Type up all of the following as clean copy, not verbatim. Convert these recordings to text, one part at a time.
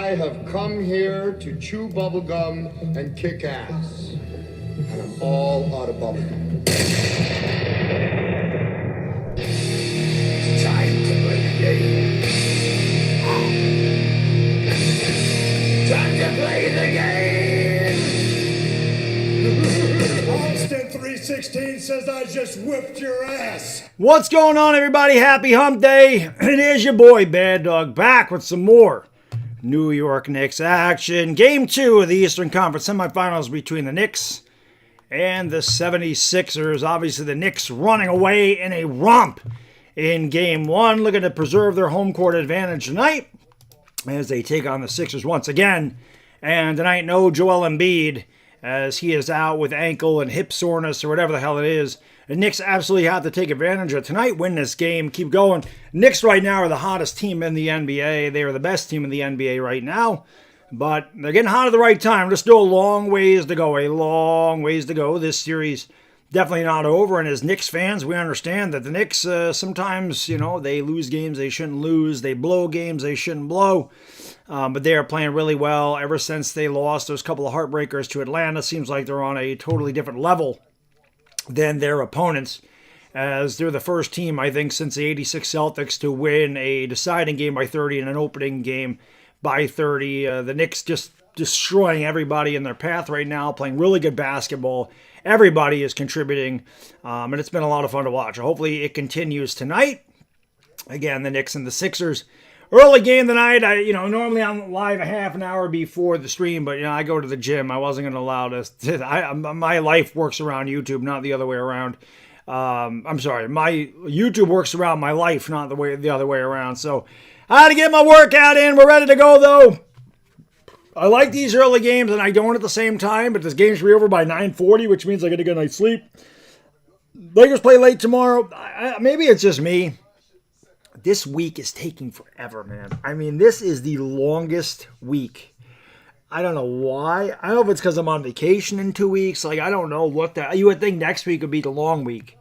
I have come here to chew bubblegum and kick ass. And I'm all out of bubblegum. It's time to play the game. Time to play the game. Austin 316 says I just whipped your ass. What's going on, everybody? Happy hump day. It is your boy Baddog back with some more New York Knicks action. Game 2 of the Eastern Conference semifinals between the Knicks and the 76ers. Obviously, the Knicks running away in a romp in Game 1, looking to preserve their home court advantage tonight as they take on the Sixers once again. And tonight, no Joel Embiid, as he is out with ankle and hip soreness or whatever the hell it is. The Knicks absolutely have to take advantage of tonight, win this game, keep going. Knicks right now are the hottest team in the NBA. They are the best team in the NBA right now. But they're getting hot at the right time. There's still a long ways to go. This series definitely not over. And as Knicks fans, we understand that the Knicks sometimes, they lose games they shouldn't lose. They blow games they shouldn't blow. But they are playing really well ever since they lost those couple of heartbreakers to Atlanta. Seems like they're on a totally different level than their opponents, as they're the first team, I think, since the 86 Celtics to win a deciding game by 30 and an opening game by 30. The Knicks just destroying everybody in their path right now, playing really good basketball. Everybody is contributing, and it's been a lot of fun to watch. Hopefully it continues tonight. Again, the Knicks and the Sixers. Early game tonight. Normally I'm live a half an hour before the stream, but I go to the gym. I wasn't going to allow this. My life works around YouTube, not the other way around. I'm sorry, my YouTube works around my life, not the other way around. So I had to get my workout in. We're ready to go, though. I like these early games, and I don't at the same time, but this game should be over by 9:40, which means I get a good night's sleep. Lakers play late tomorrow. Maybe it's just me. This week is taking forever, man. I mean, this is the longest week. I don't know why. I don't know if it's because I'm on vacation in 2 weeks. I don't know what that. You would think next week would be the long week.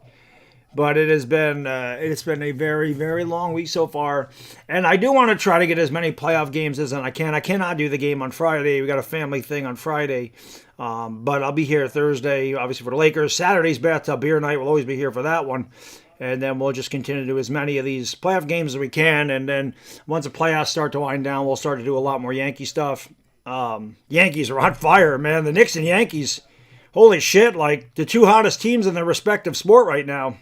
But it's been a very, very long week so far. And I do want to try to get as many playoff games as I can. I cannot do the game on Friday. We got a family thing on Friday. But I'll be here Thursday, obviously, for the Lakers. Saturday's bathtub beer night. We'll always be here for that one. And then we'll just continue to do as many of these playoff games as we can. And then once the playoffs start to wind down, we'll start to do a lot more Yankee stuff. Yankees are on fire, man. The Knicks and Yankees, holy shit, like the two hottest teams in their respective sport right now.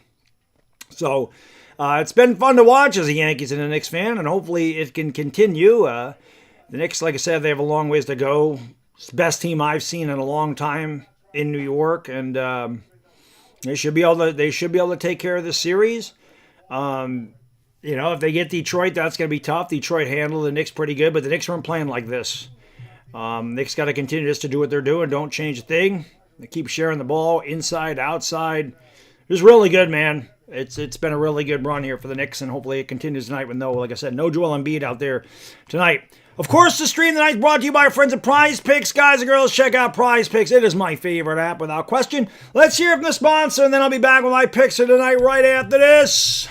So it's been fun to watch as a Yankees and a Knicks fan, and hopefully it can continue. The Knicks, like I said, they have a long ways to go. It's the best team I've seen in a long time in New York, and they should be able to take care of this series. If they get Detroit, that's going to be tough. Detroit handled the Knicks pretty good, but the Knicks weren't playing like this. Knicks got to continue just to do what they're doing. Don't change a thing. They keep sharing the ball inside, outside. It was really good, man. It's been a really good run here for the Knicks, and hopefully it continues tonight with like I said, no Joel Embiid out there tonight. Of course, the stream tonight is brought to you by our friends at PrizePicks. Guys and girls, check out PrizePicks. It is my favorite app without question. Let's hear from the sponsor, and then I'll be back with my picks for tonight right after this.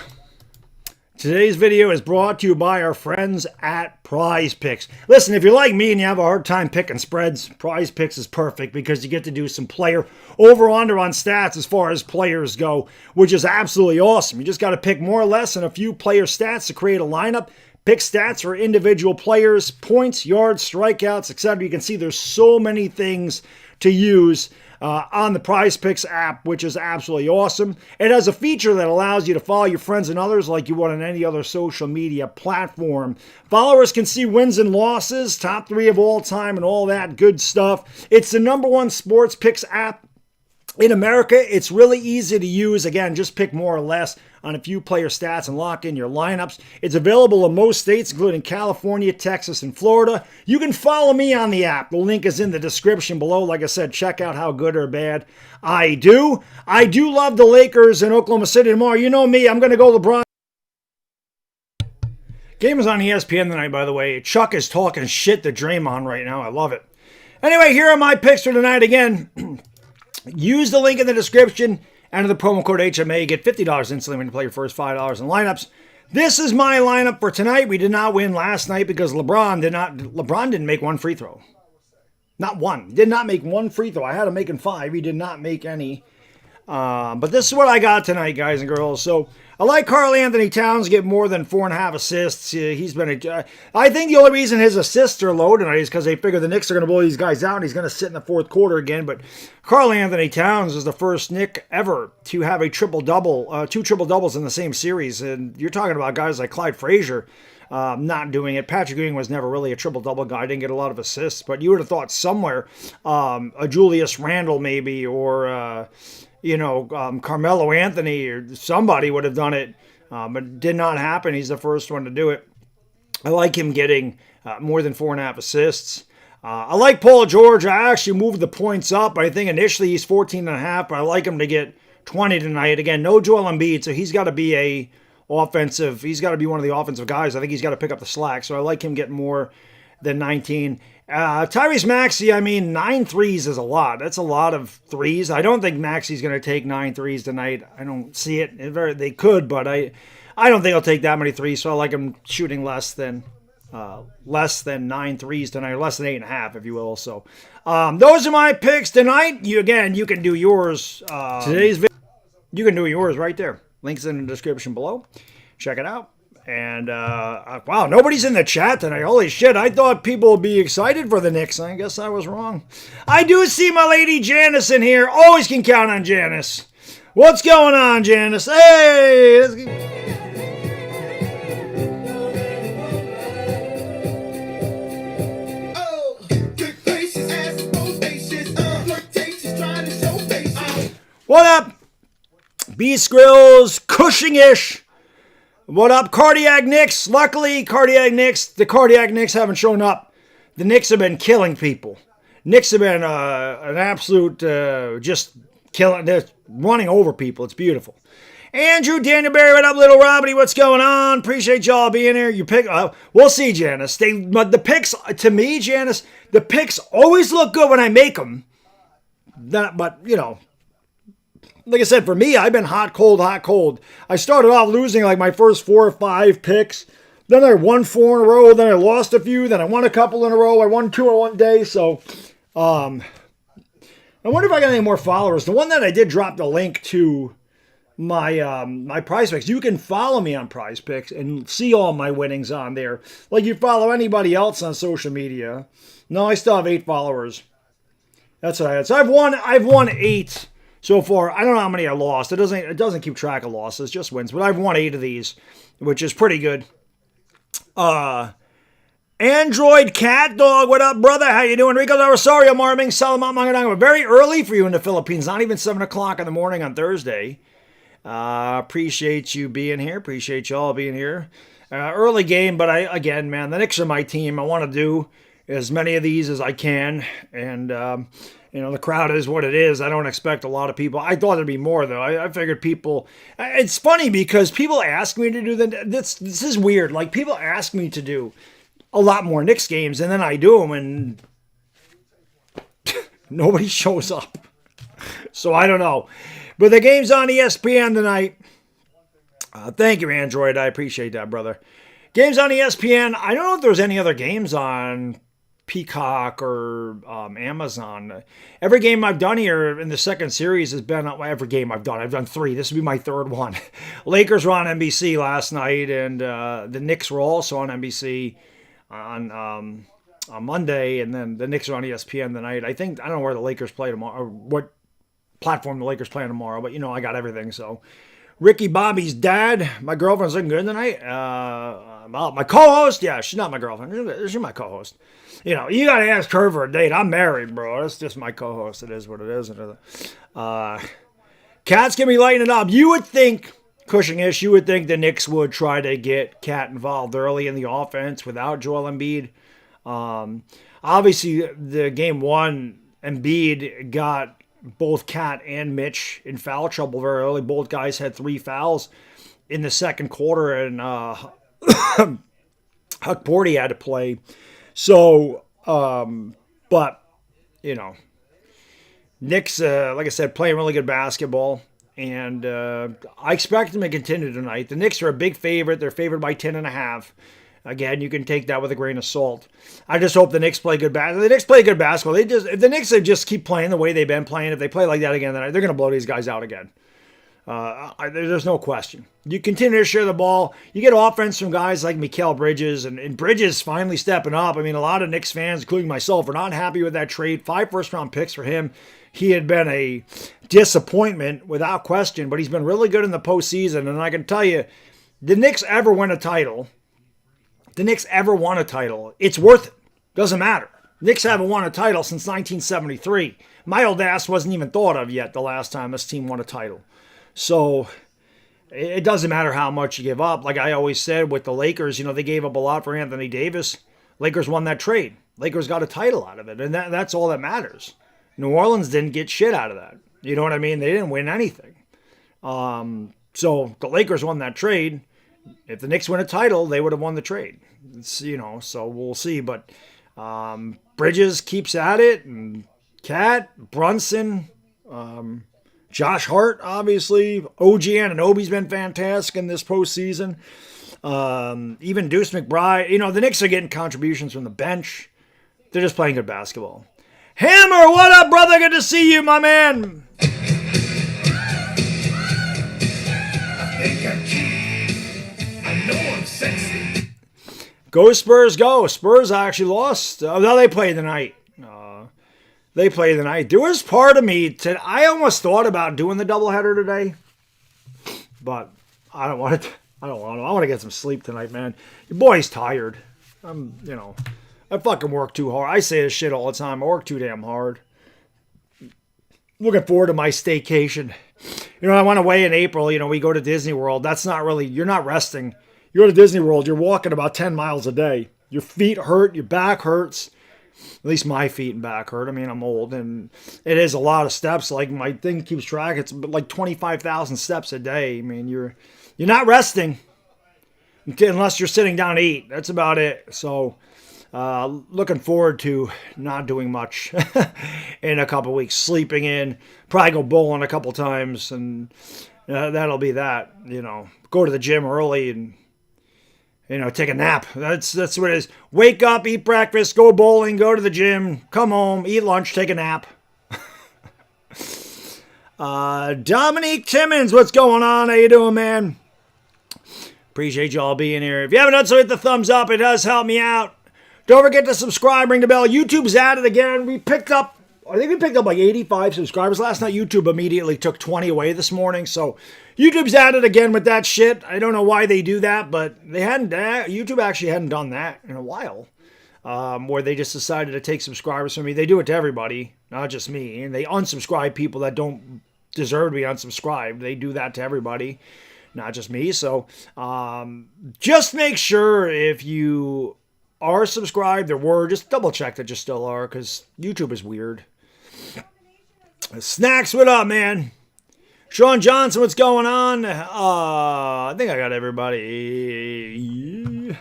Today's video is brought to you by our friends at PrizePicks. Listen, if you're like me and you have a hard time picking spreads, PrizePicks is perfect because you get to do some player over-under on stats as far as players go, which is absolutely awesome. You just got to pick more or less than a few player stats to create a lineup. Pick stats for individual players, points, yards, strikeouts, etc. You can see there's so many things to use on the PrizePicks app, which is absolutely awesome. It has a feature that allows you to follow your friends and others like you would on any other social media platform. Followers can see wins and losses, top 3 of all time, and all that good stuff. It's the #1 sports picks app in America. It's really easy to use. Again, just pick more or less on a few player stats and lock in your lineups. It's available in most states, including California, Texas, and Florida. You can follow me on the app. The link is in the description below. Like I said, check out how good or bad I do. I do love the Lakers in Oklahoma City tomorrow. You know me. I'm going to go LeBron. Game is on ESPN tonight, by the way. Chuck is talking shit to Draymond right now. I love it. Anyway, here are my picks for tonight again. Use the link in the description. Enter the promo code HMA. Get $50 instantly when you play your first $5 in lineups. This is my lineup for tonight. We did not win last night because LeBron didn't make one free throw. Not one. Did not make one free throw. I had him making 5. He did not make any. But this is what I got tonight, guys and girls. So I like Karl Anthony Towns get more than 4.5 assists. He's been I think the only reason his assists are low tonight is because they figure the Knicks are going to blow these guys out and he's going to sit in the fourth quarter again. But Karl Anthony Towns is the first Knick ever to have a triple-double, 2 triple-doubles in the same series. And you're talking about guys like Clyde Frazier not doing it. Patrick Ewing was never really a triple-double guy. Didn't get a lot of assists. But you would have thought somewhere a Julius Randle maybe or... Carmelo Anthony or somebody would have done it, but it did not happen. He's the first one to do it. I like him getting more than 4.5 assists. I like Paul George. I actually moved the points up. I think initially he's 14.5, but I like him to get 20 tonight. Again, no Joel Embiid, so he's got to be he's got to be one of the offensive guys. I think he's got to pick up the slack, so I like him getting more than 19. Tyrese Maxey, 9 threes is a lot. That's a lot of threes. I don't think Maxey's going to take 9 threes tonight. I don't see it. They could, but I don't think he'll take that many threes, so I like him shooting less than 9 threes tonight, or less than 8.5, if you will. So those are my picks tonight. You can do yours. Today's video, you can do yours right there. Links in the description below. Check it out. And, wow, nobody's in the chat tonight. Holy shit, I thought people would be excited for the Knicks. I guess I was wrong. I do see my lady Janice in here. Always can count on Janice. What's going on, Janice? Hey! What up? Beast Grills, Cushing-ish. What up, Cardiac Knicks? Luckily, the Cardiac Knicks haven't shown up. The Knicks have been killing people. Knicks have been an absolute, just killing, they're running over people. It's beautiful. Andrew, Daniel Barry, what up, Little Robbie? What's going on? Appreciate y'all being here. You pick, we'll see, Janice. But the picks, to me, Janice, the picks always look good when I make them. But, like I said, for me, I've been hot, cold, hot, cold. I started off losing like my first 4 or 5 picks. Then I won 4 in a row. Then I lost a few. Then I won a couple in a row. I won 2 in one day. So, I wonder if I got any more followers. The one that I did drop the link to my my PrizePicks. You can follow me on PrizePicks and see all my winnings on there. Like you follow anybody else on social media. No, I still have 8 followers. That's what I had. So I've won 8. So far, I don't know how many I lost. It doesn't keep track of losses, just wins. But I've won 8 of these, which is pretty good. Android Cat Dog, what up, brother? How you doing? Rico Rosario, Marming, Salamat Manganang. Very early for you in the Philippines. Not even 7 o'clock in the morning on Thursday. Appreciate you being here. Appreciate y'all being here. Early game, but again, man, the Knicks are my team. I want to do as many of these as I can. And, the crowd is what it is. I don't expect a lot of people. I thought there'd be more, though. I figured people... It's funny because people ask me to do this is weird. Like, people ask me to do a lot more Knicks games, and then I do them, and nobody shows up. So, I don't know. But the game's on ESPN tonight. Thank you, Android. I appreciate that, brother. Game's on ESPN. I don't know if there's any other games on Peacock or Amazon. Every game I've done here in the second series has been every game I've done. I've done 3. This will be my 3rd one. Lakers were on NBC last night, and the Knicks were also on NBC on Monday, and then the Knicks are on ESPN tonight. I don't know where the Lakers play tomorrow, or what platform the Lakers play tomorrow, but I got everything. So Ricky Bobby's dad, my girlfriend's looking good tonight. My co-host, yeah, she's not my girlfriend. She's my co-host. You got to ask her for a date. I'm married, bro. That's just my co-host. It is what it is. Cat's going to be lighting it up. You would think, Cushing-ish, you would think the Knicks would try to get Cat involved early in the offense without Joel Embiid. Obviously, the game 1, Embiid got both Cat and Mitch in foul trouble very early. Both guys had 3 fouls in the second quarter, and Huck Porty had to play. So, but, Knicks, like I said, playing really good basketball. And I expect them to continue tonight. The Knicks are a big favorite. They're favored by 10.5. Again, you can take that with a grain of salt. I just hope the Knicks play good basketball. The Knicks play good basketball. If the Knicks just keep playing the way they've been playing, if they play like that again tonight, they're going to blow these guys out again. There's no question. You continue to share the ball. You get offense from guys like Mikal Bridges, and Bridges finally stepping up. I mean, a lot of Knicks fans, including myself, are not happy with that trade. 5 first-round picks for him. He had been a disappointment without question, but he's been really good in the postseason. And I can tell you, the Knicks ever win a title, it's worth it. Doesn't matter. Knicks haven't won a title since 1973. My old ass wasn't even thought of yet the last time this team won a title. So it doesn't matter how much you give up. Like I always said with the Lakers, they gave up a lot for Anthony Davis. Lakers won that trade. Lakers got a title out of it, and that's all that matters. New Orleans didn't get shit out of that. You know what I mean? They didn't win anything. So the Lakers won that trade. If the Knicks win a title, they would have won the trade. So we'll see. But Bridges keeps at it, and Cat, Brunson, Josh Hart, obviously. OG Anunoby's been fantastic in this postseason. Even Deuce McBride. The Knicks are getting contributions from the bench. They're just playing good basketball. Hammer, what up, brother? Good to see you, my man. I think I'm cute. I know I'm sexy. Go Spurs, go. Spurs actually lost. No, they played tonight. There was part of me I almost thought about doing the doubleheader today, but I don't want it. I want to get some sleep tonight, man. Your boy's tired. I fucking work too hard. I say this shit all the time. I work too damn hard. Looking forward to my staycation. I went away in April. We go to Disney World. That's not really, you're not resting. You go to Disney World, you're walking about 10 miles a day. Your feet hurt, your back hurts. At least my feet and back hurt. I mean, I'm old, and it is a lot of steps. Like, my thing keeps track. It's like 25,000 steps a day. I mean, you're not resting unless you're sitting down to eat. That's about it. So, looking forward to not doing much in a couple weeks. Sleeping in, probably go bowling a couple times, and that'll be that. Go to the gym early and take a nap. That's what it is. Wake up, eat breakfast, go bowling, go to the gym, come home, eat lunch, take a nap. Dominique Timmons, what's going on? How you doing, man? Appreciate y'all being here. If you haven't done so, hit the thumbs up. It does help me out. Don't forget to subscribe, ring the bell. YouTube's at it again. I think we picked up like 85 subscribers. Last night, YouTube immediately took 20 away this morning. So YouTube's at it again with that shit. I don't know why they do that, but YouTube actually hadn't done that in a while. Where they just decided to take subscribers from me. They do it to everybody, not just me. And they unsubscribe people that don't deserve to be unsubscribed. They do that to everybody, not just me. So just make sure if you are subscribed just double check that you still are, because YouTube is weird. Snacks, what up, man? Sean Johnson, what's going on? I think I got everybody.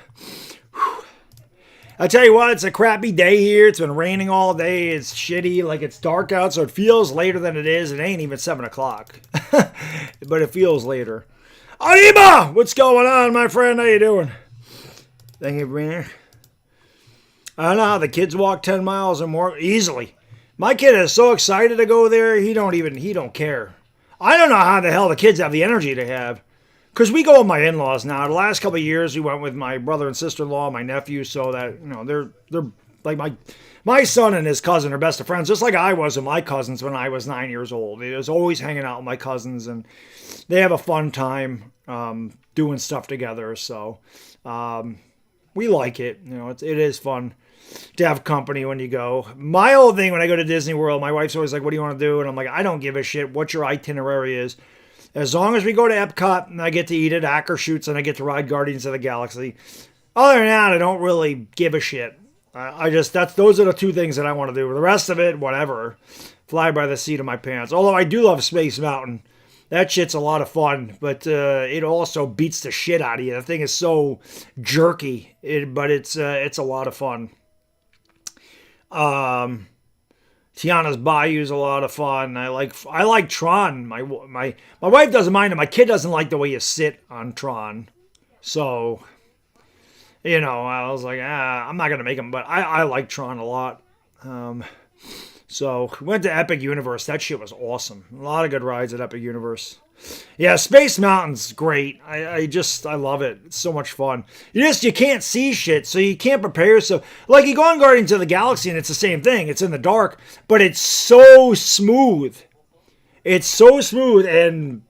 I tell you what, it's a crappy day here. It's been raining all day. It's shitty. Like, it's dark out, so it feels later than it is. It ain't even 7 o'clock. But it feels later. Arriba! What's going on, my friend? How you doing? Thank you for being here. I don't know how the kids walk 10 miles or more easily. My kid is so excited to go there, he don't care. I don't know how the hell the kids have the energy to have. Because we go with my in-laws now. The last couple of years, we went with my brother and sister-in-law, my nephew, so that, they're like my son and his cousin are best of friends, just like I was with my cousins when I was 9 years old. I was always hanging out with my cousins, and they have a fun time doing stuff together. So we like it. It is fun to have company when you go. My whole thing when I go to Disney World, my wife's always like, what do you want to do? And I'm like, I don't give a shit what your itinerary is. As long as we go to Epcot and I get to eat at Akershoots and I get to ride Guardians of the Galaxy. Other than that, I don't really give a shit. Those are the two things that I want to do. The rest of it, whatever. Fly by the seat of my pants. Although I do love Space Mountain. That shit's a lot of fun, but it also beats the shit out of you. The thing is so jerky, but it's a lot of fun. Tiana's Bayou is a lot of fun. I like Tron. My wife doesn't mind it. My kid doesn't like the way you sit on Tron. So, I was like, I'm not gonna make him, but I like Tron a lot. So we went to Epic Universe. That shit was awesome. A lot of good rides at Epic Universe. Yeah, Space Mountain's great. I love it. It's so much fun. You can't see shit, so you can't prepare yourself. Like you go on Guardians of the Galaxy and it's the same thing. It's in the dark, but it's so smooth. It's so smooth, and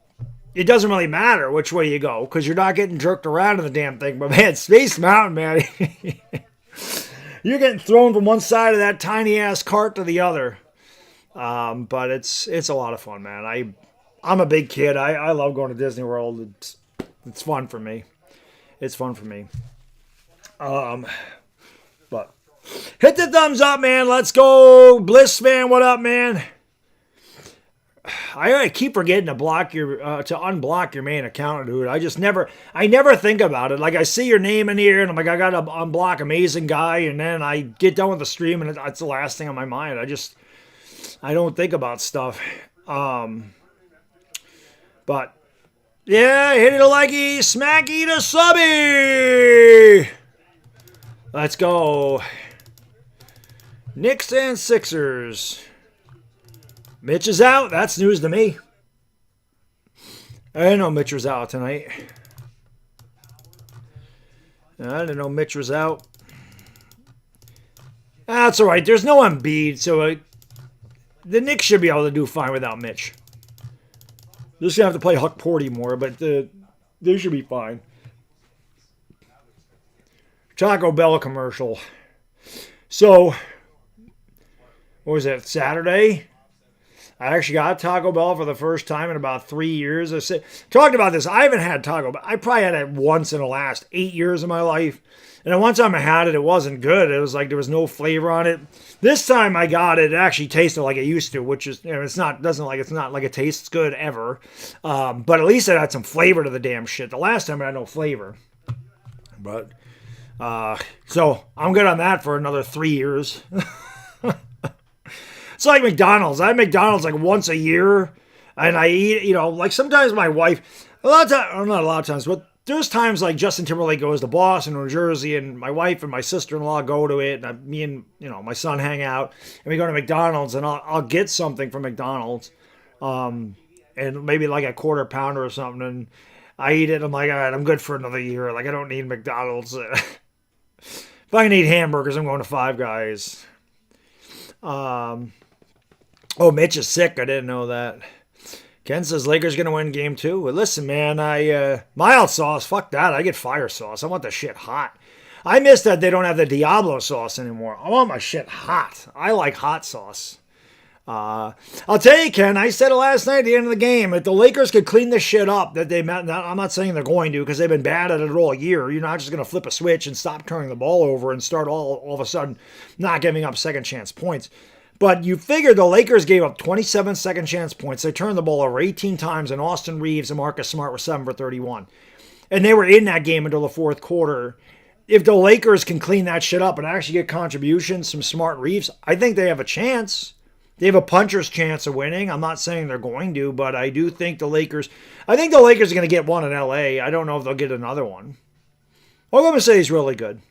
it doesn't really matter which way you go because you're not getting jerked around in the damn thing. But man, Space Mountain, man, you're getting thrown from one side of that tiny ass cart to the other. But it's a lot of fun, man. I'm a big kid. I love going to Disney World. It's fun for me. It's fun for me. But hit the thumbs up, man. Let's go. Bliss fan, what up, man? I keep forgetting to unblock your main account, dude. I never think about it. Like I see your name in here and I'm like, I gotta unblock Amazing Guy, and then I get done with the stream and it's the last thing on my mind. I don't think about stuff. But yeah, hit it a likey, smacky to subby. Let's go. Knicks and Sixers. Mitch is out. That's news to me. I didn't know Mitch was out tonight. I didn't know Mitch was out. That's all right. There's no Embiid, so the Knicks should be able to do fine without Mitch. They're just going to have to play Huck Porty more, but they should be fine. Taco Bell commercial. So, what was that, Saturday? I actually got Taco Bell for the first time in about 3 years. Talked about this. I haven't had Taco Bell. I probably had it once in the last 8 years of my life. And then one time I had it, it wasn't good. It was like there was no flavor on it. This time I got it, it actually tasted like it used to, which is, it's not like it tastes good ever. But at least it had some flavor to the damn shit. The last time it had no flavor. But, so I'm good on that for another 3 years. It's like McDonald's. I have McDonald's like once a year, and I eat, like sometimes my wife, not a lot of times, but there's times like Justin Timberlake goes to Boston, New Jersey, and my wife and my sister-in-law go to it, and me and, my son hang out, and we go to McDonald's, and I'll get something from McDonald's, and maybe like a quarter pounder or something, and I eat it, I'm like, all right, I'm good for another year. Like, I don't need McDonald's. If I can eat hamburgers, I'm going to Five Guys. Oh, Mitch is sick. I didn't know that. Ken says Lakers going to win game 2. Well, listen, man, mild sauce, fuck that. I get fire sauce. I want the shit hot. I miss that they don't have the Diablo sauce anymore. I want my shit hot. I like hot sauce. I'll tell you, Ken, I said it last night at the end of the game. If the Lakers could clean this shit up, I'm not saying they're going to because they've been bad at it all year. You're not just going to flip a switch and stop turning the ball over and start all of a sudden not giving up second chance points. But you figure the Lakers gave up 27 second chance points. They turned the ball over 18 times, and Austin Reeves and Marcus Smart were 7 for 31. And they were in that game until the fourth quarter. If the Lakers can clean that shit up and actually get contributions from Smart Reeves, I think they have a chance. They have a puncher's chance of winning. I'm not saying they're going to, but I do think the Lakers are going to get one in LA. I don't know if they'll get another one. All I'm going to say is really good.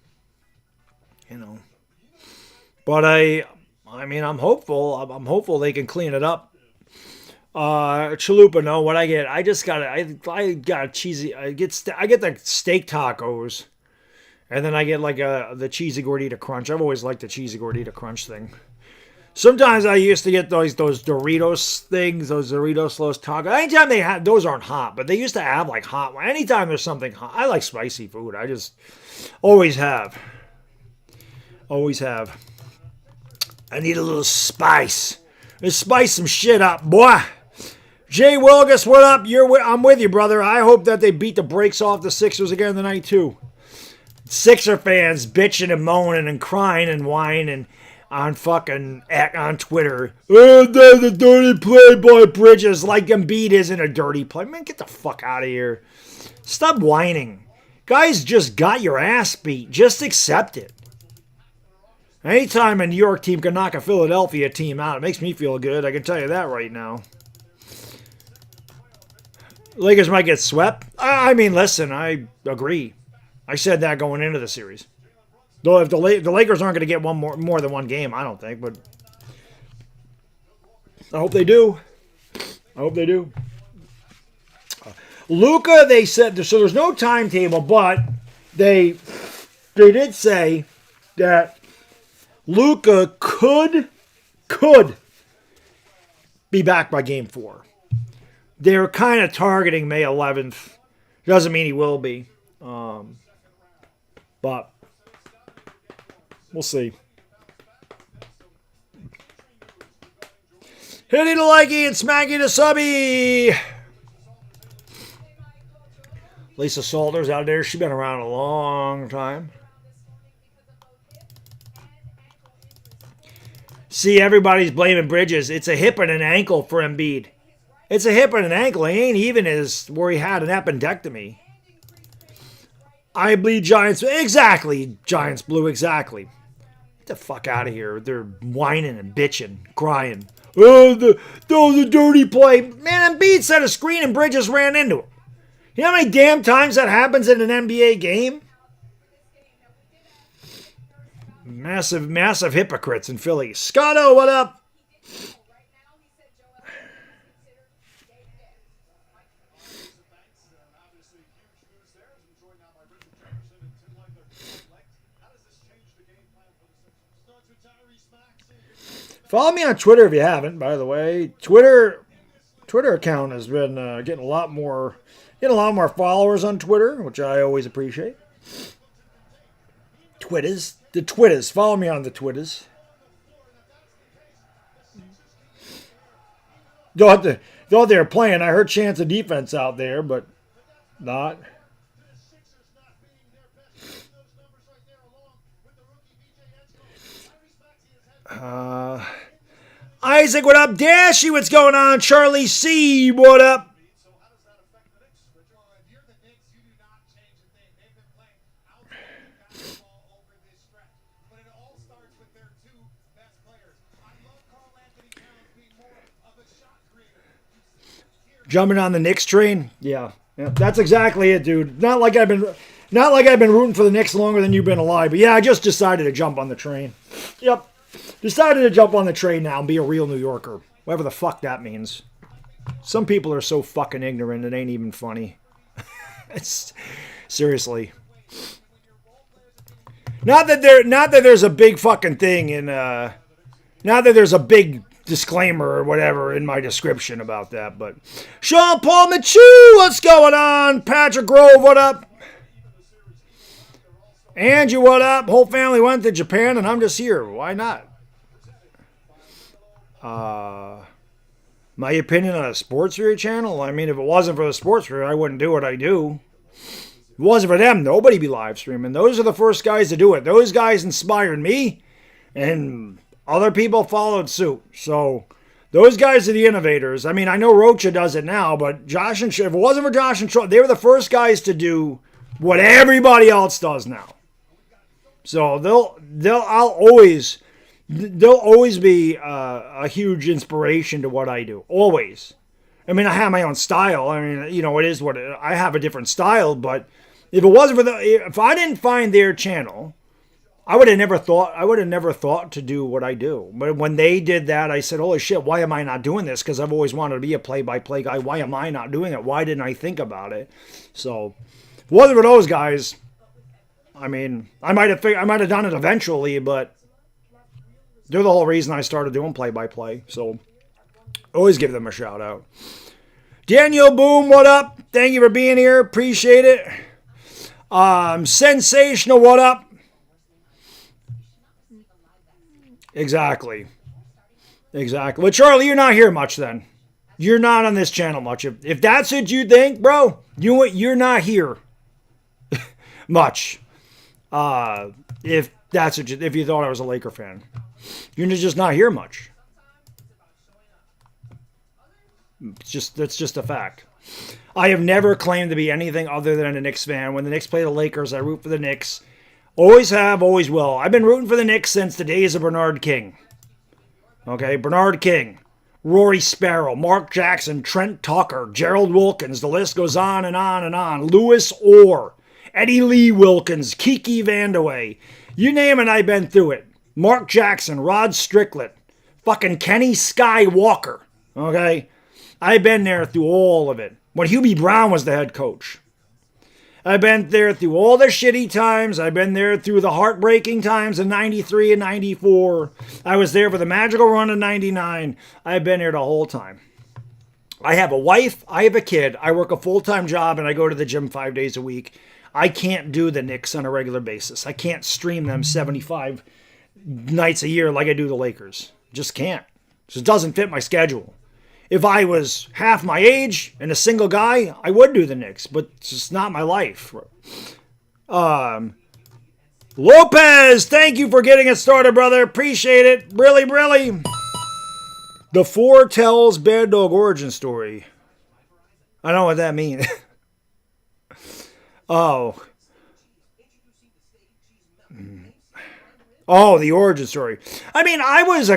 But I'm hopeful. I'm hopeful they can clean it up. Chalupa, no, what I get, I got cheesy, I get the steak tacos, and then I get like the cheesy gordita crunch. I've always liked the cheesy gordita crunch thing. Sometimes I used to get those Doritos things, those Doritos Los Tacos. Anytime they have, those aren't hot, but they used to have like hot. Anytime there's something hot, I like spicy food. I just always have. Always have. I need a little spice. Let's spice some shit up, boy. Jay Wilgus, what up? I'm with you, brother. I hope that they beat the brakes off the Sixers again tonight, too. Sixer fans bitching and moaning and crying and whining on Twitter. Oh, that's a dirty play by Bridges. Like Embiid isn't a dirty play. Man, get the fuck out of here. Stop whining. Guys just got your ass beat. Just accept it. Anytime a New York team can knock a Philadelphia team out, it makes me feel good. I can tell you that right now. Lakers might get swept. I mean, listen, I agree. I said that going into the series. Though if the Lakers aren't going to get more than one game, I don't think. But I hope they do. I hope they do. Luka, they said, so there's no timetable, but they did say that Luka could be back by game 4. They're kind of targeting May 11th. Doesn't mean he will be. But we'll see. Hitty the likey and smacky the subby. Lisa Salters out there. She's been around a long time. See, everybody's blaming Bridges. It's a hip and an ankle for Embiid. It's a hip and an ankle. He ain't even as where he had an appendectomy. I bleed Giants. Exactly. Giants blue. Exactly. Get the fuck out of here. They're whining and bitching, crying. Oh, that was a dirty play. Man, Embiid set a screen and Bridges ran into him. You know how many damn times that happens in an NBA game? Massive, massive hypocrites in Philly. Scotto, what up? Follow me on Twitter if you haven't, by the way. Twitter account has been getting a lot more followers on Twitter, which I always appreciate. The Twitters. Follow me on the Twitters. Though they're playing, I heard chance of defense out there, but not. Isaac, what up? Dashy, what's going on? Charlie C, what up? Jumping on the Knicks train? Yeah, that's exactly it, dude. Not like I've been rooting for the Knicks longer than you've been alive, but yeah, I just decided to jump on the train. Yep. Decided to jump on the train now and be a real New Yorker. Whatever the fuck that means. Some people are so fucking ignorant it ain't even funny. It's seriously. Not that there's a big fucking thing in not that there's a big disclaimer or whatever in my description about that, but Sean Paul Michu, what's going on? Patrick Grove, what up? Andrew, what up? Whole family went to Japan and I'm just here. Why not? My opinion on a sports theory channel? I mean, if it wasn't for the sports theory, I wouldn't do what I do. If it wasn't for them, nobody'd be live streaming. Those are the first guys to do it. Those guys inspired me, and other people followed suit. So those guys are the innovators. I mean, I know Rocha does it now, but Josh and if it wasn't for Josh and Troy, they were the first guys to do what everybody else does now. So they'll always be a huge inspiration to what I do. Always. I mean, I have my own style. I mean, you know, it is what I have a different style. But if I didn't find their channel, I would have never thought to do what I do. But when they did that, I said, "Holy shit! Why am I not doing this? Because I've always wanted to be a play-by-play guy. Why am I not doing it? Why didn't I think about it?" So, if it wasn't for those guys, I mean, I might have done it eventually, but they're the whole reason I started doing play-by-play. So, always give them a shout out. Daniel Boom, what up? Thank you for being here. Appreciate it. Sensational, what up? Exactly. Well, Charlie, you're not here much then. You're not on this channel much. If that's what you think, bro, you're not here much. If you thought I was a Laker fan. You're just not here much. That's just a fact. I have never claimed to be anything other than a Knicks fan. When the Knicks play the Lakers, I root for the Knicks. Always have, always will. I've been rooting for the Knicks since the days of Bernard King. Okay, Bernard King, Rory Sparrow, Mark Jackson, Trent Tucker, Gerald Wilkins. The list goes on and on and on. Lewis Orr, Eddie Lee Wilkins, Kiki Vandeweghe. You name it, I've been through it. Mark Jackson, Rod Strickland, fucking Kenny Skywalker. Okay, I've been there through all of it. When Hubie Brown was the head coach. I've been there through all the shitty times. I've been there through the heartbreaking times in 93 and 94. I was there for the magical run in 99. I've been there the whole time. I have a wife. I have a kid. I work a full-time job and I go to the gym 5 days a week. I can't do the Knicks on a regular basis. I can't stream them 75 nights a year like I do the Lakers. Just can't. Just doesn't fit my schedule. If I was half my age and a single guy, I would do the Knicks, but it's just not my life. Lopez, thank you for getting it started, brother. Appreciate it. Really, really. The Four tells Baddog origin story. I don't know what that means. Oh. Oh, the origin story. I mean, I was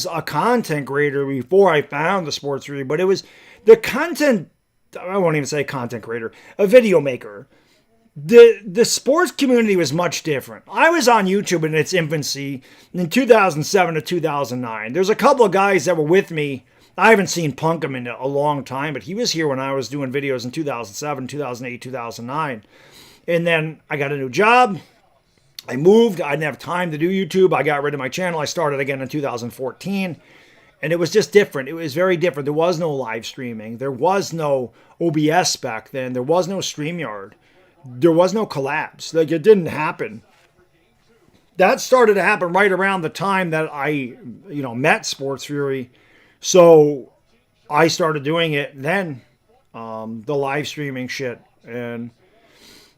a content creator before I found the sports read, but it was the content. I won't even say content creator, a video maker. The sports community was much different. I was on YouTube in its infancy in 2007 to 2009. There's a couple of guys that were with me. I haven't seen Punkham in a long time, but he was here when I was doing videos in 2007, 2008, 2009. And then I got a new job. I moved. I didn't have time to do YouTube. I got rid of my channel. I started again in 2014. And it was just different. It was very different. There was no live streaming. There was no OBS back then. There was no StreamYard. There was no collabs. Like, it didn't happen. That started to happen right around the time that I, met Sports Fury. So I started doing it then, the live streaming shit. And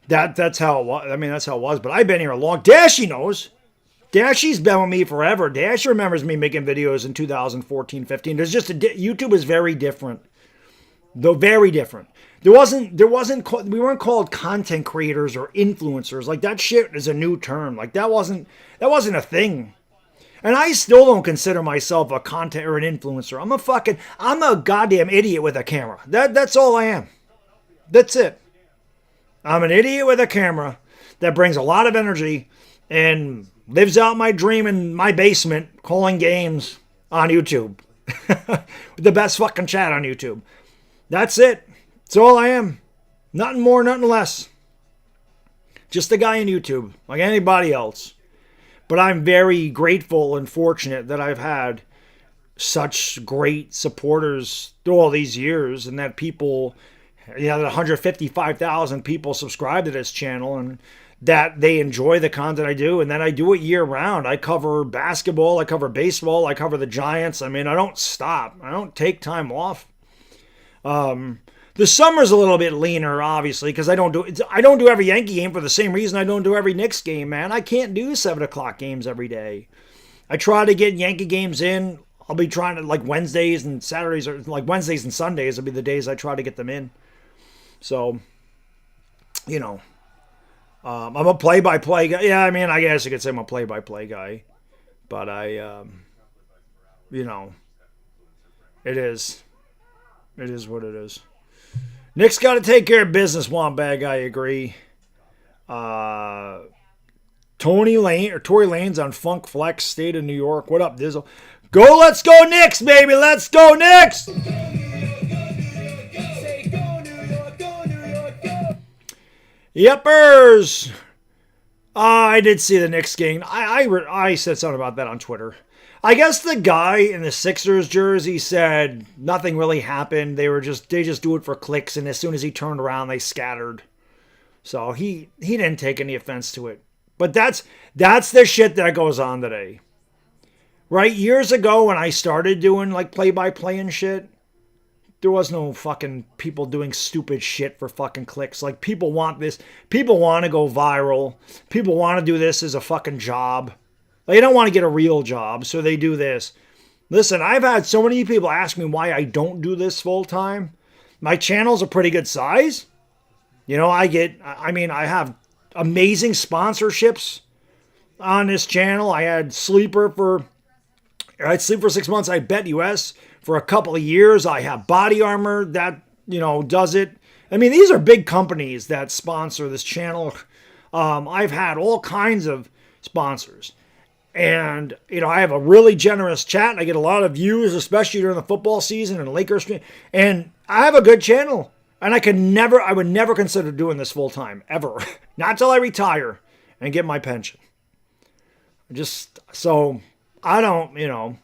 that's how it was. I mean, that's how it was. But I've been here a long. Dashy knows. Dashy's been with me forever. Dash remembers me making videos in 2014, 15. There's just YouTube is very different. Though very different. We weren't called content creators or influencers. Like, that shit is a new term. Like, that wasn't a thing. And I still don't consider myself a content or an influencer. I'm a goddamn idiot with a camera. That's all I am. That's it. I'm an idiot with a camera that brings a lot of energy and lives out my dream in my basement calling games on YouTube. The best fucking chat on YouTube. That's it. That's all I am. Nothing more, nothing less. Just a guy on YouTube, like anybody else. But I'm very grateful and fortunate that I've had such great supporters through all these years, and that people, that 155,000 people subscribe to this channel, and that they enjoy the content I do, and then I do it year round. I cover basketball, I cover baseball, I cover the Giants. I mean, I don't stop. I don't take time off. The summer's a little bit leaner, obviously, because I don't do every Yankee game for the same reason I don't do every Knicks game, man. I can't do 7 o'clock games every day. I try to get Yankee games in. I'll be trying to, like, Wednesdays and Saturdays, or like Wednesdays and Sundays will be the days I try to get them in. So, I'm a play-by-play guy. Yeah, I mean, I guess you could say I'm a play-by-play guy. But it is. It is what it is. Nick's got to take care of business, Wambag. I agree. Tory Lane's on Funk Flex, State of New York. What up, Dizzle? Let's go Knicks, baby. Let's go Knicks. Yepers. I did see the Knicks game. I said something about that on Twitter. I guess the guy in the Sixers jersey said nothing really happened. They just do it for clicks, and as soon as he turned around, they scattered. So he didn't take any offense to it. But that's the shit that goes on today. Right? Years ago when I started doing like play-by-play and shit, there was no fucking people doing stupid shit for fucking clicks. Like, people want this. People want to go viral. People want to do this as a fucking job. They don't want to get a real job, so they do this. Listen, I've had so many people ask me why I don't do this full time. My channel's a pretty good size. I have amazing sponsorships on this channel. I had Sleeper for 6 months. I bet US for a couple of years. I have Body Armor that, does it. I mean, these are big companies that sponsor this channel. I've had all kinds of sponsors. And, I have a really generous chat. I get a lot of views, especially during the football season and Lakers. And I have a good channel. And I would never consider doing this full time, ever. Not till I retire and get my pension. So I don't,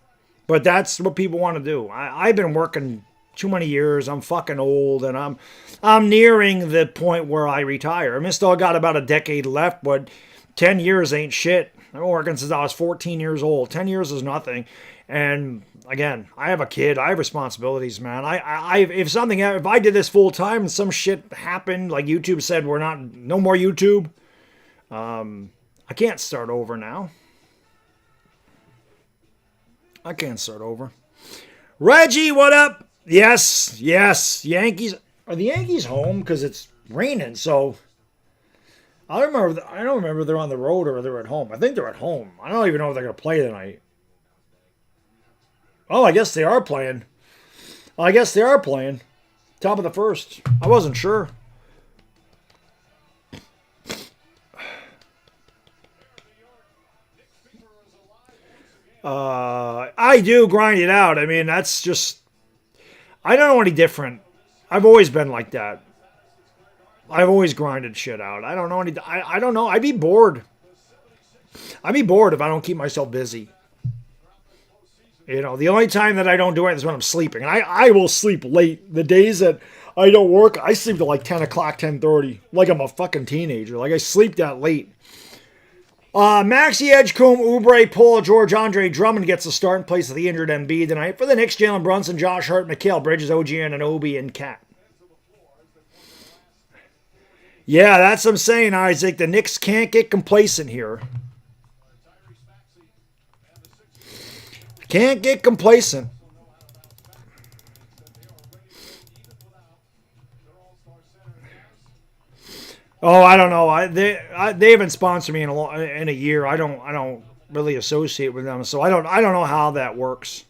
but that's what people want to do. I've been working too many years. I'm fucking old, and I'm nearing the point where I retire. I mean, still got about a decade left, but 10 years ain't shit. I've been working since I was 14 years old. 10 years is nothing. And again, I have a kid. I have responsibilities, man. If I did this full time and some shit happened, like YouTube said, no more YouTube. I can't start over now. I can't start over. Reggie, what up? Yes. Yankees. Are the Yankees home? Because it's raining, so I don't remember if they're on the road or they're at home. I think they're at home. I don't even know if they're going to play tonight. Oh, I guess they are playing. Top of the first. I wasn't sure. I do grind it out. I mean, that's just... I don't know any different. I've always been like that. I've always grinded shit out. I don't know any... I don't know. I'd be bored. I'd be bored if I don't keep myself busy. The only time that I don't do it is when I'm sleeping. And I will sleep late. The days that I don't work, I sleep till like 10 o'clock, 10:30. Like I'm a fucking teenager. Like I sleep that late. Maxi Edgecombe, Oubre, Paul George, Andre Drummond gets the start in place of the injured Embiid tonight. For the Knicks, Jalen Brunson, Josh Hart, Mikal Bridges, OG Anunoby, and Cat. Yeah, that's what I'm saying, Isaac. The Knicks can't get complacent here. Can't get complacent. Oh, I don't know. They haven't sponsored me in a year. I don't really associate with them, so I don't know how that works.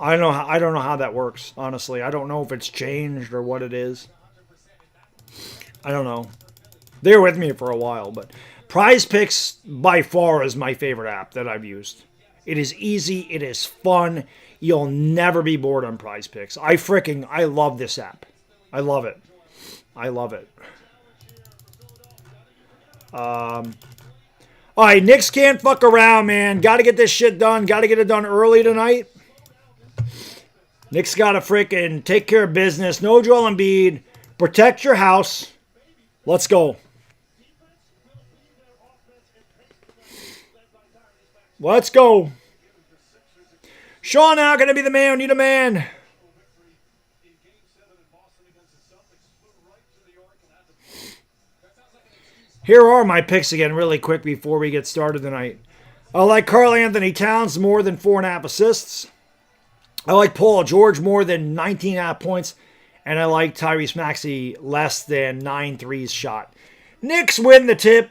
I don't know how that works. Honestly, I don't know if it's changed or what it is. I don't know. They were with me for a while, but PrizePicks by far is my favorite app that I've used. It is easy. It is fun. You'll never be bored on PrizePicks. I love this app. I love it. All right, Knicks can't fuck around, man. Got to get this shit done. Got to get it done early tonight. Knicks got to freaking take care of business. No Joel Embiid. Protect your house. Let's go. Let's go. Sean now going to be the man who need a man. Here are my picks again really quick before we get started tonight. I like Karl Anthony Towns more than 4.5 assists. I like Paul George more than 19.5 points. And I like Tyrese Maxey less than 9 threes shot. Knicks win the tip.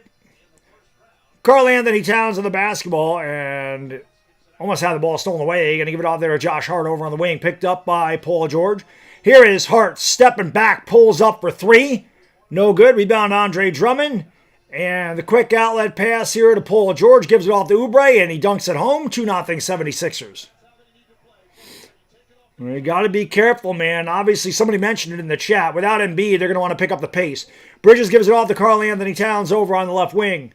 Karl Anthony Towns on the basketball and almost had the ball stolen away. Going to give it off there to Josh Hart over on the wing. Picked up by Paul George. Here is Hart stepping back. Pulls up for 3. No good. Rebound Andre Drummond. And the quick outlet pass here to Paul George. Gives it off to Oubre, and he dunks it home. 2-0 76ers. You got to be careful, man. Obviously, somebody mentioned it in the chat. Without Embiid, they're going to want to pick up the pace. Bridges gives it off to Karl Anthony Towns over on the left wing.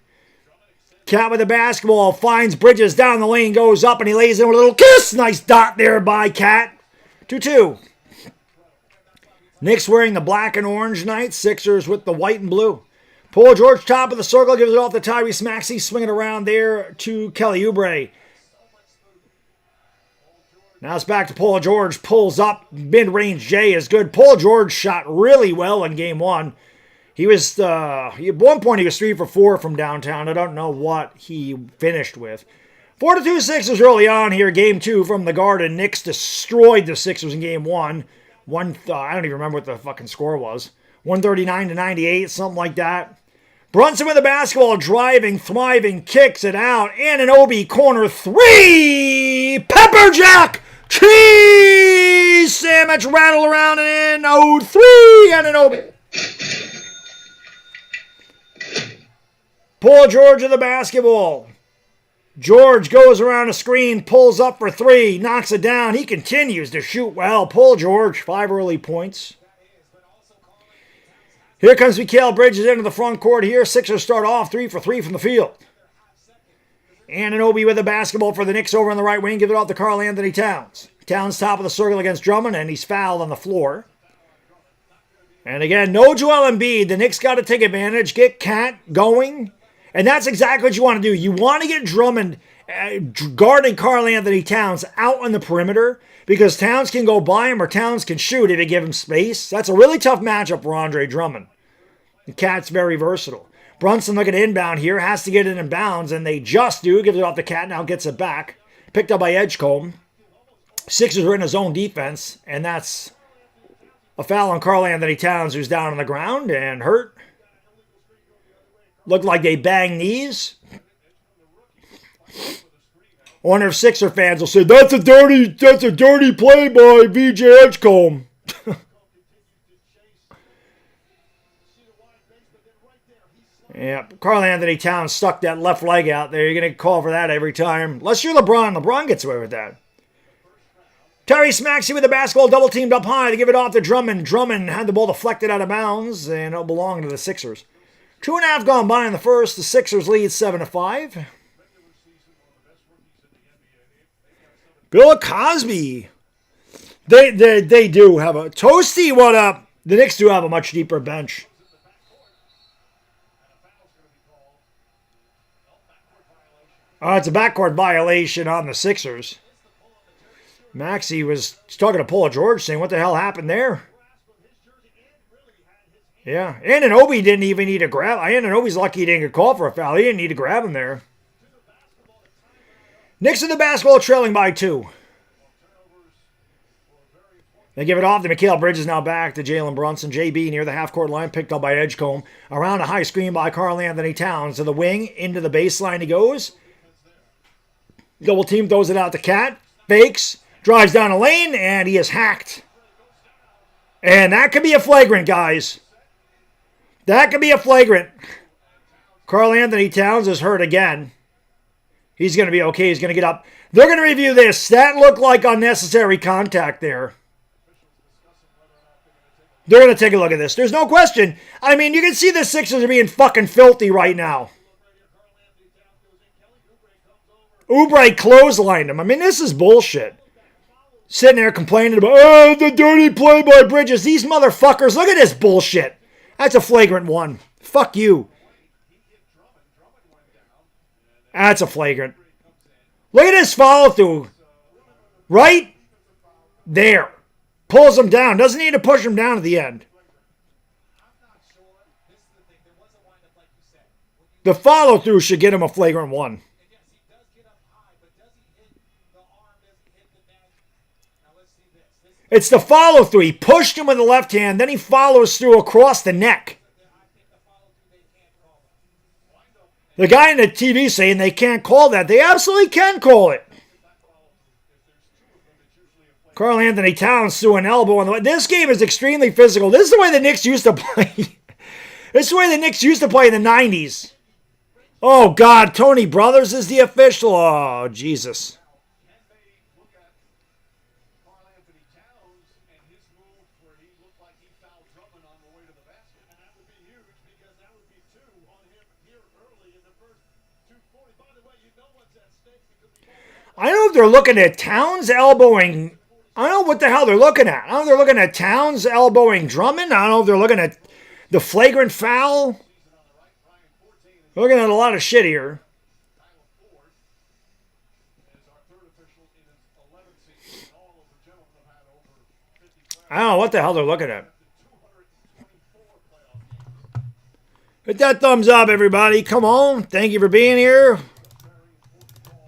Cat with the basketball. Finds Bridges down the lane. Goes up, and he lays in with a little kiss. Nice dot there by Cat. 2-2. Knicks wearing the black and orange tonight. Sixers with the white and blue. Paul George, top of the circle, gives it off to Tyrese Maxey, swinging around there to Kelly Oubre. Now it's back to Paul George, pulls up, mid-range J is good. Paul George shot really well in game 1. He was, at one point he was 3 for 4 from downtown. I don't know what he finished with. 4-2 Sixers early on here, game 2 from the Garden. Knicks destroyed the Sixers in game 1. I don't even remember what the fucking score was. 139-98, something like that. Brunson with the basketball, driving, thriving, kicks it out. Anunoby, corner three. Pepper jack. Cheese sandwich, rattle around and in. 0-3. Anunoby. Paul George with the basketball. George goes around the screen, pulls up for three, knocks it down. He continues to shoot well. Paul George, 5 early points. Here comes Mikal Bridges into the front court here. Sixers start off 3 for 3 from the field. Anunoby with the basketball for the Knicks over on the right wing. Give it off to Karl Anthony Towns. Towns top of the circle against Drummond, and he's fouled on the floor. And again, no Joel Embiid. The Knicks got to take advantage, get Cat going. And that's exactly what you want to do. You want to get Drummond guarding Karl Anthony Towns out on the perimeter because Towns can go by him or Towns can shoot if you give him space. That's a really tough matchup for Andre Drummond. The Cat's very versatile. Brunson looking to inbound here, has to get it in bounds, and they just do. Gives it off the Cat, now gets it back. Picked up by Edgecombe. Sixers are in his own defense, and that's a foul on Karl Anthony Towns, who's down on the ground and hurt. Looked like they banged knees. I wonder if Sixer fans will say, that's a dirty play by VJ Edgecombe. Yeah, Karl Anthony Towns stuck that left leg out there. You're going to call for that every time. Unless you're LeBron. LeBron gets away with that. Terry Maxey with the basketball, double teamed up high to give it off to Drummond. Drummond had the ball deflected out of bounds, and it'll belong to the Sixers. 2.5 gone by in the first. The Sixers lead 7-5. Bill Cosby. They do have a... Toasty, what up? The Knicks do have a much deeper bench. It's a backcourt violation on the Sixers. Maxey was talking to Paul George saying, what the hell happened there? Yeah, Anunoby didn't even need to grab. Anunoby's lucky he didn't get called for a foul. He didn't need to grab him there. Knicks in the basketball trailing by 2. They give it off to Mikal Bridges, now back to Jalen Brunson. JB near the half-court line, picked up by Edgecombe. Around a high screen by Karl Anthony Towns. To the wing, into the baseline he goes. Double team, throws it out to Cat. Fakes, drives down a lane, and he is hacked. And that could be a flagrant, guys. That could be a flagrant. Karl Anthony Towns is hurt again. He's going to be okay. He's going to get up. They're going to review this. That looked like unnecessary contact there. They're going to take a look at this. There's no question. I mean, you can see the Sixers are being fucking filthy right now. Oubre clotheslined him. I mean, this is bullshit. Sitting there complaining about, the dirty play by Bridges. These motherfuckers, look at this bullshit. That's a flagrant one. Fuck you. That's a flagrant. Look at this follow through. Right there. Pulls him down. Doesn't need to push him down at the end. The follow through should get him a flagrant one. It's the follow through. He pushed him with the left hand, then he follows through across the neck. The guy in the TV saying they can't call that. They absolutely can call it. Karl Anthony Towns threw an elbow on the way. This game is extremely physical. This is the way the Knicks used to play. This is the way the Knicks used to play in the 90s. Oh, God. Tony Brothers is the official. Oh, Jesus. I don't know if they're looking at Towns elbowing. I don't know what the hell they're looking at. I don't know if they're looking at Towns elbowing Drummond. I don't know if they're looking at the flagrant foul. They're looking at a lot of shit here. I don't know what the hell they're looking at. Hit that thumbs up, everybody. Come on. Thank you for being here.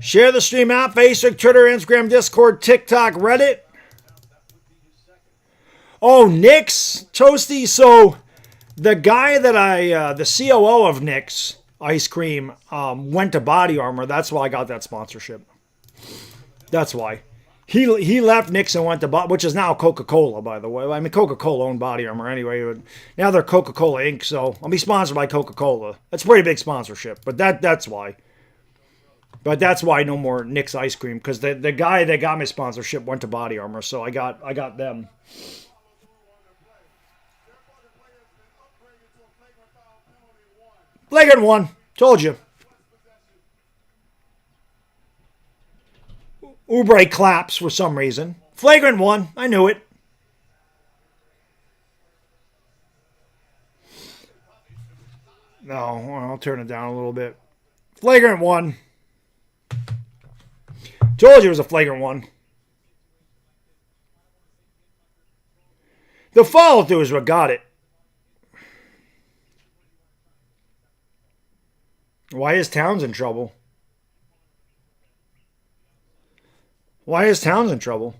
Share the stream out. Facebook, Twitter, Instagram, Discord, TikTok, Reddit. Oh, Knicks. Toasty. So, The guy that the COO of Knicks Ice Cream went to Body Armor. That's why I got that sponsorship. That's why. He left Knicks and went to which is now Coca-Cola, by the way. I mean, Coca-Cola owned Body Armor anyway. But now they're Coca-Cola Inc., so I'll be sponsored by Coca-Cola. That's a pretty big sponsorship, but that's why. But that's why no more Knicks Ice Cream, because the guy that got me sponsorship went to Body Armor, so I got them. Flagrant one. Told you. Oubre claps for some reason. Flagrant one. I knew it. No, I'll turn it down a little bit. Flagrant one. Told you it was a flagrant one. The follow-through is what got it. Why is Towns in trouble? Why is Towns in trouble?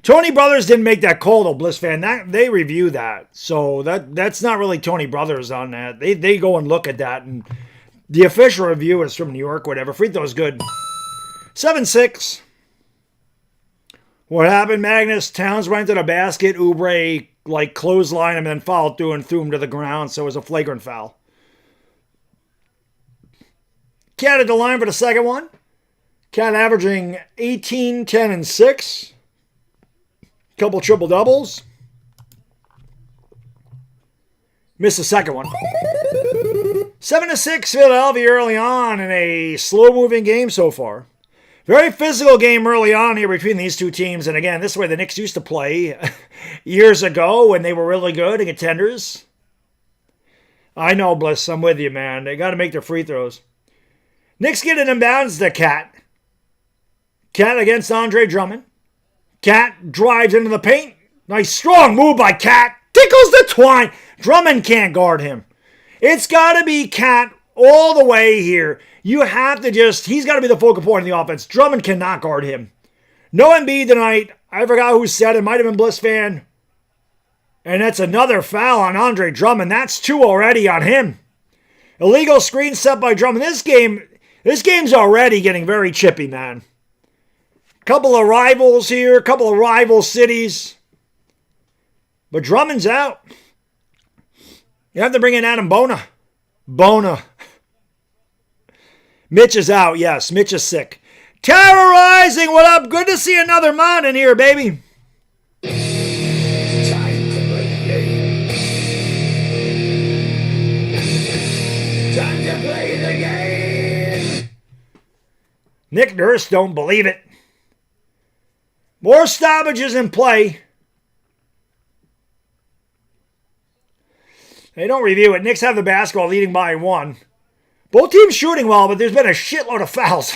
Tony Brothers didn't make that call, though, Bliss fan. They review that. So that's not really Tony Brothers on that. They go and look at that. And the official review is from New York, whatever. Free throw is good. 7-6. What happened, Magnus? Towns went to the basket. Oubre, clothesline him and then fouled through and threw him to the ground. So it was a flagrant foul. Cat at the line for the second one. Cat averaging 18, 10, and 6. Couple triple doubles. Missed the second one. 7-6 Philadelphia early on in a slow-moving game so far. Very physical game early on here between these two teams. And again, this is where the Knicks used to play years ago when they were really good and contenders. I know, Bliss. I'm with you, man. They got to make their free throws. Knicks get an inbounds to Cat. Cat against Andre Drummond. Cat drives into the paint. Nice strong move by Cat. Tickles the twine. Drummond can't guard him. It's got to be Cat all the way here. You have to he's got to be the focal point of the offense. Drummond cannot guard him. No Embiid tonight. I forgot who said it. Might have been Bliss fan. And that's another foul on Andre Drummond. That's 2 already on him. Illegal screen set by Drummond. This game's already getting very chippy, man. Couple of rivals here, couple of rival cities. But Drummond's out. You have to bring in Adam Bona. Mitch is out, yes. Mitch is sick. Terrorizing, what up? Good to see another mod in here, baby. Time to play the game. Time to play the game. Nick Nurse don't believe it. More stoppages in play. They don't review it. Knicks have the basketball leading by 1. Both teams shooting well, but there's been a shitload of fouls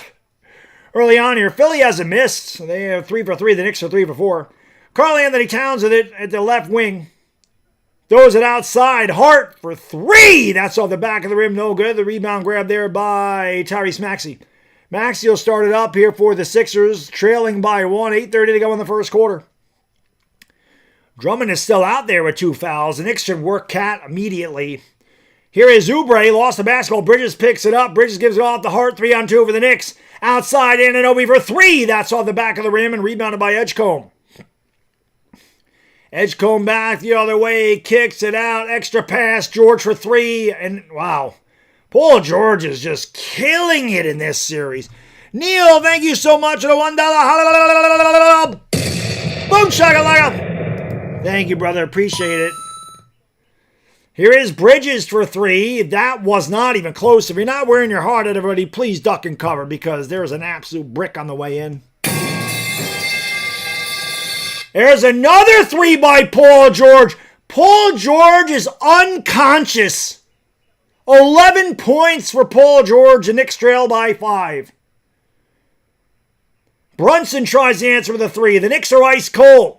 early on here. Philly hasn't missed. They have 3 for 3. The Knicks are 3 for 4. Karl Anthony Towns with it at the left wing. Throws it outside. Hart for 3. That's off the back of the rim. No good. The rebound grab there by Tyrese Maxey. Maxey will start it up here for the Sixers, trailing by 1. 8:30 to go in the first quarter. Drummond is still out there with 2 fouls. The Knicks should work Cat immediately. Here is Oubre, lost the basketball. Bridges picks it up. Bridges gives it off to Hart. 3-on-2 for the Knicks. Outside, Anunoby for 3. That's off the back of the rim and rebounded by Edgecombe. Edgecombe back the other way. Kicks it out. Extra pass. George for 3. And wow. Paul George is just killing it in this series. Neil, thank you so much for the $1. Boom shakalaka. Thank you, brother. Appreciate it. Here is Bridges for 3. That was not even close. If you're not wearing your heart out, everybody, please duck and cover because there's an absolute brick on the way in. There's another 3 by Paul George. Paul George is unconscious. 11 points for Paul George. The Knicks trail by 5. Brunson tries to answer with a 3. The Knicks are ice cold.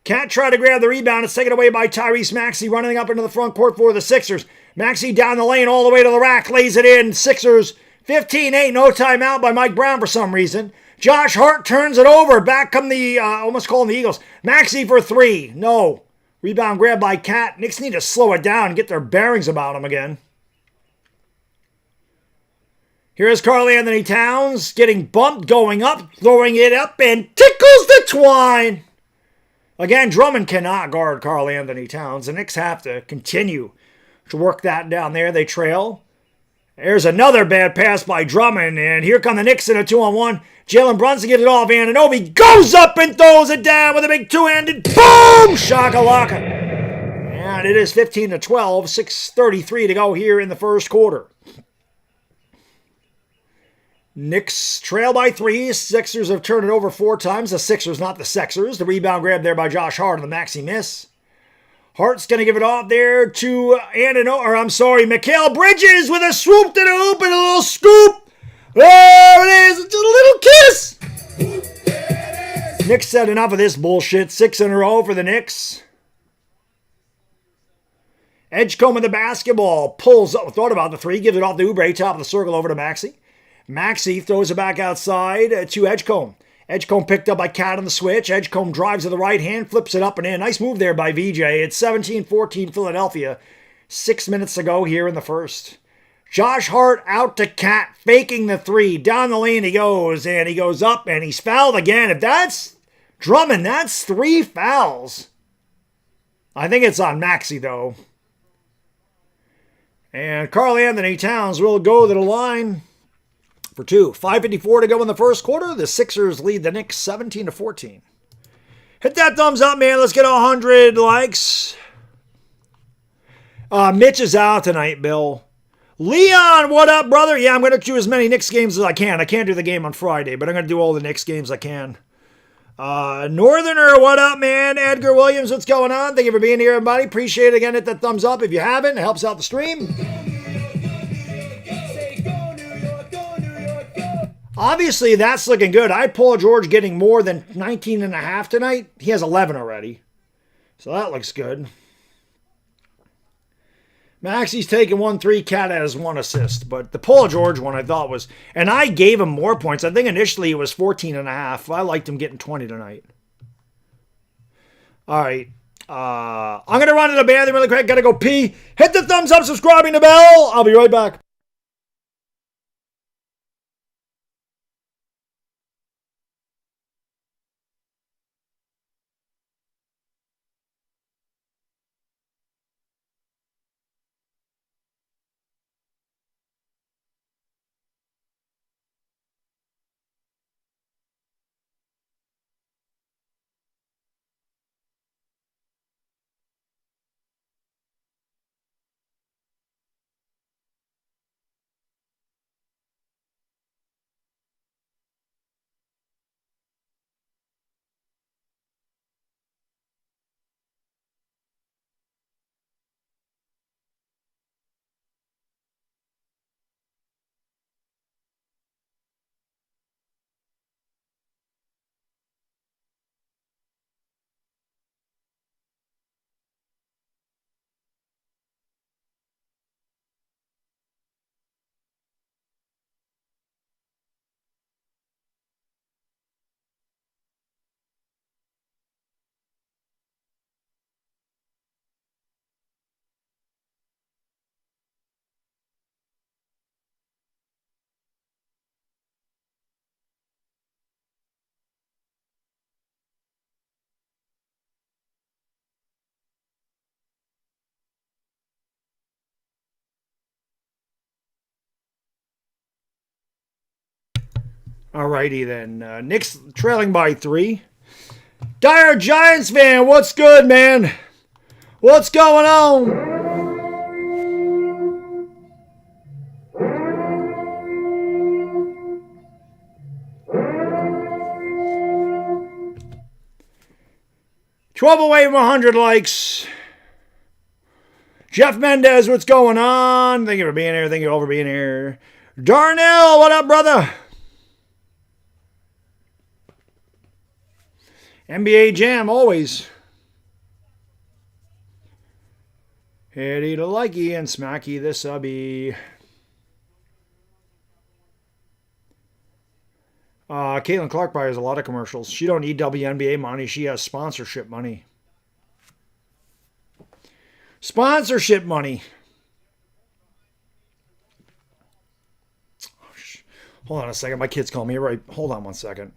Can't try to grab the rebound. It's taken away by Tyrese Maxey running up into the front court for the Sixers. Maxey down the lane all the way to the rack. Lays it in. Sixers 15-8. No timeout by Mike Brown for some reason. Josh Hart turns it over. Back come the, almost calling the Eagles. Maxey for 3. No. Rebound grab by Cat. Knicks need to slow it down and get their bearings about them again. Here's Karl-Anthony Towns getting bumped, going up, throwing it up, and tickles the twine. Again, Drummond cannot guard Karl-Anthony Towns. The Knicks have to continue to work that down there. They trail. There's another bad pass by Drummond, and here come the Knicks in a 2-on-1. Jalen Brunson gets it off, Anunoby goes up and throws it down with a big two-handed boom! Shakalaka. And it is 15-12, 6:33 to go here in the first quarter. Knicks trail by 3. Sixers have turned it over 4 times. The Sixers, not the Sexers. The rebound grab there by Josh Hart on the maxi miss. Hart's going to give it off there to Mikal Bridges with a swoop to the hoop and a little scoop. There it is. It's a little kiss. Knicks said enough of this bullshit. 6 in a row for the Knicks. Edgecombe with the basketball. Pulls up. Thought about the 3. Gives it off to Oubre. Top of the circle over to Maxey. Maxey throws it back outside to Edgecombe. Edgecombe picked up by Cat on the switch. Edgecombe drives to the right hand, flips it up and in. Nice move there by VJ. It's 17-14 Philadelphia. 6 minutes to go here in the first. Josh Hart out to Cat, faking the 3. Down the lane he goes, and he goes up, and he's fouled again. If that's Drummond, that's 3 fouls. I think it's on Maxey, though. And Karl-Anthony Towns will go to the line for 2. 5:54 to go in the first quarter. The Sixers lead the Knicks 17-14. Hit that thumbs up, man. Let's get 100 likes. Mitch is out tonight, Bill. Leon, what up, brother? Yeah, I'm going to do as many Knicks games as I can. I can't do the game on Friday, but I'm going to do all the Knicks games I can. Northerner, what up, man? Edgar Williams, what's going on? Thank you for being here, everybody. Appreciate it. Again, hit that thumbs up if you haven't. It helps out the stream. Obviously, that's looking good. I had Paul George getting more than 19.5 tonight. He has 11 already. So that looks good. Maxey's taking 1-3. Cat has 1 assist. But the Paul George one I thought was... And I gave him more points. I think initially it was 14.5. I liked him getting 20 tonight. All right. I'm going to run to the bathroom really quick. Got to go pee. Hit the thumbs up, subscribing the bell. I'll be right back. Alrighty then. Knicks trailing by 3. Dire Giants fan, what's good, man? What's going on? $12 away from 100 likes. Jeff Mendez, what's going on? Thank you for being here. Thank you all for being here. Darnell, what up, brother? NBA Jam, always. Hitty to likey and smacky the subby. Caitlin Clark buys a lot of commercials. She don't need WNBA money. She has sponsorship money. Sponsorship money. Hold on a second. My kids call me. Right. Hold on one second.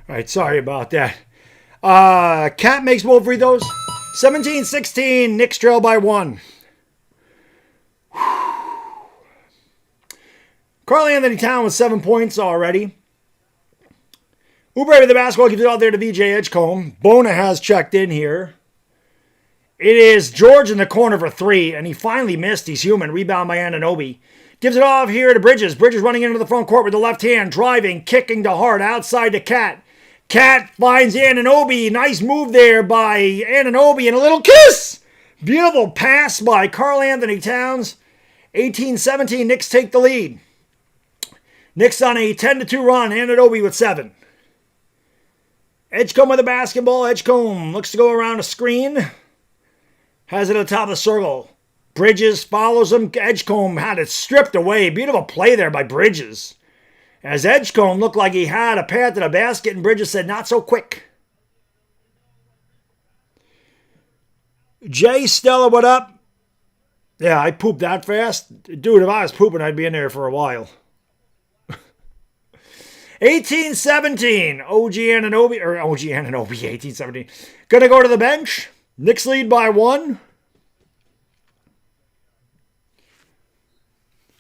All right, sorry about that. Cat makes both free throws. 17-16, Knicks trail by 1. Karl-Anthony Towns with 7 points already. Oubre with the basketball, gives it out there to VJ Edgecombe. Bona has checked in here. It is George in the corner for 3, and he finally missed. He's human. Rebound by Anunoby. Gives it off here to Bridges. Bridges running into the front court with the left hand, driving, kicking to Hart, outside to Cat. Cat finds Anunoby. Nice move there by Anunoby and a little kiss. Beautiful pass by Karl-Anthony Towns. 18-17, Knicks take the lead. Knicks on a 10-2 run. Anunoby with 7. Edgecombe with the basketball. Edgecombe looks to go around a screen. Has it at the top of the circle. Bridges follows him. Edgecombe had it stripped away. Beautiful play there by Bridges. As Edgecombe looked like he had a path to the basket, and Bridges said, not so quick. Jay Stella, what up? Yeah, I pooped that fast. Dude, if I was pooping, I'd be in there for a while. 18-17. OG Anunoby, 18-17. Gonna go to the bench. Knicks lead by 1.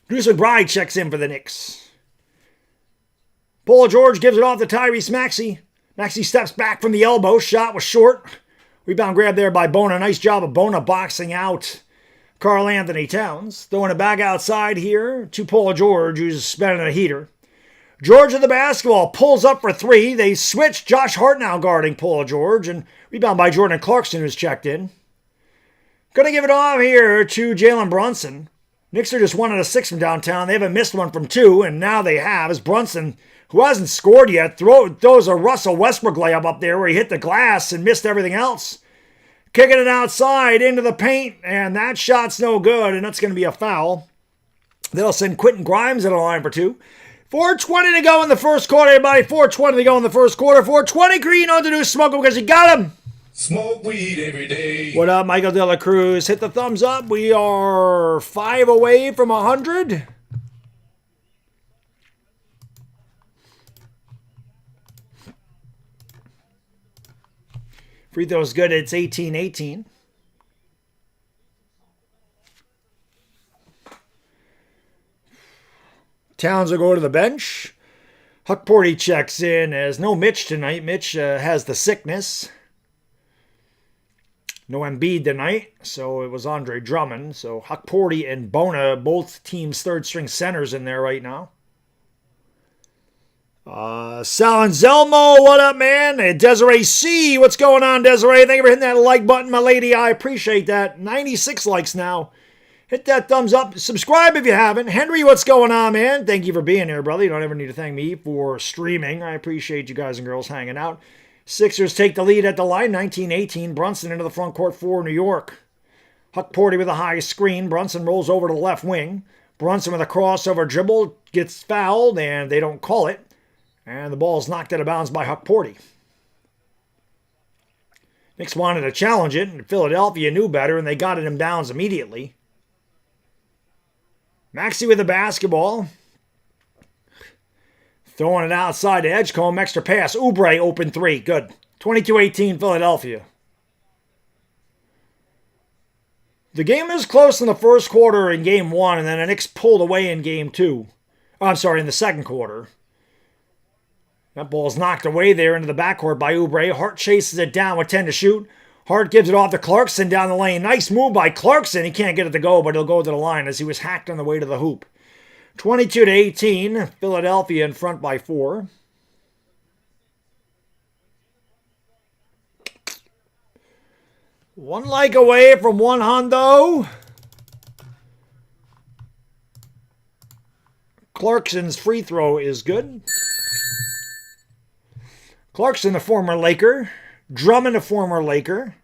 Bruce McBride checks in for the Knicks. Paul George gives it off to Tyrese Maxey. Maxey steps back from the elbow. Shot was short. Rebound grab there by Bona. Nice job of Bona boxing out Karl-Anthony Towns. Throwing it back outside here to Paul George, who's spending a heater. George with the basketball. Pulls up for 3. They switch. Josh Hart now guarding Paul George. And rebound by Jordan Clarkson, who's checked in. Going to give it off here to Jalen Brunson. Knicks are just 1 out of 6 from downtown. They haven't missed one from 2, and now they have. As Brunson, who hasn't scored yet, throws a Russell Westbrook layup up there where he hit the glass and missed everything else. Kicking it outside into the paint, and that shot's no good, and that's going to be a foul. They'll send Quentin Grimes to the line for 2. 4:20 to go in the first quarter, everybody. 4:20 to go in the first quarter. 4:20, Green on to do smoke because you got him. Smoke weed every day. What up, Michael De La Cruz? Hit the thumbs up. We are 5 away from 100. Free throw's good. It's 18-18. Towns will go to the bench. Huckporty checks in as no Mitch tonight. Mitch has the sickness. No Embiid tonight, so it was Andre Drummond. So Huckporty and Bona, both teams' third-string centers in there right now. Sal Anselmo, what up, man? And Desiree C, what's going on, Desiree? Thank you for hitting that like button, my lady. I appreciate that. 96 likes now. Hit that thumbs up. Subscribe if you haven't. Henry, what's going on, man? Thank you for being here, brother. You don't ever need to thank me for streaming. I appreciate you guys and girls hanging out. Sixers take the lead at the line, 19-18. Brunson into the front court for New York. Huckporty with a high screen. Brunson rolls over to the left wing. Brunson with a crossover dribble gets fouled, and they don't call it. And the ball is knocked out of bounds by Huckporty. Knicks wanted to challenge it, and Philadelphia knew better, and they got it in bounds immediately. Maxey with the basketball. Throwing it outside to Edgecombe. Extra pass. Oubre open 3. Good. 22-18 Philadelphia. The game is close in the first quarter in game one, and then the Knicks pulled away in game two. Oh, I'm sorry, in the second quarter. That ball's knocked away there into the backcourt by Oubre. Hart chases it down with 10 to shoot. Hart gives it off to Clarkson down the lane. Nice move by Clarkson. He can't get it to go, but he'll go to the line as he was hacked on the way to the hoop. 22-18, Philadelphia in front by 4. One like away from one hundo. Clarkson's free throw is good. Clarkson, a former Laker. Drummond, a former Laker.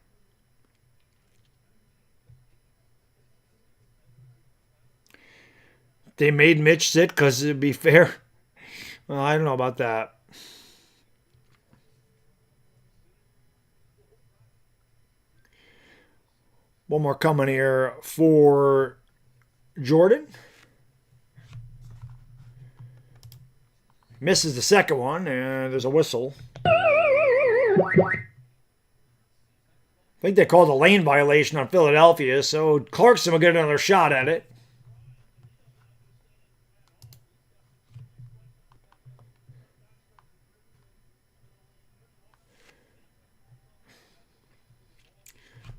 They made Mitch sit because it'd be fair. Well, I don't know about that. One more coming here for Jordan. Misses the second one, and there's a whistle. I think they called a lane violation on Philadelphia, so Clarkson will get another shot at it.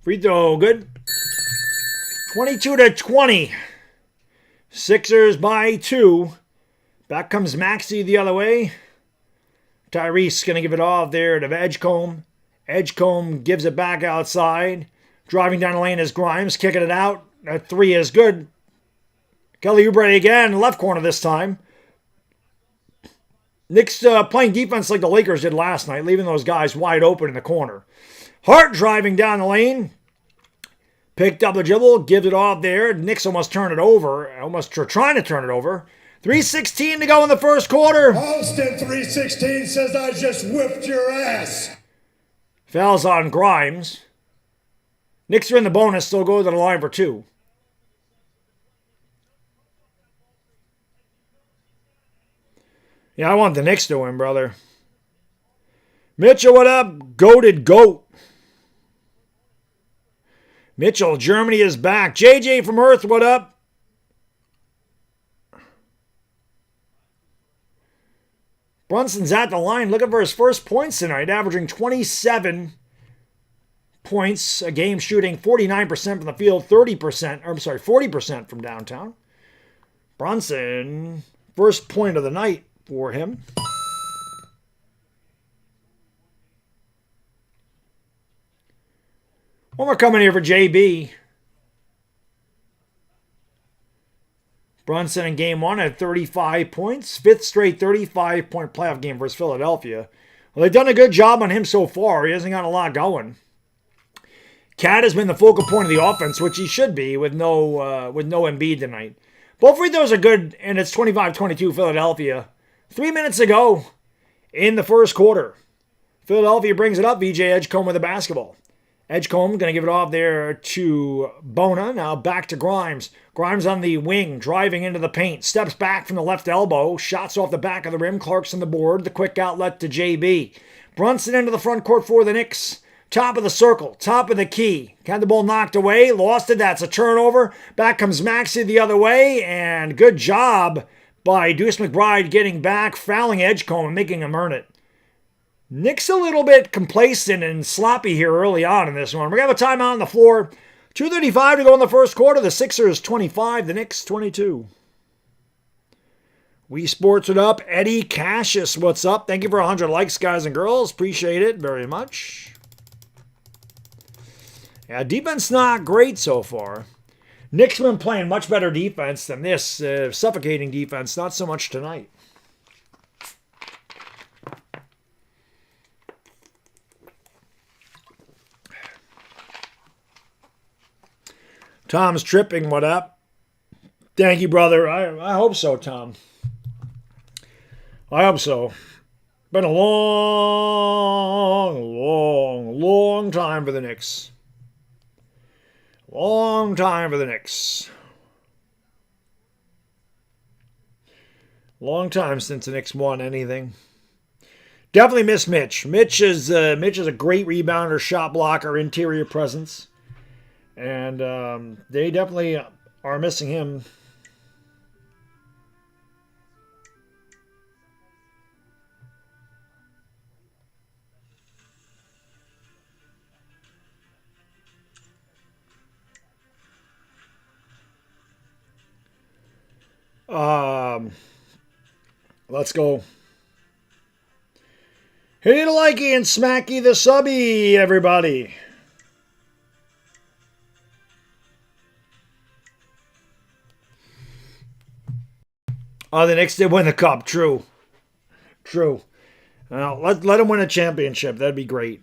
Free throw, good. 22-20. Sixers by 2. Back comes Maxey the other way. Tyrese going to give it off there to Edgecombe. Edgecombe gives it back outside. Driving down the lane is Grimes, kicking it out. That 3 is good. Kelly Oubre again, left corner this time. Knicks playing defense like the Lakers did last night, leaving those guys wide open in the corner. Hart driving down the lane. Picked up the dribble, gives it off there. Knicks almost turn it over. Almost trying to turn it over. 3:16 to go in the first quarter. Austin 3:16 says I just whipped your ass. Fouls on Grimes. Knicks are in the bonus, so go to the line for 2. Yeah, I want the Knicks to win, brother. Mitchell, what up? Goated goat. Mitchell, Germany is back. JJ from Earth, what up? Brunson's at the line looking for his first points tonight, averaging 27 points a game, shooting 49% from the field, 40% from downtown. Brunson, first point of the night for him. One more coming here for JB. Brunson in game 1 had 35 points. 5th straight 35-point playoff game versus Philadelphia. Well, they've done a good job on him so far. He hasn't got a lot going. Cat has been the focal point of the offense, which he should be with no Embiid tonight. Both free throws are good, and it's 25-22 Philadelphia. 3 minutes to go in the first quarter. Philadelphia brings it up. VJ Edgecombe with the basketball. Edgecombe going to give it off there to Bona. Now back to Grimes. Grimes on the wing, driving into the paint. Steps back from the left elbow. Shots off the back of the rim. Clarkson the board. The quick outlet to JB. Brunson into the front court for the Knicks. Top of the circle. Top of the key. Had the ball knocked away. Lost it. That's a turnover. Back comes Maxey the other way. And good job by Deuce McBride getting back, fouling Edgecombe and making him earn it. Knicks a little bit complacent and sloppy here early on in this one. We're going to have a timeout on the floor. 2:35 to go in the first quarter. The Sixers 25, the Knicks 22. We Sports it up. Eddie Cassius, what's up? Thank you for 100 likes, guys and girls. Appreciate it very much. Yeah, defense not great so far. Knicks have been playing much better defense than this. Suffocating defense, not so much tonight. Tom's tripping, what up? Thank you, brother. I hope so, Tom. I hope so. Been a long time for the Knicks. Long time for the Knicks. Long time since the Knicks won anything. Definitely miss Mitch. Mitch is a great rebounder, shot blocker, interior presence. And they definitely are missing him. Let's go. Hit a likey and smacky the subby, everybody. Oh, the Knicks did win the cup. True. True. Let them win a championship. That'd be great.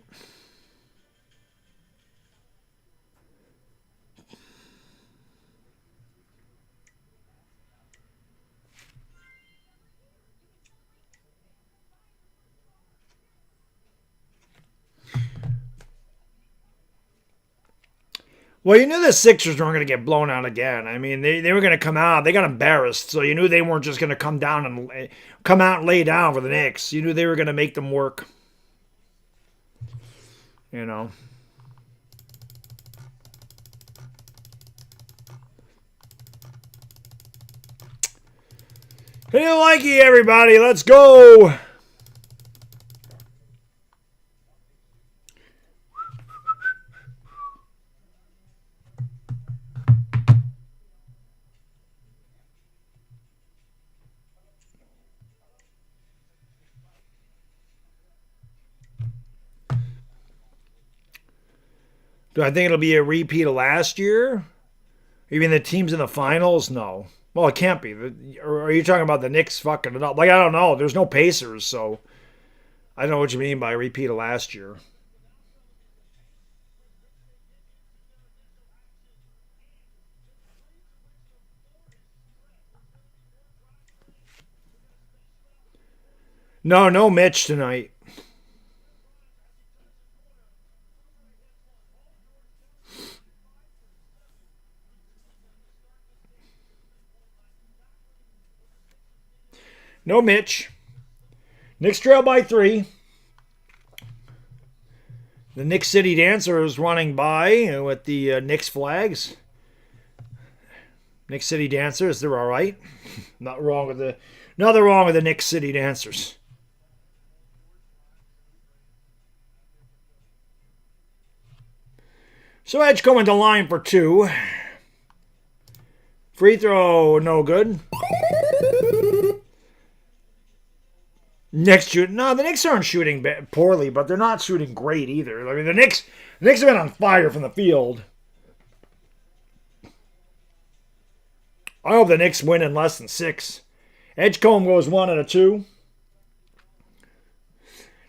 Well, you knew the Sixers weren't going to get blown out again. I mean, they were going to come out. They got embarrassed, so you knew they weren't just going to come out and lay down for the Knicks. You knew they were going to make them work. You know. Hey, likey, everybody. Let's go. Do I think it'll be a repeat of last year? Even the teams in the finals? No. Well, it can't be. Or are you talking about the Knicks fucking it up? Like, I don't know. There's no Pacers, so I don't know what you mean by a repeat of last year. No Mitch tonight. No Mitch. Knicks trail by 3. The Knicks City Dancer is running by with the Knicks flags. Knicks City Dancers, they're all right. Nothing wrong with the Knicks City Dancers. So Edge coming to line for 2. Free throw, no good. Knicks shoot. No, the Knicks aren't shooting poorly, but they're not shooting great either. I mean, the Knicks have been on fire from the field. I hope the Knicks win in less than 6. Edgecombe goes 1 out of 2.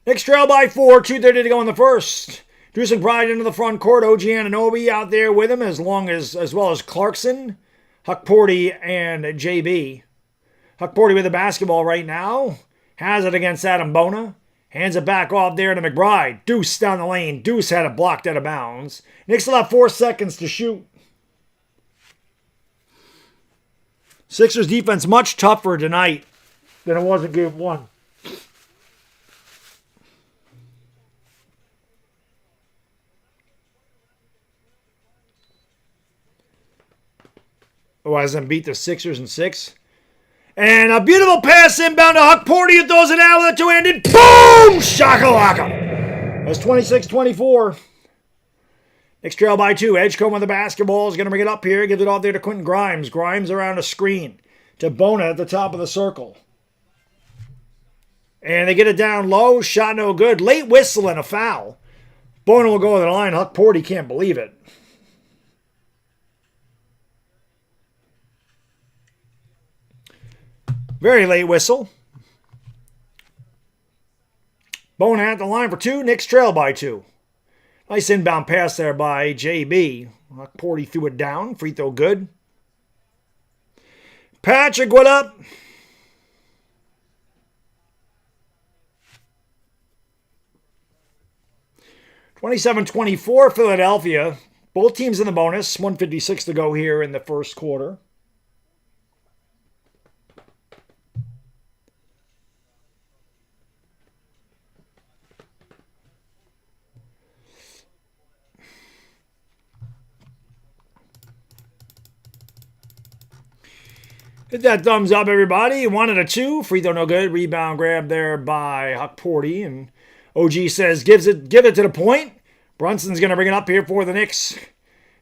Knicks trail by 4. 2:30 to go in the first. Drewson Pride into the front court. OG Anunoby out there with him, as well as Clarkson, Huckporty, and JB. Huckporty with the basketball right now. Has it against Adam Bona. Hands it back off there to McBride. Deuce down the lane. Deuce had it blocked out of bounds. Knicks will have 4 seconds to shoot. Sixers defense much tougher tonight than it was in game 1. Oh, hasn't beat the Sixers in 6. And a beautiful pass inbound to Huckporty, who throws it out with a two-handed. Boom! Shakalaka. That's 26-24. Knicks trail by 2. Edgecombe with the basketball is going to bring it up here. Gives it off there to Quentin Grimes. Grimes around a screen to Bona at the top of the circle. And they get it down low. Shot no good. Late whistle and a foul. Bona will go to the line. Huckporty can't believe it. Very late whistle. Bona at the line for 2. Knicks trail by 2. Nice inbound pass there by JB. Huckporty threw it down. Free throw good. Patrick, what up? (27-24) Philadelphia. Both teams in the bonus. 1:56 to go here in the first quarter. Hit that thumbs up, everybody. 1 and a 2. Free throw no good. Rebound grab there by Huckporty. And OG says, give it to the point. Brunson's going to bring it up here for the Knicks.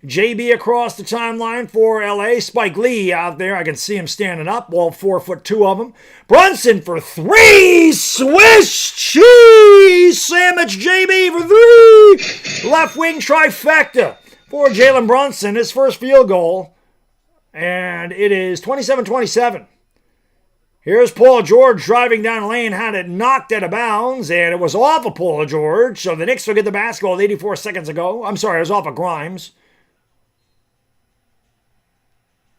JB across the timeline for LA. Spike Lee out there. I can see him standing up. All 4'2" of them. Brunson for 3. Swiss cheese sandwich. JB for 3. Left wing trifecta for Jalen Brunson. His first field goal. And it is 27-27. Here's Paul George driving down the lane, had it knocked out of bounds, and it was off of Paul George. So the Knicks will get the basketball 84 seconds ago. I'm sorry, it was off of Grimes.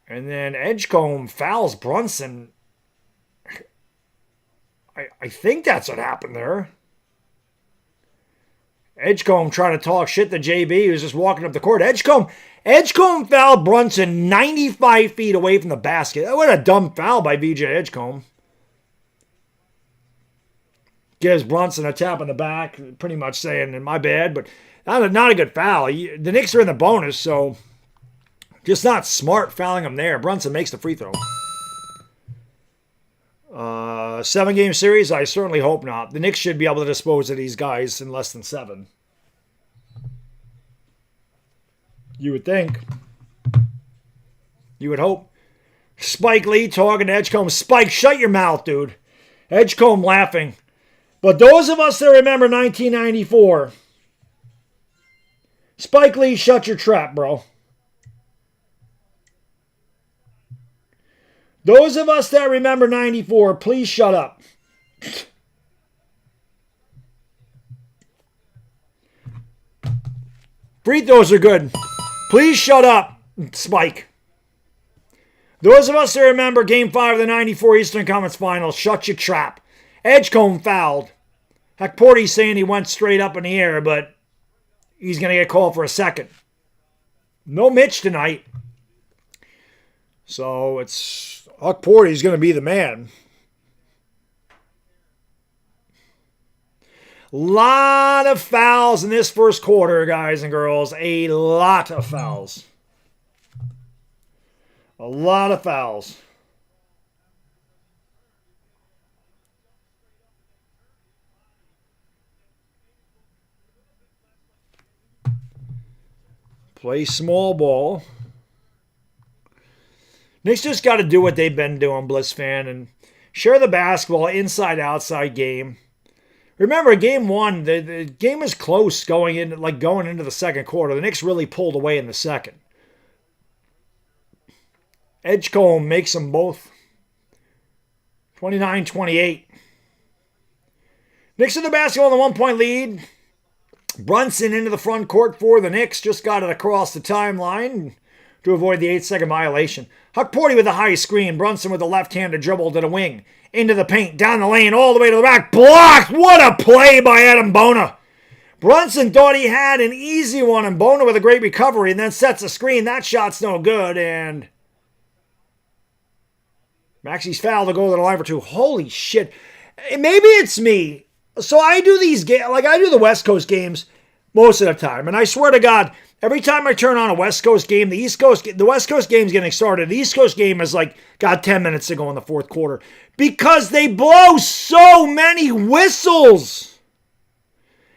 And then Edgecombe fouls Brunson. I think that's what happened there. Edgecombe trying to talk shit to JB, he was just walking up the court. Edgecombe fouled Brunson 95 feet away from the basket. What a dumb foul by VJ Edgecombe. Gives Brunson a tap on the back, pretty much saying, my bad, but not a good foul. The Knicks are in the bonus, so just not smart fouling him there. Brunson makes the free throw. 7-game series? I certainly hope not. The Knicks should be able to dispose of these guys in less than 7. You would think. You would hope. Spike Lee talking to Edgecombe. Spike, shut your mouth, dude. Edgecombe laughing. But those of us that remember 1994, Spike Lee, shut your trap, bro. Those of us that remember 94, please shut up. Free throws are good. Please shut up, Spike. Those of us that remember Game 5 of the 94 Eastern Conference Finals, shut your trap. Edgecombe fouled. Huckporty's saying he went straight up in the air, but he's going to get called for a second. No Mitch tonight. So it's Huckporty's going to be the man. Lot of fouls in this first quarter, guys and girls. A lot of fouls. A lot of fouls. Play small ball. Knicks just got to do what they've been doing, Bliss fan, and share the basketball inside-outside game. Remember, game 1, the game was close going into the second quarter. The Knicks really pulled away in the second. Edgecombe makes them both. 29-28. Knicks in the basketball in the 1-point lead. Brunson into the front court for the Knicks. Just got it across the timeline to avoid the 8-second violation. Huckporty with a high screen. Brunson with a left-handed dribble to the wing. Into the paint, down the lane, all the way to the back. Blocked! What a play by Adam Bona. Brunson thought he had an easy one, and Bona with a great recovery, and then sets a screen. That shot's no good, and Maxi's fouled to go to the line for 2. Holy shit. Maybe it's me. So I do these games, I do the West Coast games most of the time, and I swear to God, every time I turn on a West Coast game, the West Coast game's getting started. The East Coast game is got 10 minutes to go in the fourth quarter. Because they blow so many whistles.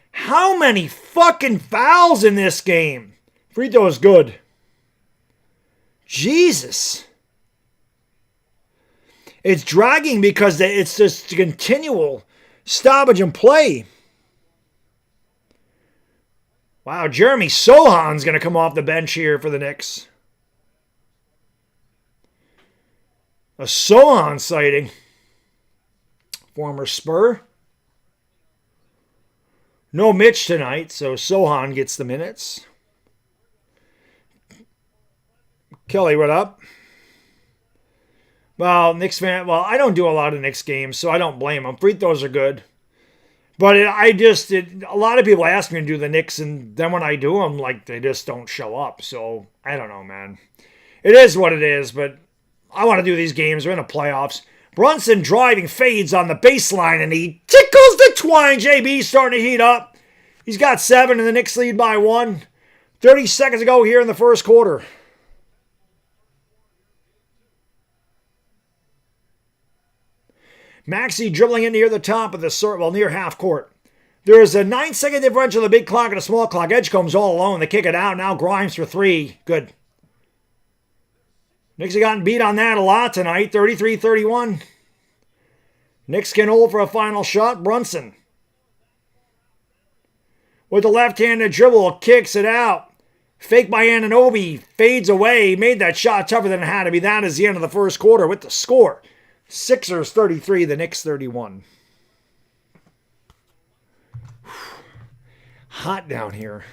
How many fucking fouls in this game? Free throw is good. Jesus. It's dragging because it's just continual stoppage and play. Wow, Jeremy Sohan's going to come off the bench here for the Knicks. A Sohan sighting. Former Spur. No Mitch tonight, so Sohan gets the minutes. Kelly, what up? Well, Knicks fan, I don't do a lot of Knicks games, so I don't blame them. Free throws are good. But a lot of people ask me to do the Knicks, and then when I do them, they just don't show up. So, I don't know, man. It is what it is, but I want to do these games. We're in the playoffs. Brunson driving fades on the baseline, and he tickles the twine. JB starting to heat up. He's got 7, and the Knicks lead by 1. 30 seconds to go here in the first quarter. Maxey dribbling it near the top of the circle, well, near half court. There's a 9-second differential, the big clock and a small clock. Edgecombe's all alone. They kick it out. Now Grimes for three. Good. Knicks have gotten beat on that a lot tonight. 33-31. Knicks can hold for a final shot. Brunson. With the left-handed dribble, kicks it out. Fake by Anunoby. Fades away. Made that shot tougher than it had to be. That is the end of the first quarter with the score. Sixers 33, the Knicks 31. Hot down here.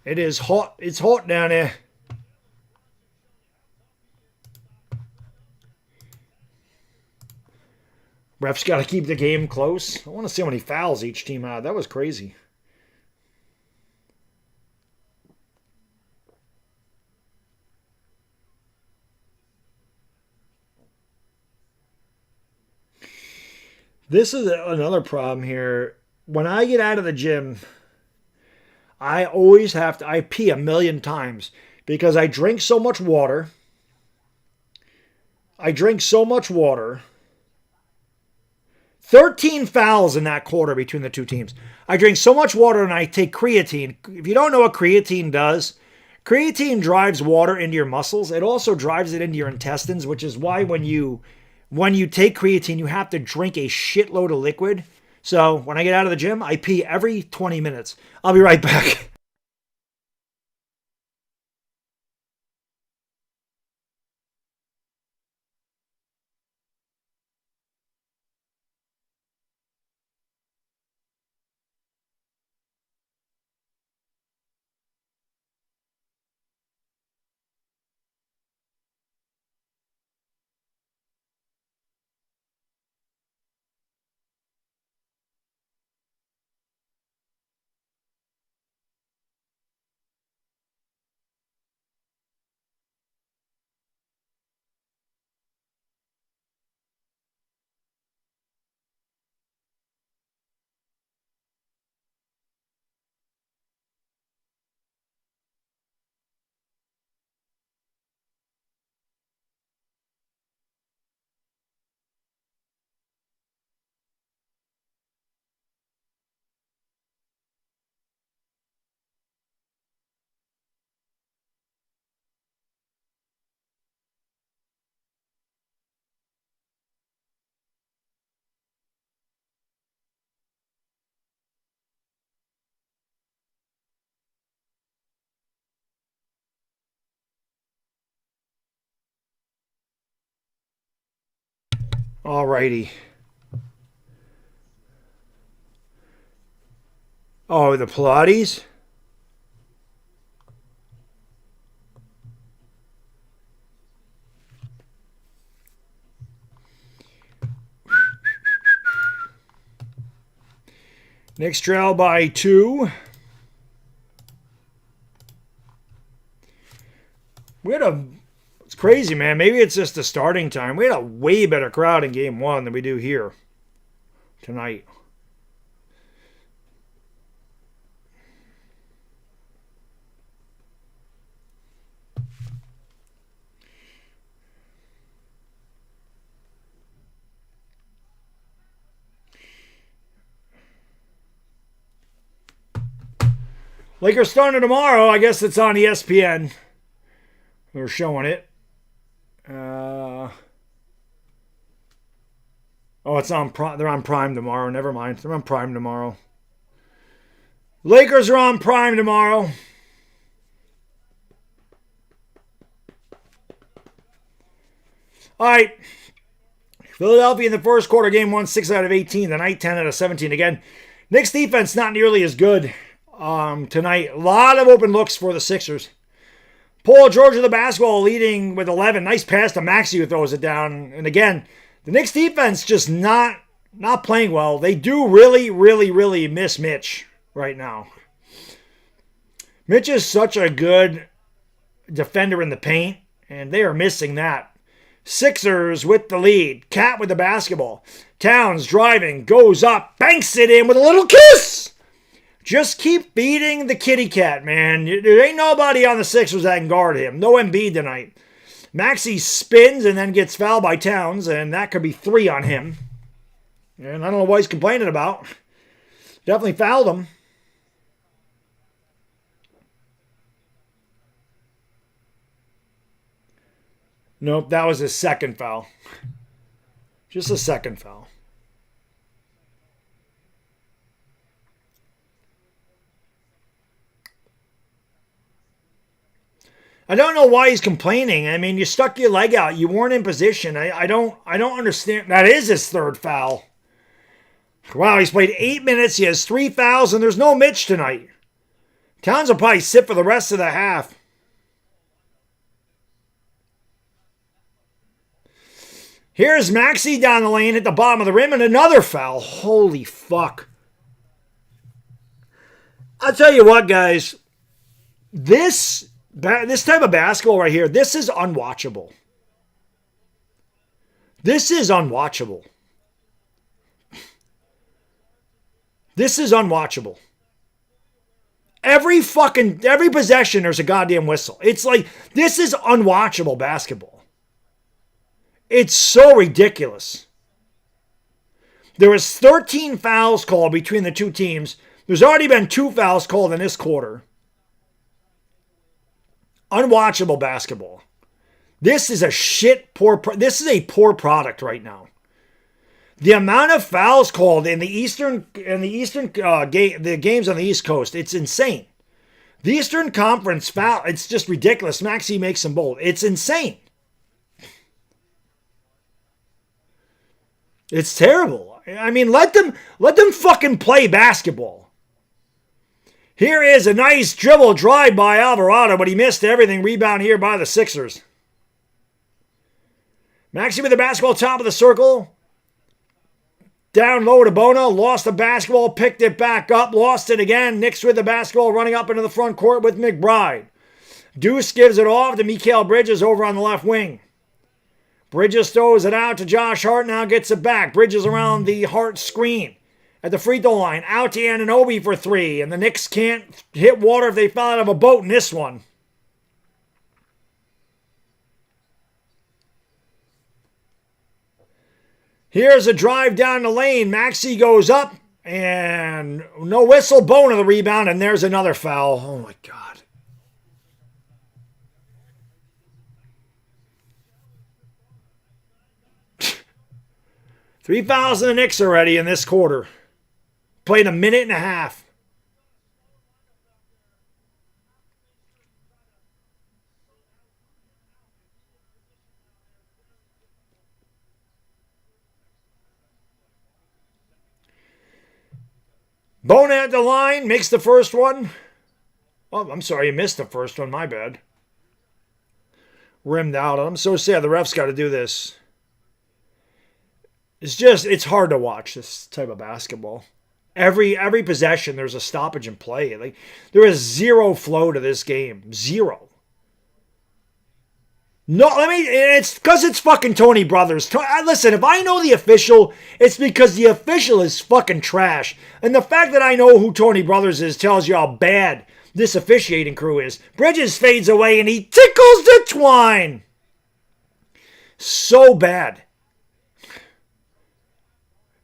It is hot. It's hot down here. Refs got to keep the game close. I want to see how many fouls each team had. That was crazy. This is another problem here. When I get out of the gym, I always have to, I pee a million times because I drink so much water. 13 fouls in that quarter between the two teams. I drink so much water and I take creatine. If you don't know what creatine does, creatine drives water into your muscles. It also drives it into your intestines, which is why when you take creatine, you have to drink a shitload of liquid. So when I get out of the gym, I pee every 20 minutes. I'll be right back. Alrighty. Oh, the Pilates? Knicks trail by 2. It's crazy, man. Maybe it's just the starting time. We had a way better crowd in game 1 than we do here tonight. Lakers starting tomorrow. I guess it's on ESPN. They're showing it. It's on Prime. They're on Prime tomorrow. Never mind. They're on Prime tomorrow. Lakers are on Prime tomorrow. All right. Philadelphia in the first quarter, game 1, 6 out of 18. Tonight, 10 out of 17. Again, Knicks defense not nearly as good tonight. A lot of open looks for the Sixers. Paul George with the basketball leading with 11. Nice pass to Maxey who throws it down. And again, the Knicks defense just not playing well. They do really, really, really miss Mitch right now. Mitch is such a good defender in the paint, and they are missing that. Sixers with the lead. Cat with the basketball. Towns driving, goes up, banks it in with a little kiss. Just keep beating the kitty cat, man. There ain't nobody on the Sixers that can guard him. No Embiid tonight. Maxey spins and then gets fouled by Towns, and that could be 3 on him. And I don't know what he's complaining about. Definitely fouled him. Nope, that was his second foul. Just a second foul. I don't know why he's complaining. I mean, you stuck your leg out. You weren't in position. I don't understand. That is his third foul. Wow, he's played 8 minutes. He has 3 fouls, and there's no Mitch tonight. Towns will probably sit for the rest of the half. Here's Maxey down the lane at the bottom of the rim, and another foul. Holy fuck. I'll tell you what, guys. This type of basketball right here, this is unwatchable. This is unwatchable. This is unwatchable. Every possession, there's a goddamn whistle. It's like, this is unwatchable basketball. It's so ridiculous. There was 13 fouls called between the two teams. There's already been 2 fouls called in this quarter. Unwatchable basketball. This is a this is a poor product right now. The amount of fouls called in the games on the East Coast, it's insane. The Eastern Conference foul, it's just ridiculous. Maxey makes them both. It's insane. It's terrible. I mean, let them fucking play basketball. Here is a nice dribble drive by Alvarado, but he missed everything. Rebound here by the Sixers. Maxey with the basketball, top of the circle. Down low to Bona, lost the basketball, picked it back up, lost it again. Knicks with the basketball, running up into the front court with McBride. Deuce gives it off to Mikal Bridges over on the left wing. Bridges throws it out to Josh Hart, now gets it back. Bridges around the Hart screen at the free throw line. Out to Anunoby for 3, and the Knicks can't hit water if they fell out of a boat in this one. Here's a drive down the lane. Maxey goes up, and no whistle. Bona the rebound, and there's another foul. Oh, my God. 3 fouls in the Knicks already in this quarter. Played a minute and a half. Bona at the line, makes the first one. Oh, I'm sorry, he missed the first one, my bad. Rimmed out. I'm so sad the refs got to do this. It's hard to watch this type of basketball. Every possession, there's a stoppage in play. Like, there is zero flow to this game. Zero. No, it's because it's fucking Tony Brothers. Listen, if I know the official, it's because the official is fucking trash. And the fact that I know who Tony Brothers is tells you how bad this officiating crew is. Bridges fades away and he tickles the twine. So bad.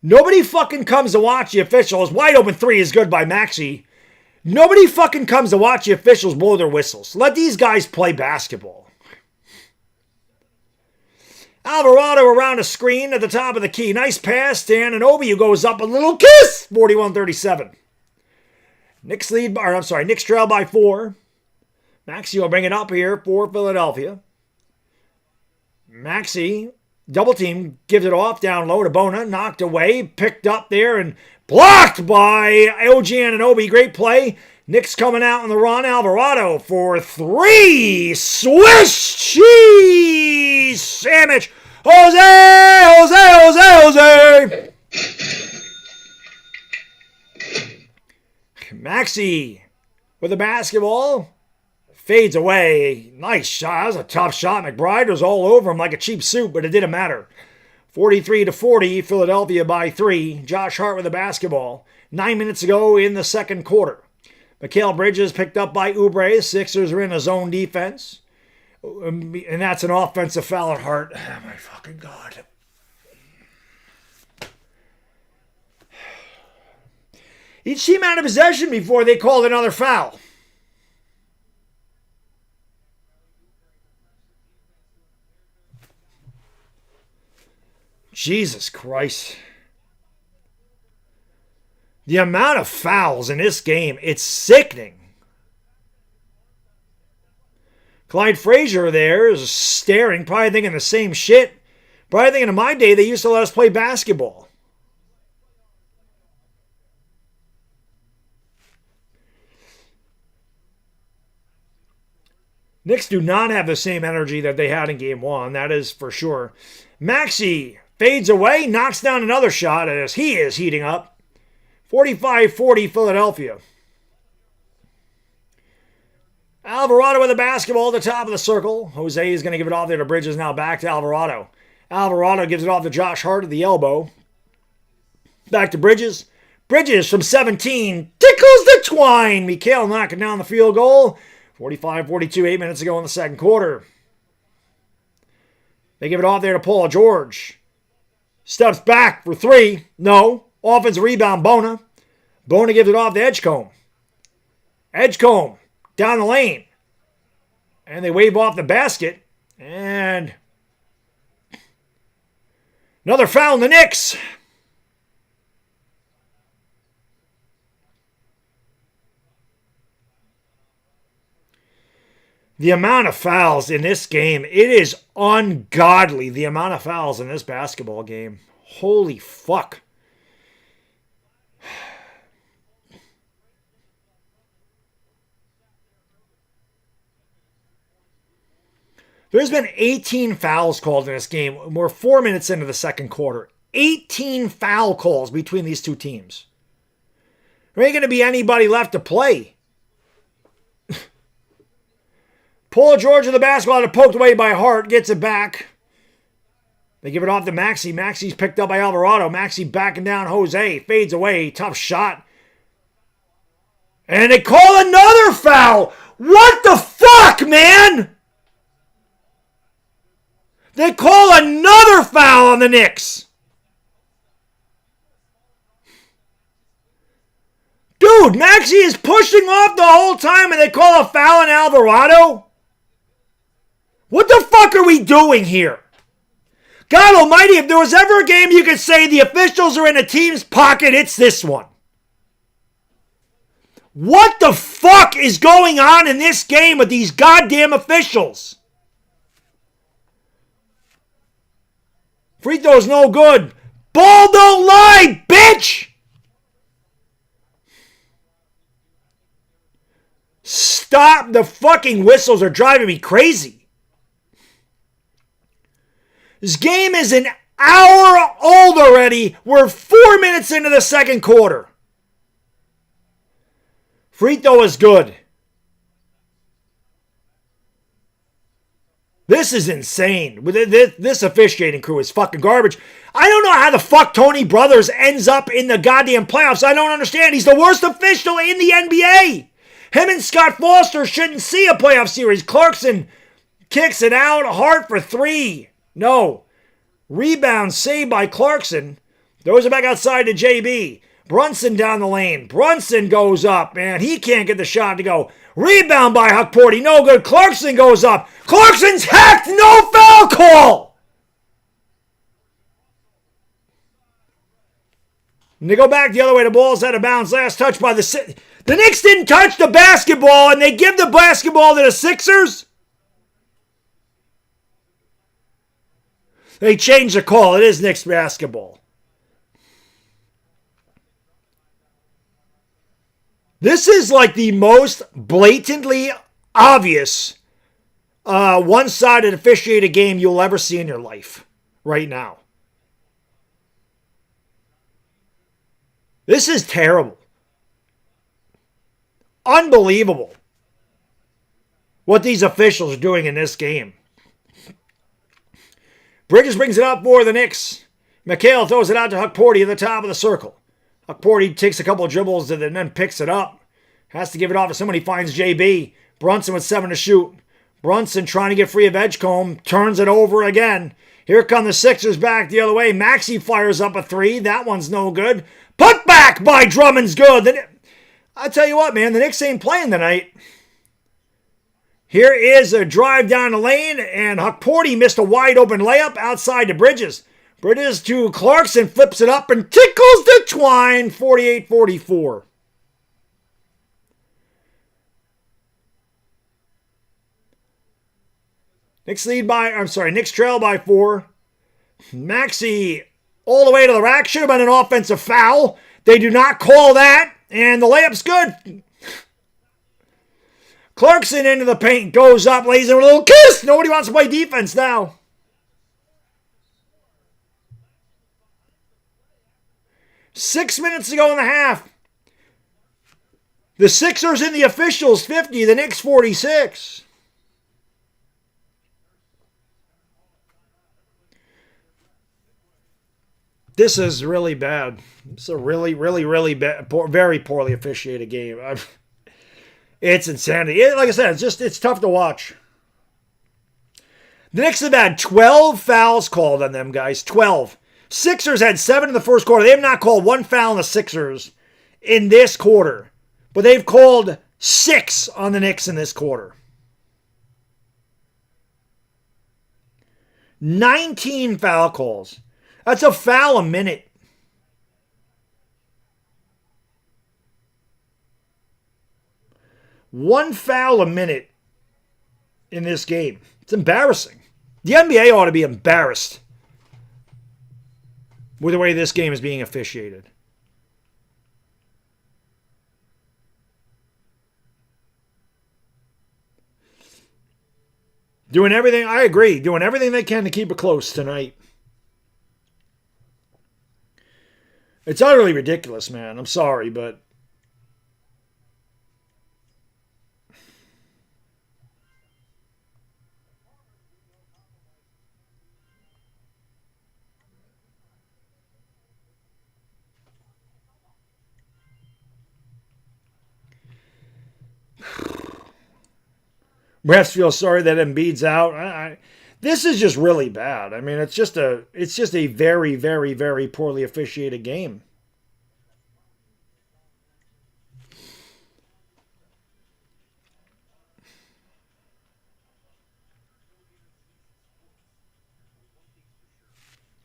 Nobody fucking comes to watch the officials. Wide open 3 is good by Maxey. Nobody fucking comes to watch the officials blow their whistles. Let these guys play basketball. Alvarado around a screen at the top of the key. Nice pass to Anunoby, who goes up a little kiss. 41-37. Knicks trail by 4. Maxey will bring it up here for Philadelphia. Maxey, double team, gives it off down low to Bona. Knocked away, picked up there, and blocked by OG Anunoby. Great play. Knicks coming out on the run. Alvarado for 3. Swiss cheese sandwich. Jose. Maxey with the basketball. Fades away. Nice shot. That was a tough shot. McBride was all over him like a cheap suit, but it didn't matter. 43-40. Philadelphia by 3. Josh Hart with the basketball. 9 minutes ago in the second quarter. Mikal Bridges picked up by Oubre. Sixers are in a zone defense. And that's an offensive foul at Hart. Oh, my fucking God. Each team out of possession before they called another foul. Jesus Christ. The amount of fouls in this game, it's sickening. Clyde Frazier there is staring, probably thinking the same shit. Probably thinking in my day they used to let us play basketball. Knicks do not have the same energy that they had in game one, that is for sure. Maxey fades away, knocks down another shot as he is heating up. 45-40 Philadelphia. Alvarado with the basketball at the top of the circle. Jose is going to give it off there to Bridges. Now back to Alvarado. Alvarado gives it off to Josh Hart at the elbow. Back to Bridges. Bridges from 17 tickles the twine. Mikhail knocking down the field goal. 45-42, 8 minutes ago in the second quarter. They give it off there to Paul George. Steps back for three. No. Offensive rebound, Bona. Bona gives it off to Edgecombe. Edgecombe down the lane. And they wave off the basket. And another foul in the Knicks. The amount of fouls in this game, it is ungodly, the amount of fouls in this basketball game. Holy fuck. There's been 18 fouls called in this game. We're 4 minutes into the second quarter. 18 foul calls between these two teams. There ain't going to be anybody left to play. Paul George of the basketball had poked away by Hart. Gets it back. They give it off to Maxey. Maxey's picked up by Alvarado. Maxey backing down Jose. Fades away. Tough shot. And they call another foul. What the fuck, man? They call another foul on the Knicks. Dude, Maxey is pushing off the whole time and they call a foul on Alvarado? What the fuck are we doing here? God almighty, if there was ever a game you could say the officials are in a team's pocket, it's this one. What the fuck is going on in this game with these goddamn officials? Free throw's no good. Ball don't lie, bitch! Stop. The fucking whistles are driving me crazy. This game is an hour old already. We're 4 minutes into the second quarter. Free throw is good. This is insane. This officiating crew is fucking garbage. I don't know how the fuck Tony Brothers ends up in the goddamn playoffs. I don't understand. He's the worst official in the NBA. Him and Scott Foster shouldn't see a playoff series. Clarkson kicks it out. Hart for three. No. Rebound saved by Clarkson. Throws it back outside to JB. Brunson down the lane. Brunson goes up, man. He can't get the shot to go. Rebound by Huckporty. No good. Clarkson goes up. Clarkson's hacked. No foul call. And they go back the other way. The ball's out of bounds. Last touch by the Knicks didn't touch the basketball, and they give the basketball to the Sixers? They changed the call. It is Knicks basketball. This is like the most blatantly obvious one-sided officiated game you'll ever see in your life right now. This is terrible. Unbelievable what these officials are doing in this game. Bridges brings it up for the Knicks. Mikhail throws it out to Huckporty at the top of the circle. Huckporty takes a couple of dribbles and then picks it up. Has to give it off to somebody. Finds JB. Brunson with 7 to shoot. Brunson trying to get free of Edgecombe. Turns it over again. Here come the Sixers back the other way. Maxey fires up a three. That one's no good. Put back by Drummond's good. I tell you what, man, the Knicks ain't playing tonight. Here is a drive down the lane, and Huckporty missed a wide open layup outside to Bridges. Bridges to Clarkson, flips it up and tickles the twine, 48-44. Knicks trail by 4. Maxey all the way to the rack. Should have been an offensive foul. They do not call that, and the layup's good. Clarkson into the paint, goes up, lays in a little kiss. Nobody wants to play defense now. Six minutes to go in the half. The Sixers in the officials 50, the Knicks 46. This is really bad. It's a really bad, very poorly officiated game. It's insanity. Like I said, it's tough to watch. The Knicks have had 12 fouls called on them, guys. 12. Sixers had 7 in the first quarter. They have not called one foul on the Sixers in this quarter. But they've called 6 on the Knicks in this quarter. 19 foul calls. That's a foul a minute. One foul a minute in this game. It's embarrassing. The NBA ought to be embarrassed with the way this game is being officiated. Doing everything, I agree, doing everything they can to keep it close tonight. It's utterly ridiculous, man. I'm sorry, but refs feel sorry that Embiid's out. This is just really bad. I mean, it's just a very, very, very poorly officiated game.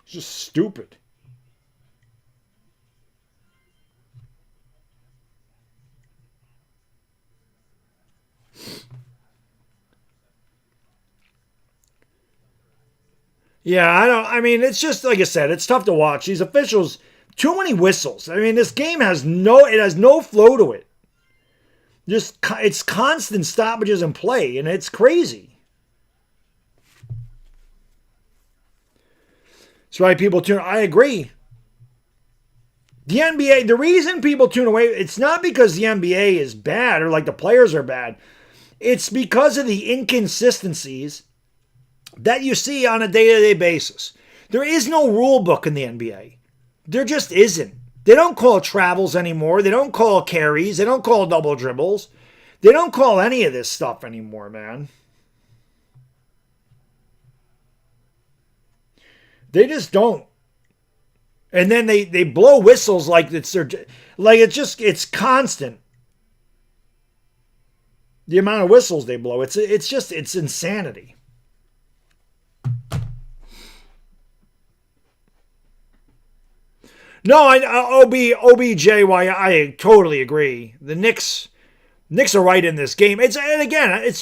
It's just stupid. Yeah, I mean, it's just, like I said, it's tough to watch. These officials, too many whistles. I mean, this game has no flow to it. It's constant stoppages in play, and it's crazy. That's why people tune. I agree. The NBA, the reason people tune away, it's not because the NBA is bad or like the players are bad. It's because of the inconsistencies that you see on a day-to-day basis. There is no rule book in the NBA. There just isn't. They don't call travels anymore. They don't call carries. They don't call double dribbles. They don't call any of this stuff anymore, man. They just don't. And then they blow whistles like it's constant. The amount of whistles they blow. It's insanity. No, OBJY, I totally agree. The Knicks are right in this game. It's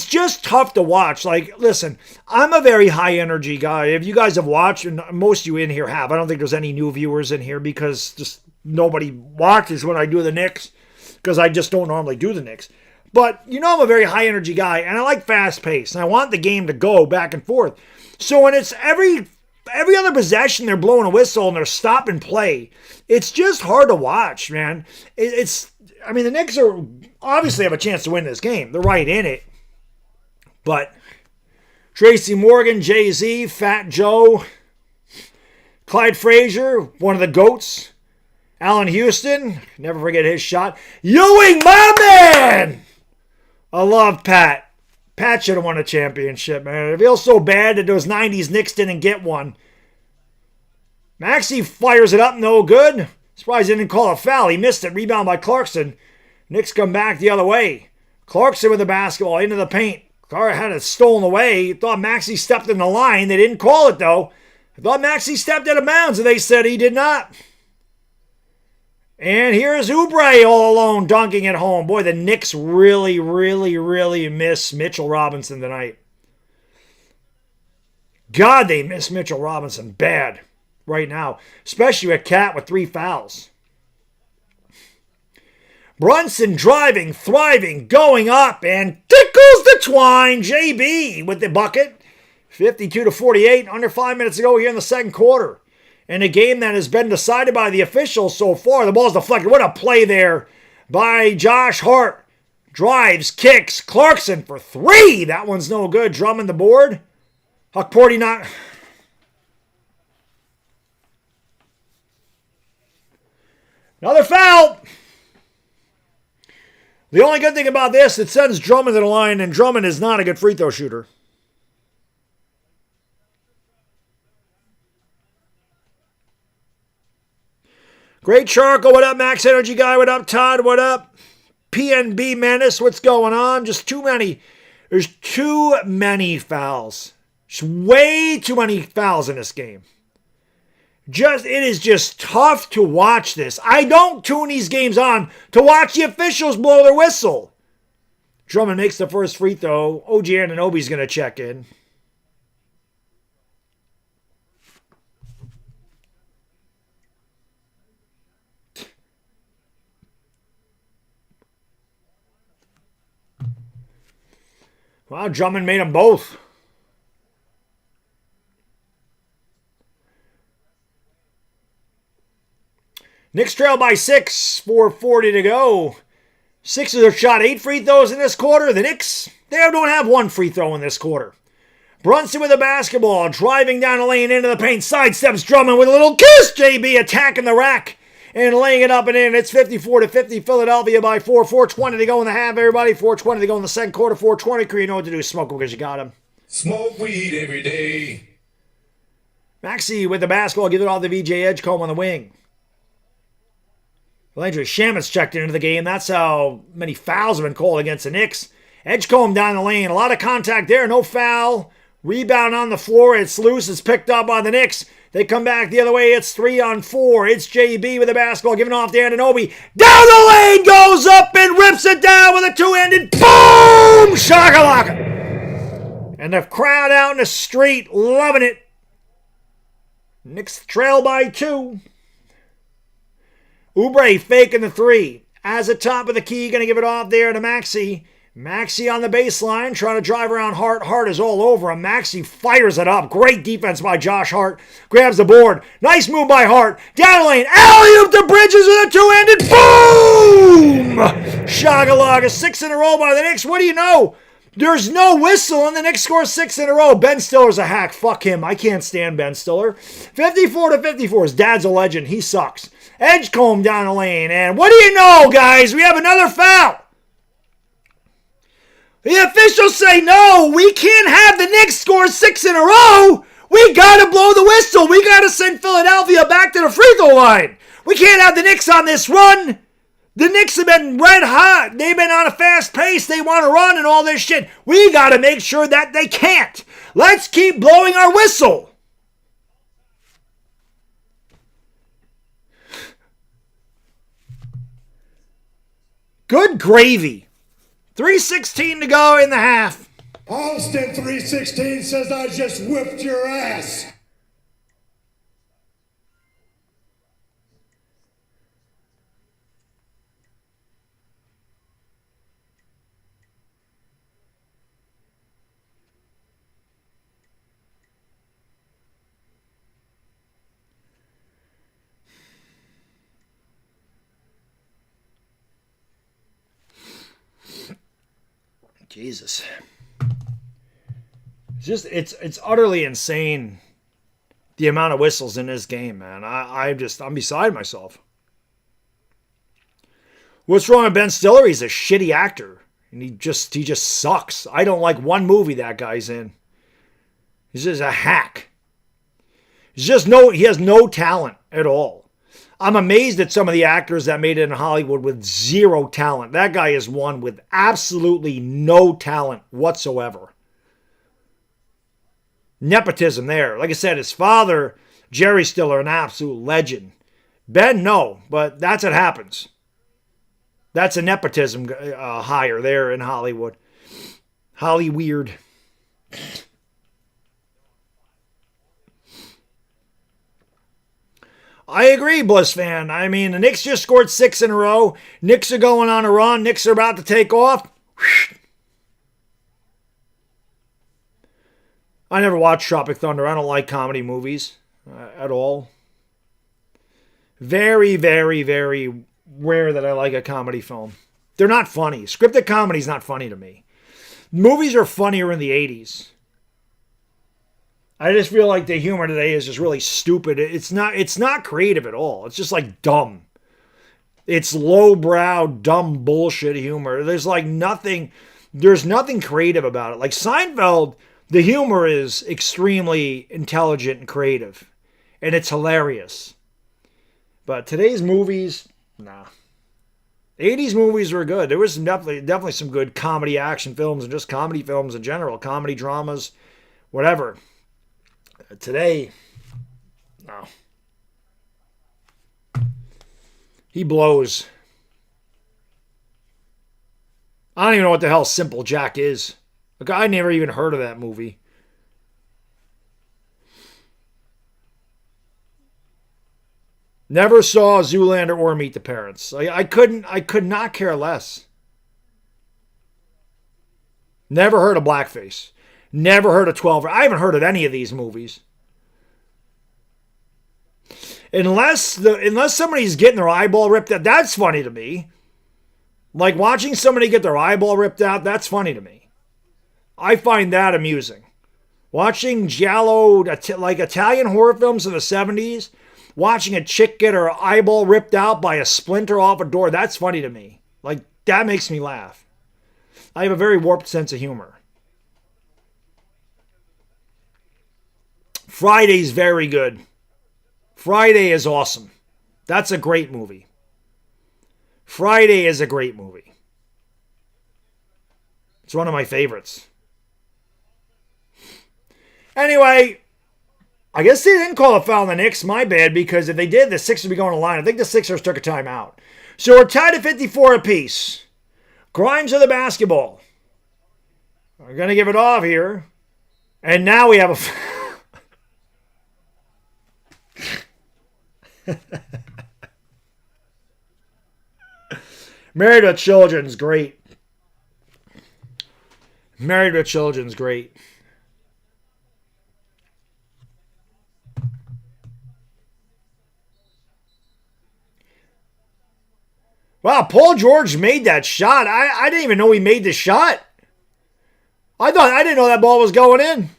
just tough to watch. Like, listen, I'm a very high energy guy. If you guys have watched, and most of you in here have, I don't think there's any new viewers in here because just nobody watches when I do the Knicks because I just don't normally do the Knicks. But you know I'm a very high energy guy and I like fast pace and I want the game to go back and forth. So when it's every other possession, they're blowing a whistle and they're stopping play. It's just hard to watch, man. I mean, the Knicks are obviously have a chance to win this game. They're right in it. But Tracy Morgan, Jay-Z, Fat Joe, Clyde Frazier, one of the GOATs, Allen Houston, never forget his shot. Ewing, my man! I love Pat Pat should have won a championship, man. It feels so bad that those 90s Knicks didn't get one. Maxey fires it up, no good. Surprised he didn't call a foul. He missed it. Rebound by Clarkson. Knicks come back the other way. Clarkson with the basketball into the paint. Carr had it stolen away. Thought Maxey stepped in the line. They didn't call it, though. I thought Maxey stepped out of bounds, and they said he did not. And here's Oubre all alone dunking at home. Boy, the Knicks really, really, really miss Mitchell Robinson tonight. God, they miss Mitchell Robinson bad right now, especially with Cat with 3 fouls. Brunson driving, thriving, going up, and tickles the twine. JB with the bucket. 52-48, under 5 minutes to go here in the second quarter. In a game that has been decided by the officials so far. The ball's deflected. What a play there by Josh Hart. Drives, kicks. Clarkson for 3. That one's no good. Drummond the board. Huckporty not... Another foul. The only good thing about this, it sends Drummond to the line, and Drummond is not a good free throw shooter. Great Charcoal, what up? Max Energy Guy, what up? Todd, what up? PNB Menace, what's going on? Just too many. There's too many fouls. Just way too many fouls in this game. It is just tough to watch this. I don't tune these games on to watch the officials blow their whistle. Drummond makes the first free throw. OG Anunoby's going to check in. Well, Drummond made them both. Knicks trail by 6, 4:40 to go. Sixers have shot 8 free throws in this quarter. The Knicks, they don't have 1 free throw in this quarter. Brunson with the basketball, driving down the lane into the paint. Sidesteps Drummond with a little kiss. JB attacking the rack and laying it up and in. It's 54-50. Philadelphia by 4. 4:20 to go in the half, everybody. 4:20 to go in the second quarter. 4:20. You know what to do. Smoke because you got him. Smoke weed every day. Maxey with the basketball. Give it off to VJ Edgecombe on the wing. Landry Shamit's checked into the game. That's how many fouls have been called against the Knicks. Edgecombe down the lane. A lot of contact there. No foul. Rebound on the floor. It's loose. It's picked up by the Knicks. They come back the other way. It's 3-on-4. It's JB with the basketball. Giving off to Anunoby. Down the lane. Goes up and rips it down with a two-handed. Boom! Shakalaka. And the crowd out in the street loving it. Knicks trail by 2. Oubre faking the 3. As a top of the key, going to give it off there to Maxey. Maxey on the baseline, trying to drive around Hart. Hart is all over him. Maxey fires it up. Great defense by Josh Hart. Grabs the board. Nice move by Hart. Down the lane. Alley-oop to Bridges with a two-handed. Boom! Shagalaga. 6 in a row by the Knicks. What do you know? There's no whistle, and the Knicks score 6 in a row. Ben Stiller's a hack. Fuck him. I can't stand Ben Stiller. 54-54. His dad's a legend. He sucks. Edgecombe down the lane. And what do you know, guys? We have another foul. The officials say, no, we can't have the Knicks score 6 in a row. We got to blow the whistle. We got to send Philadelphia back to the free throw line. We can't have the Knicks on this run. The Knicks have been red hot. They've been on a fast pace. They want to run and all this shit. We got to make sure that they can't. Let's keep blowing our whistle. Good gravy. 3:16 to go in the half. Austin 3:16 says I just whipped your ass. Jesus. It's utterly insane the amount of whistles in this game, man. I'm beside myself. What's wrong with Ben Stiller? He's a shitty actor. And he just sucks. I don't like one movie that guy's in. He's just a hack. He has no talent at all. I'm amazed at some of the actors that made it in Hollywood with zero talent. That guy is one with absolutely no talent whatsoever. Nepotism there. Like I said, his father, Jerry Stiller, an absolute legend. Ben, no, but that's what happens. That's a nepotism hire there in Hollywood. Holly weird. I agree, Bliss fan. I mean, the Knicks just scored 6 in a row. Knicks are going on a run. Knicks are about to take off. I never watched Tropic Thunder. I don't like comedy movies at all. Very, very, very rare that I like a comedy film. They're not funny. Scripted comedy is not funny to me. Movies are funnier in the 80s. I just feel like the humor today is just really stupid. It's not creative at all. It's just like dumb. It's lowbrow, dumb bullshit humor. There's nothing creative about it. Like Seinfeld, the humor is extremely intelligent and creative. And it's hilarious. But today's movies, nah. 80s movies were good. There was definitely some good comedy action films and just comedy films in general. Comedy dramas, whatever. Today, no. He blows. I don't even know what the hell Simple Jack is. Like, I never even heard of that movie. Never saw Zoolander or Meet the Parents. I could not care less. Never heard of Blackface. Never heard of 12. I haven't heard of any of these movies. Unless somebody's getting their eyeball ripped out, that's funny to me. Like watching somebody get their eyeball ripped out, that's funny to me. I find that amusing. Watching giallo, like Italian horror films of the 70s, watching a chick get her eyeball ripped out by a splinter off a door, that's funny to me. Like, that makes me laugh. I have a very warped sense of humor. Friday's very good. Friday is awesome. That's a great movie. Friday is a great movie. It's one of my favorites. Anyway, I guess they didn't call a foul on the Knicks. My bad, because if they did, the Sixers would be going to line. I think the Sixers took a timeout. So we're tied at 54 apiece. Grimes of the basketball. We're going to give it off here. And now we have a... Married with Children's great. Married with Children's great. Wow, Paul George made that shot. I didn't even know he made the shot. I didn't know that ball was going in.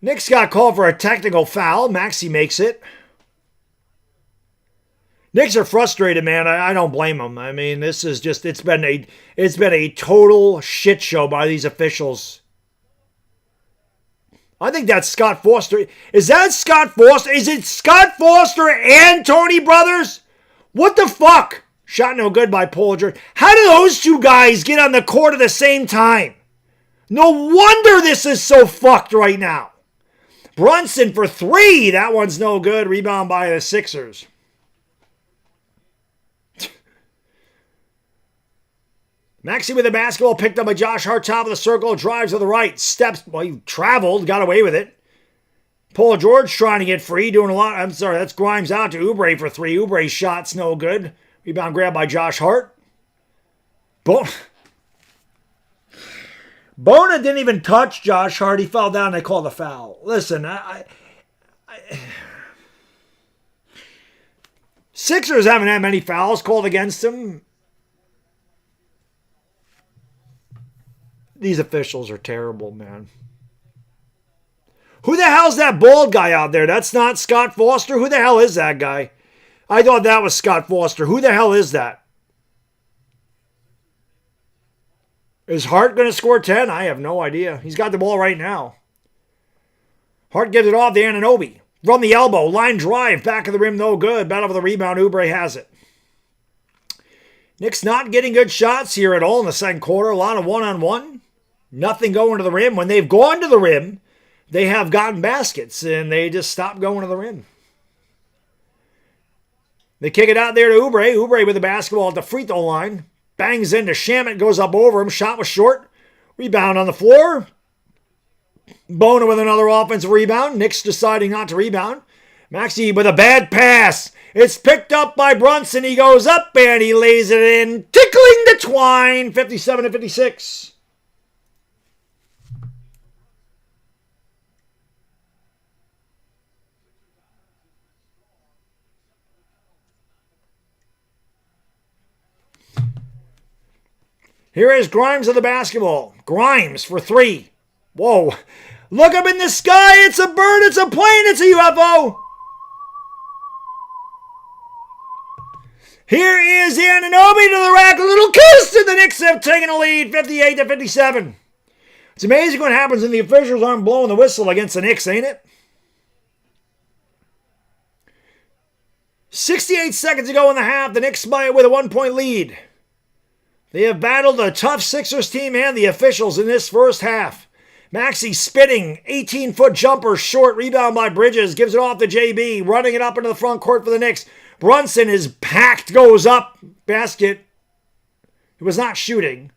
Knicks got called for a technical foul. Maxey makes it. Knicks are frustrated, man. I don't blame them. I mean, this is just it's been a total shit show by these officials. I think that's Scott Foster. Is that Scott Foster? Is it Scott Foster and Tony Brothers? What the fuck? Shot no good by Paul George. How do those two guys get on the court at the same time? No wonder this is so fucked right now. Brunson for 3. That one's no good. Rebound by the Sixers. Maxey with the basketball, picked up by Josh Hart, top of the circle, drives to the right, steps, well, he traveled, got away with it. Paul George trying to get free, doing a lot. I'm sorry, that's Grimes out to Oubre for 3. Oubre's shot's no good. Rebound grab by Josh Hart. Bona didn't even touch Josh Hart. He fell down and they called the foul. Listen, Sixers haven't had many fouls called against them. These officials are terrible, man. Who the hell's that bald guy out there? That's not Scott Foster? Who the hell is that guy? I thought that was Scott Foster. Who the hell is that? Is Hart going to score 10? I have no idea. He's got the ball right now. Hart gives it off to Anunoby. From the elbow, line drive, back of the rim, no good. Battle for the rebound, Oubre has it. Knicks not getting good shots here at all in the second quarter. A lot of one-on-one. Nothing going to the rim. When they've gone to the rim, they have gotten baskets, and they just stopped going to the rim. They kick it out there to Oubre. Oubre with the basketball at the free throw line. Bangs into Shamet, goes up over him. Shot was short. Rebound on the floor. Bona with another offensive rebound. Knicks deciding not to rebound. Maxey with a bad pass. It's picked up by Brunson. He goes up and he lays it in. Tickling the twine. 57-56. Here is Grimes of the basketball. Grimes for three. Whoa. Look up in the sky. It's a bird. It's a plane. It's a UFO. Here is Anunoby to the rack. A little kiss, and the Knicks have taken a lead, 58-57. It's amazing what happens when the officials aren't blowing the whistle against the Knicks, ain't it? 68 seconds to go in the half. The Knicks by with a 1-point lead. They have battled a tough Sixers team and the officials in this first half. Maxey spitting, 18-foot jumper, short, rebound by Bridges, gives it off to JB, running it up into the front court for the Knicks. Brunson is packed, goes up, basket. He was not shooting.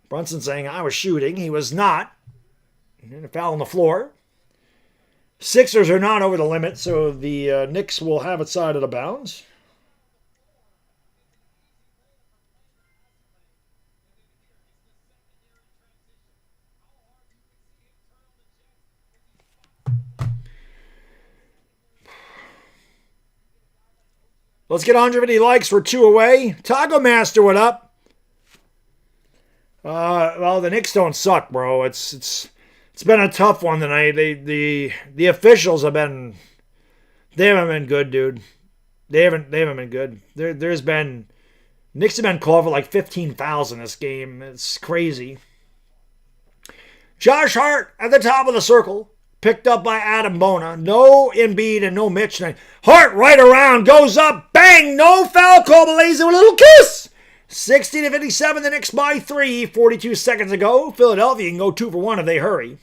Brunson saying, I was shooting. He was not. And a foul on the floor. Sixers are not over the limit, so the Knicks will have it side of the bounds. Let's get 150 likes for 2 away. Taco Master, what up? Well, the Knicks don't suck, bro. It's been a tough one tonight. The officials they haven't been good, dude. They haven't been good. Knicks have been called for like 15 fouls in this game. It's crazy. Josh Hart at the top of the circle. Picked up by Adam Bona. No Embiid and no Mitch tonight. Hart right around. Goes up. Bang. No foul call. But lays it with a little kiss. 60-57. The Knicks by 3. 42 seconds ago. Philadelphia can go 2 for 1 if they hurry.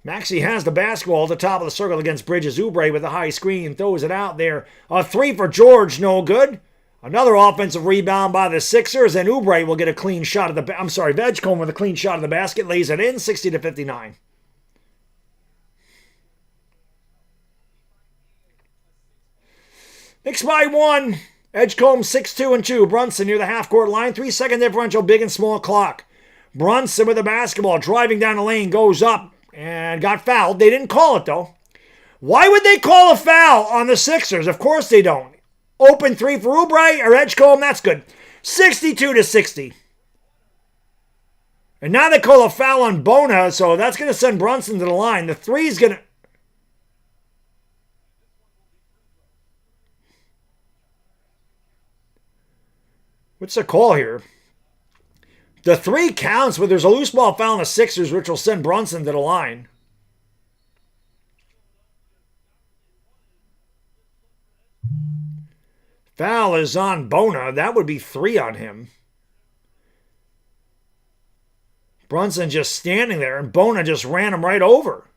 Maxey has the basketball at the top of the circle against Bridges. Oubre with a high screen. Throws it out there. A 3 for George. No good. Another offensive rebound by the Sixers, and Oubre will get a clean shot at the... Vegcombe with a clean shot of the basket, lays it in, 60-59. Knicks by 1. Edgecombe 6-2-2. Brunson near the half-court line. 3-second differential, big and small clock. Brunson with the basketball, driving down the lane, goes up, and got fouled. They didn't call it, though. Why would they call a foul on the Sixers? Of course they don't. Open 3 for Oubre or Edgecombe. That's good. 62-60. And now they call a foul on Bona, so that's going to send Brunson to the line. The 3 is going to... What's the call here? The 3 counts, but there's a loose ball foul on the Sixers, which will send Brunson to the line. Foul is on Bona. That would be 3 on him. Brunson just standing there, and Bona just ran him right over.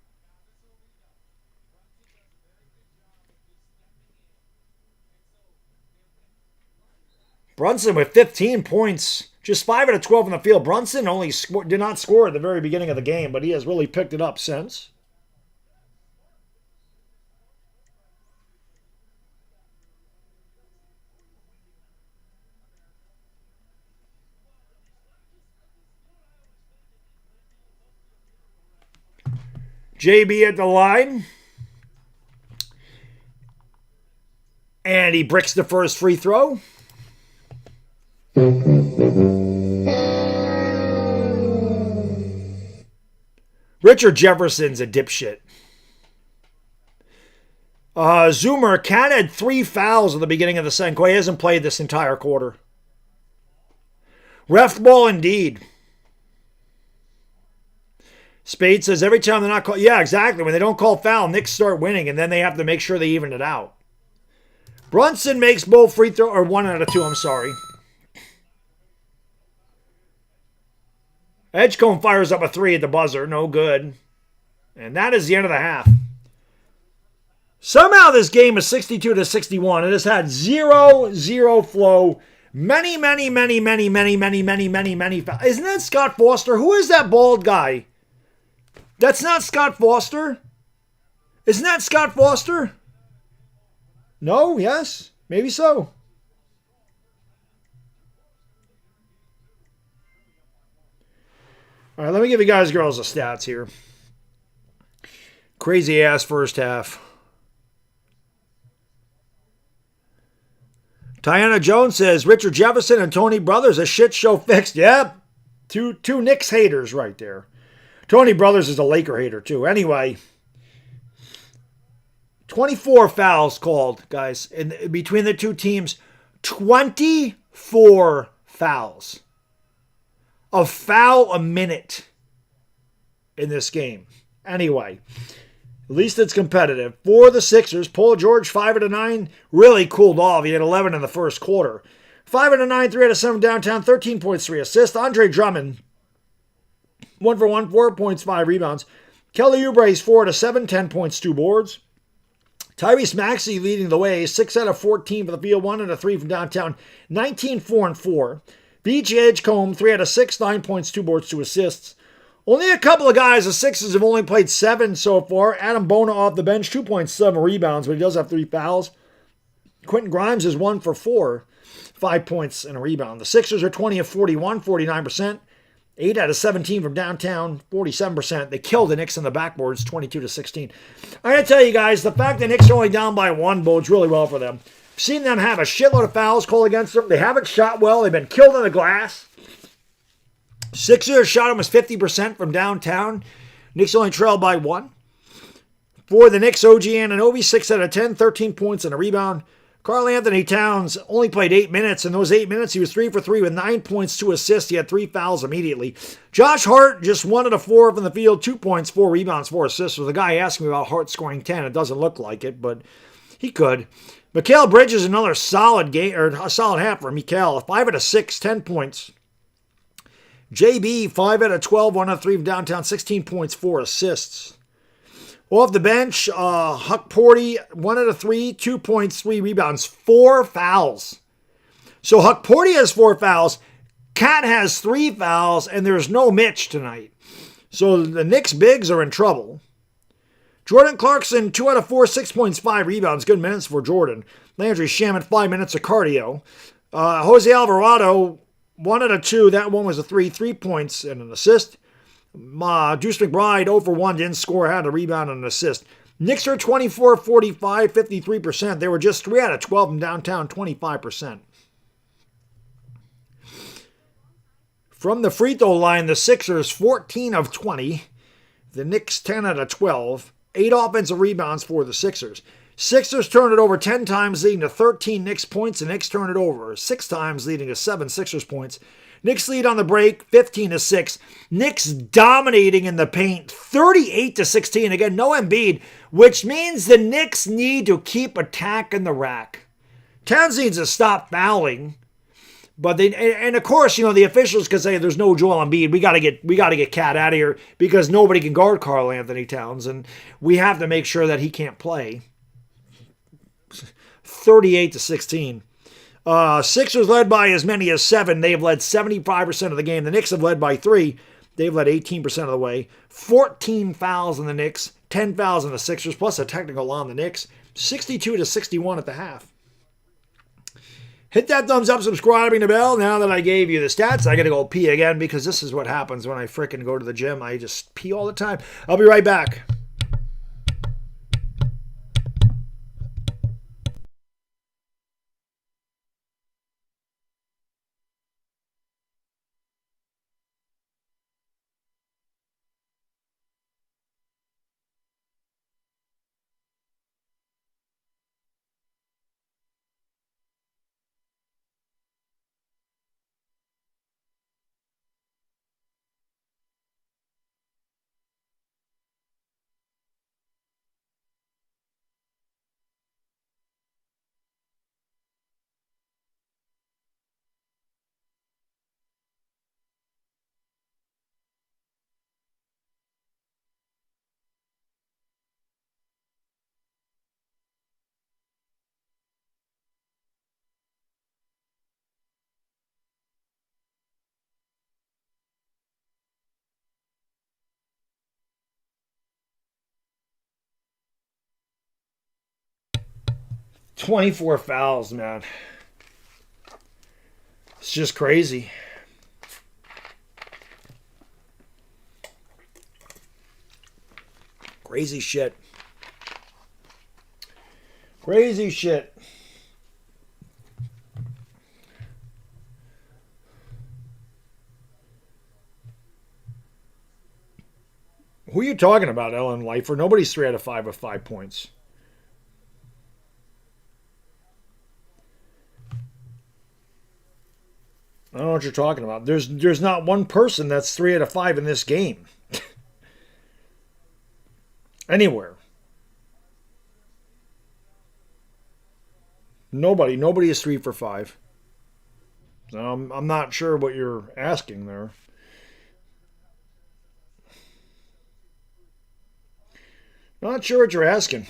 Brunson with 15 points. Just 5 out of 12 in the field. Brunson only did not score at the very beginning of the game, but he has really picked it up since. JB at the line. And he bricks the first free throw. Richard Jefferson's a dipshit. Zoomer, Cat had 3 fouls at the beginning of the second quarter. He hasn't played this entire quarter. Ref ball indeed. Spade says every time they're not called. Yeah, exactly. When they don't call foul, Knicks start winning, and then they have to make sure they even it out. Brunson makes both free throw, or 1 out of 2, I'm sorry. Edgecombe fires up a 3 at the buzzer. No good. And that is the end of the half. Somehow this game is 62-61. It has had 0-0 flow. Many. Isn't that Scott Foster? Who is that bald guy? That's not Scott Foster? Isn't that Scott Foster? No? Yes? Maybe so. All right, let me give you guys girls the stats here. Crazy ass first half. Tiana Jones says, Richard Jefferson and Tony Brothers, a shit show fixed. Yep. Two Knicks haters right there. Tony Brothers is a Laker hater too. Anyway, 24 fouls called, guys, between the two teams. 24 fouls. A foul a minute in this game. Anyway, at least it's competitive. For the Sixers, Paul George, 5 out of 9, really cooled off. He had 11 in the first quarter. 5 out of 9, 3 out of 7 downtown, 13.3 assists. Andre Drummond, 1 for 1, 4 points, 5 rebounds. Kelly Oubre's 4 out of 7, 10 points, 2 boards. Tyrese Maxey leading the way, 6 out of 14 for the field, 1 out of 3 from downtown, 19, 4 and 4. BJ Edgecombe, 3 out of 6, 9 points, 2 boards, 2 assists. Only a couple of guys, the Sixers have only played 7 so far. Adam Bona off the bench, 2.7 rebounds, but he does have 3 fouls. Quentin Grimes is 1 for 4, 5 points and a rebound. The Sixers are 20 of 41, 49%. 8 out of 17 from downtown, 47%. They killed the Knicks on the backboards, 22-16. I gotta tell you guys, the fact that Knicks are only down by 1 bodes really well for them. I've seen them have a shitload of fouls called against them. They haven't shot well. They've been killed in the glass. Sixers shot almost 50% from downtown. Knicks only trailed by 1. For the Knicks, OG Anunoby, 6 out of 10, 13 points and a rebound. Karl Anthony Towns only played 8 minutes. In those 8 minutes, he was 3 for 3 with 9 points, 2 assists. He had 3 fouls immediately. Josh Hart, just 1 out of 4 from the field, 2 points, 4 rebounds, 4 assists. So the guy asked me about Hart scoring 10. It doesn't look like it, but he could. Mikal Bridges, another solid game, or a solid half for Mikal. 5 out of 6, 10 points. JB, 5 out of 12, 1 out of 3 from downtown, 16 points, 4 assists. Off the bench, Huck Porty, 1 out of 3, 2 points, 3 rebounds, 4 fouls. So Huck Porty has 4 fouls, Cat has 3 fouls, and there's no Mitch tonight. So the Knicks bigs are in trouble. Jordan Clarkson, 2 out of 4, 6 points, 5 rebounds, good minutes for Jordan. Landry Shamet, 5 minutes of cardio. Jose Alvarado, 1 out of 2, that one was a 3 points and an assist. Deuce McBride, 0 for 1, didn't score, had a rebound and an assist. Knicks are 24, 45, 53%. They were just 3 out of 12 in downtown, 25%. From the free throw line, the Sixers, 14 of 20. The Knicks, 10 out of 12. 8 offensive rebounds for the Sixers. Sixers turned it over 10 times, leading to 13 Knicks points. The Knicks turned it over 6 times, leading to 7 Sixers points. Knicks lead on the break, 15-6. Knicks dominating in the paint, 38-16. Again, no Embiid, which means the Knicks need to keep attacking the rack. Towns needs to stop fouling, but and of course, the officials could say there's no Joel Embiid. We gotta get Cat out of here because nobody can guard Karl Anthony Towns, and we have to make sure that he can't play. 38-16. Sixers led by as many as 7. They've led 75% of the game. The Knicks have led by 3. They've led 18% of the way. 14 fouls in the Knicks, 10 fouls in the Sixers, plus a technical on the Knicks. 62-61 at the half. Hit that thumbs up, subscribing the bell. Now that I gave you the stats, I got to go pee again because this is what happens when I frickin' go to the gym. I just pee all the time. I'll be right back. 24 fouls, man. It's just crazy. Crazy shit. Crazy shit. Who are you talking about, Ellen Leifer? Nobody's 3 out of 5 with 5 points. I don't know what you're talking about. There's not one person that's 3 out of 5 in this game. Anywhere. Nobody is 3 for 5. So I'm not sure what you're asking there. Not sure what you're asking.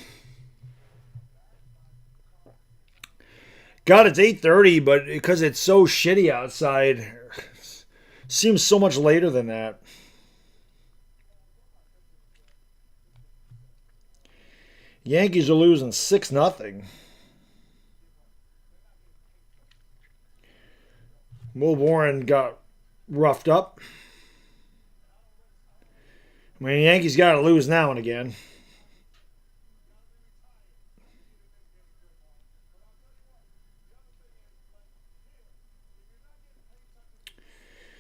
God, it's 8:30, but because it's so shitty outside, seems so much later than that. Yankees are losing 6-0. Will Warren got roughed up. I mean, the Yankees got to lose now and again.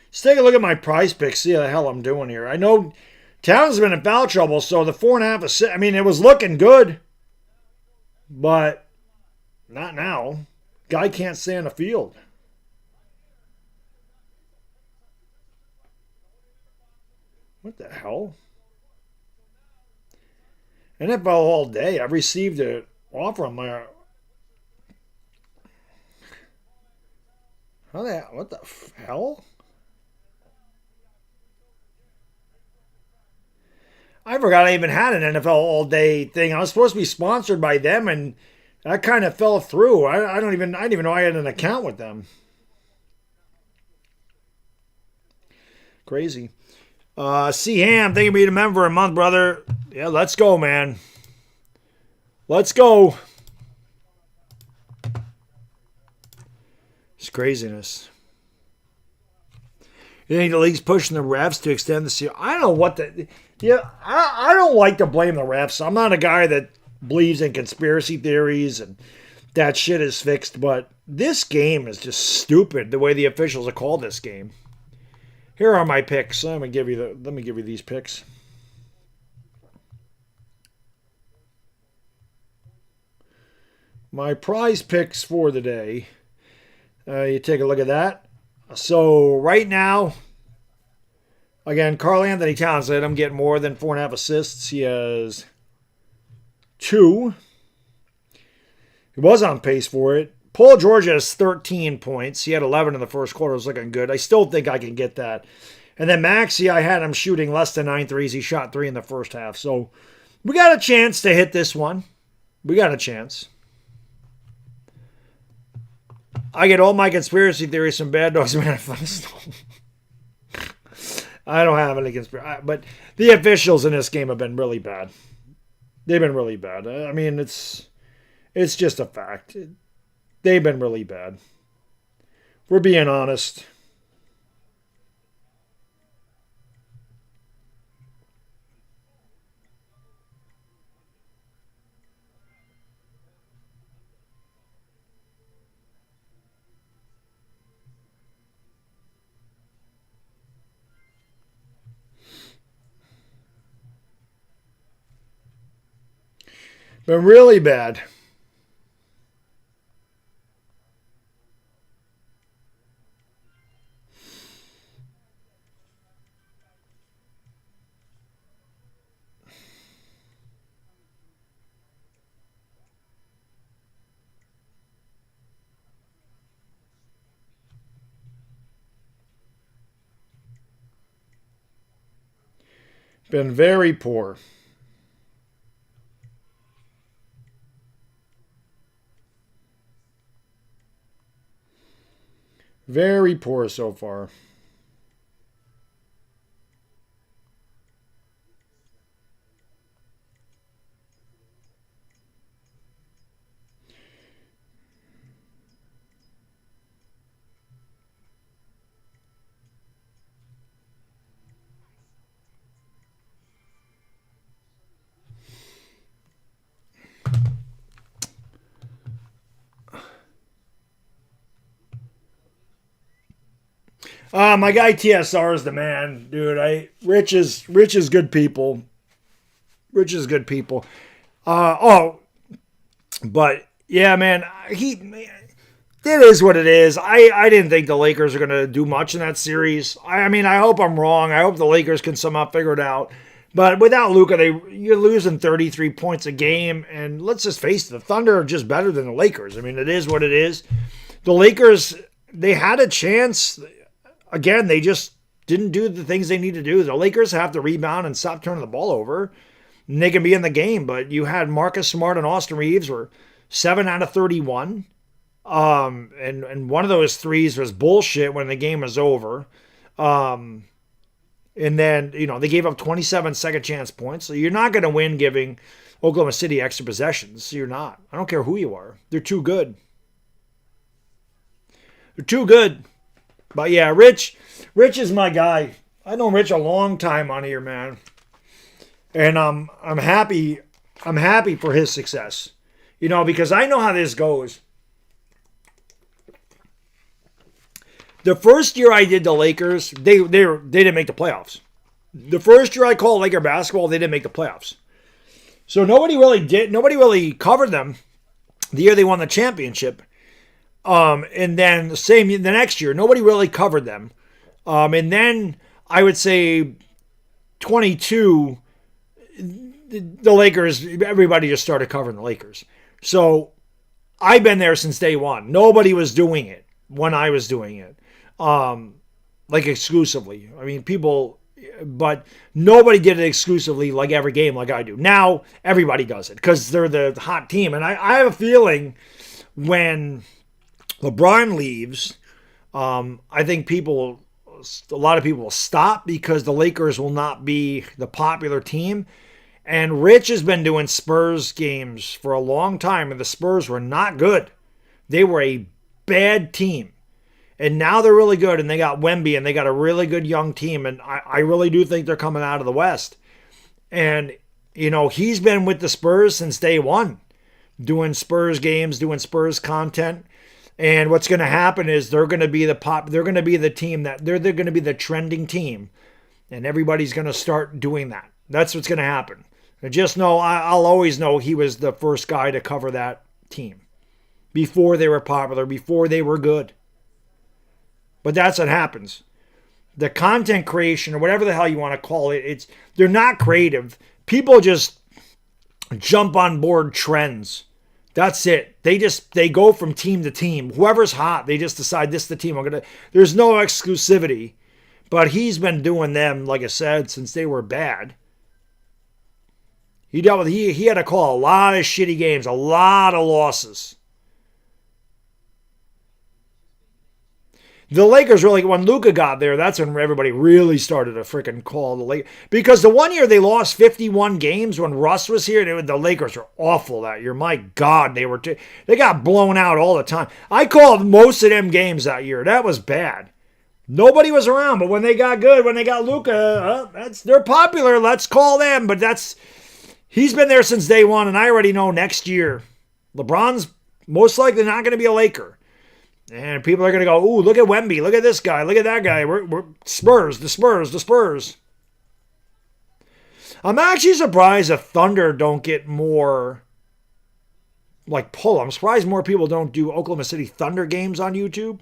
Let's take a look at my prize picks, see how the hell I'm doing here. I know Towns has been in foul trouble, so the 4.5 is, I mean, it was looking good, but not now. Guy can't stay on the field. What the hell? NFL all day. I've received an offer on my. What the hell? I forgot I even had an NFL all day thing. I was supposed to be sponsored by them, and that kind of fell through. I didn't even know I had an account with them. Crazy. C Ham, thank you for being a member for a month, brother. Yeah, let's go, man. Let's go. It's craziness. You think the league's pushing the refs to extend the season? I don't know what the. Yeah, I don't like to blame the refs. I'm not a guy that believes in conspiracy theories and that shit is fixed, but this game is just stupid the way the officials have called this game. Here are my picks. Let me give you these picks. My prize picks for the day. You take a look at that. So right now, again, Karl Anthony Towns said I'm getting more than 4.5 assists. He has 2. He was on pace for it. Paul George has 13 points. He had 11 in the first quarter. It was looking good. I still think I can get that. And then Maxey, I had him shooting less than 9 threes. He shot 3 in the first half. So we got a chance to hit this one. We got a chance. I get all my conspiracy theories from Baddog's Manifesto. I don't have any conspiracy. But the officials in this game have been really bad. They've been really bad. I mean, it's just a fact. They've been really bad. We're being honest. Been really bad. Been very poor. Very poor so far. My guy TSR is the man, dude. Rich is good people. Rich is good people. But yeah, man, it is what it is. I didn't think the Lakers are going to do much in that series. I mean, I hope I'm wrong. I hope the Lakers can somehow figure it out. But without Luka, you're losing 33 points a game. And let's just face it, the Thunder are just better than the Lakers. I mean, it is what it is. The Lakers, they had a chance. Again, they just didn't do the things they need to do. The Lakers have to rebound and stop turning the ball over. And they can be in the game. But you had Marcus Smart and Austin Reeves were 7 out of 31. And one of those threes was bullshit when the game was over. And then, they gave up 27 second chance points. So you're not going to win giving Oklahoma City extra possessions. You're not. I don't care who you are. They're too good. They're too good. But yeah, Rich is my guy. I know Rich a long time on here, man. And I'm happy for his success. Because I know how this goes. The first year I did the Lakers, they didn't make the playoffs. The first year I called Laker basketball, they didn't make the playoffs. So nobody really covered them the year they won the championship. And then the next year, nobody really covered them. And then I would say 22, the Lakers, everybody just started covering the Lakers. So I've been there since day one. Nobody was doing it when I was doing it. Like exclusively. I mean, but nobody did it exclusively like every game like I do. Now, everybody does it because they're the hot team. And I have a feeling when LeBron leaves, I think a lot of people will stop because the Lakers will not be the popular team. And Rich has been doing Spurs games for a long time, and the Spurs were not good. They were a bad team. And now they're really good, and they got Wemby, and they got a really good young team, and I really do think they're coming out of the West. And, he's been with the Spurs since day one, doing Spurs games, doing Spurs content. And what's going to happen is they're going to be the team they're going to be the trending team, and everybody's going to start doing that. That's what's going to happen. I just know, I'll always know he was the first guy to cover that team before they were popular, before they were good. But that's what happens. The content creation, or whatever the hell you want to call it, they're not creative. People just jump on board trends. That's it. They go from team to team. Whoever's hot, they just decide this is the team. There's no exclusivity. But he's been doing them, like I said, since they were bad. He had to call a lot of shitty games, a lot of losses. The Lakers really, when Luka got there, that's when everybody really started to freaking call the Lakers. Because the one year they lost 51 games when Russ was here, the Lakers were awful that year. My God, they got blown out all the time. I called most of them games that year. That was bad. Nobody was around, but when they got good, when they got Luka, they're popular. Let's call them. But he's been there since day one, and I already know next year, LeBron's most likely not going to be a Laker. And people are going to go, ooh, look at Wemby. Look at this guy. Look at that guy. We're Spurs, the Spurs. I'm actually surprised the Thunder don't get more pull. I'm surprised more people don't do Oklahoma City Thunder games on YouTube.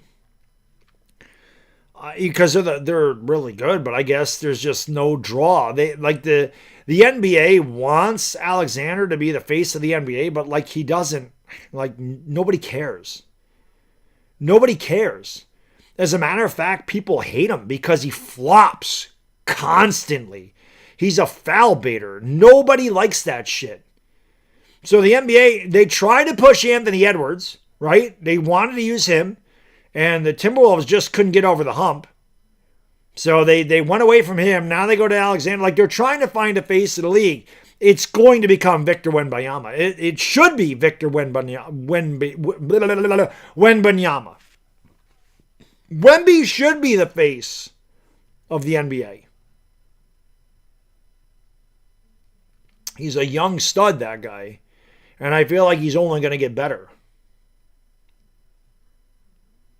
Because they're really good, but I guess there's just no draw. The NBA wants Alexander to be the face of the NBA, but he doesn't. Nobody cares. Nobody cares. As a matter of fact, people hate him because he flops constantly. He's a foul baiter. Nobody likes that shit. So the NBA, they tried to push Anthony Edwards, right? They wanted to use him, and the Timberwolves just couldn't get over the hump. So they went away from him. Now they go to Alexander. They're trying to find a face of the league. It's going to become Victor Wembanyama. It should be Victor Wembanyama. Wemby should be the face of the NBA. He's a young stud, that guy. And I feel like he's only going to get better.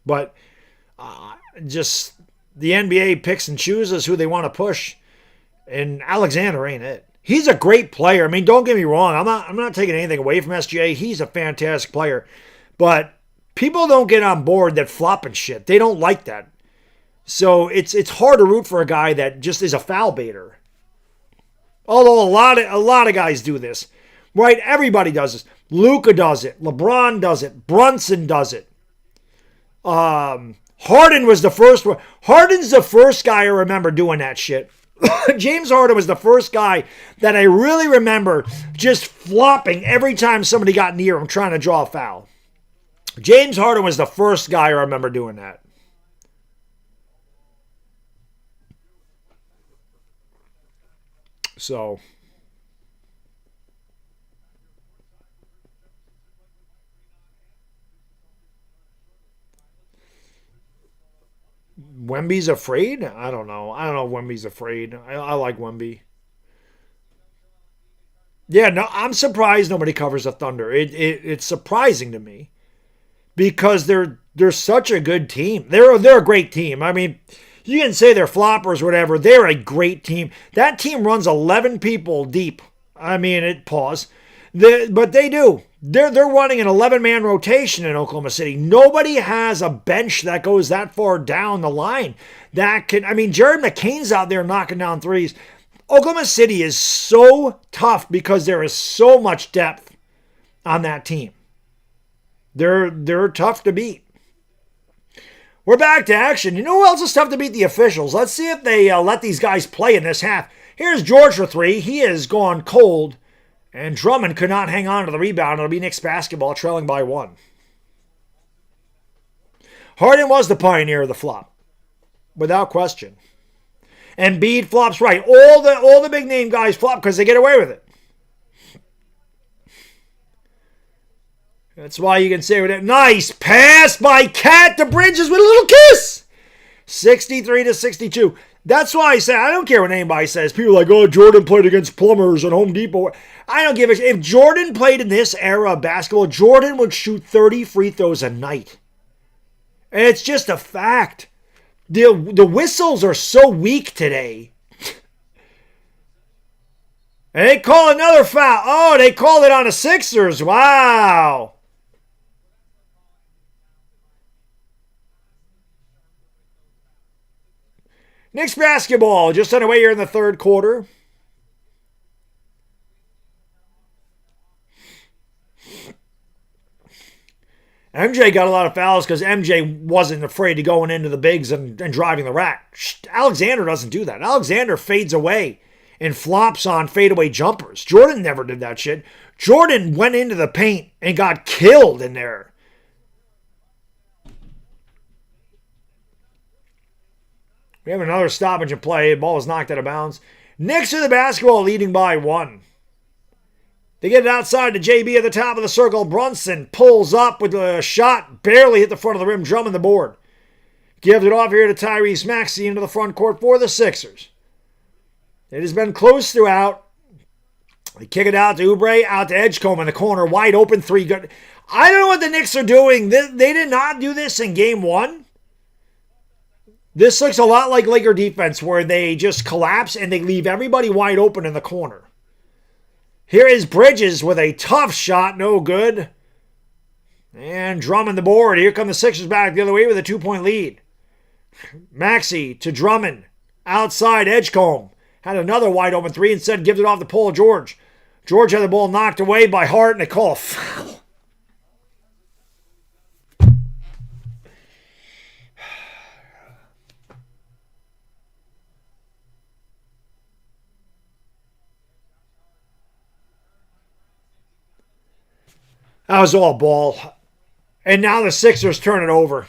But the NBA picks and chooses who they want to push, and Alexander ain't it. He's a great player. I mean, don't get me wrong. I'm not taking anything away from SGA. He's a fantastic player. But people don't get on board that flopping shit. They don't like that. So it's hard to root for a guy that just is a foul baiter. Although a lot of guys do this. Right? Everybody does this. Luka does it. LeBron does it. Brunson does it. Harden was the first one. Harden's the first guy I remember doing that shit. James Harden was the first guy that I really remember just flopping every time somebody got near him trying to draw a foul. James Harden was the first guy I remember doing that. So, Wemby's afraid? I don't know. I don't know if Wemby's afraid. I like Wemby. Yeah, no, I'm surprised nobody covers the Thunder. It's surprising to me because they're such a good team. They're a great team. I mean, you can say they're floppers, whatever. They're a great team. That team runs 11 people deep. I mean, pause. But they do. They're running an 11-man rotation in Oklahoma City. Nobody has a bench that goes that far down the line. Jared McCain's out there knocking down threes. Oklahoma City is so tough because there is so much depth on that team. They're tough to beat. We're back to action. You know who else is tough to beat? The officials. Let's see if they let these guys play in this half. Here's George for three. He has gone cold. And Drummond could not hang on to the rebound. It'll be Knicks basketball trailing by one. Harden was the pioneer of the flop. Without question. Embiid flops right. All the big name guys flop because they get away with it. That's why you can say with it. Nice pass by Cat to Bridges with a little kiss. 63-62. That's why I say, I don't care what anybody says. People are like, oh, Jordan played against plumbers at Home Depot. I don't give a shit. If Jordan played in this era of basketball, Jordan would shoot 30 free throws a night. And it's just a fact. The whistles are so weak today. And they call another foul. Oh, they called it on the Sixers. Wow. Knicks basketball just underway here in the third quarter. MJ got a lot of fouls because MJ wasn't afraid to going into the bigs and driving the rack. Alexander doesn't do that. Alexander fades away and flops on fadeaway jumpers. Jordan never did that shit. Jordan went into the paint and got killed in there. We have another stoppage in play. The ball was knocked out of bounds. Knicks to the basketball, leading by one. They get it outside to JB at the top of the circle. Brunson pulls up with a shot. Barely hit the front of the rim. Drummond the board. Gives it off here to Tyrese Maxey into the front court for the Sixers. It has been close throughout. They kick it out to Oubre, out to Edgecombe in the corner. Wide open three. Good. I don't know what the Knicks are doing. They did not do this in game one. This looks a lot like Laker defense where they just collapse and they leave everybody wide open in the corner. Here is Bridges with a tough shot. No good. And Drummond the board. Here come the Sixers back the other way with a 2-point lead. Maxey to Drummond. Outside Edgecombe. Had another wide open three. Instead gives it off to Paul George. George had the ball knocked away by Hart and they call a foul. That was all ball. And now the Sixers turn it over.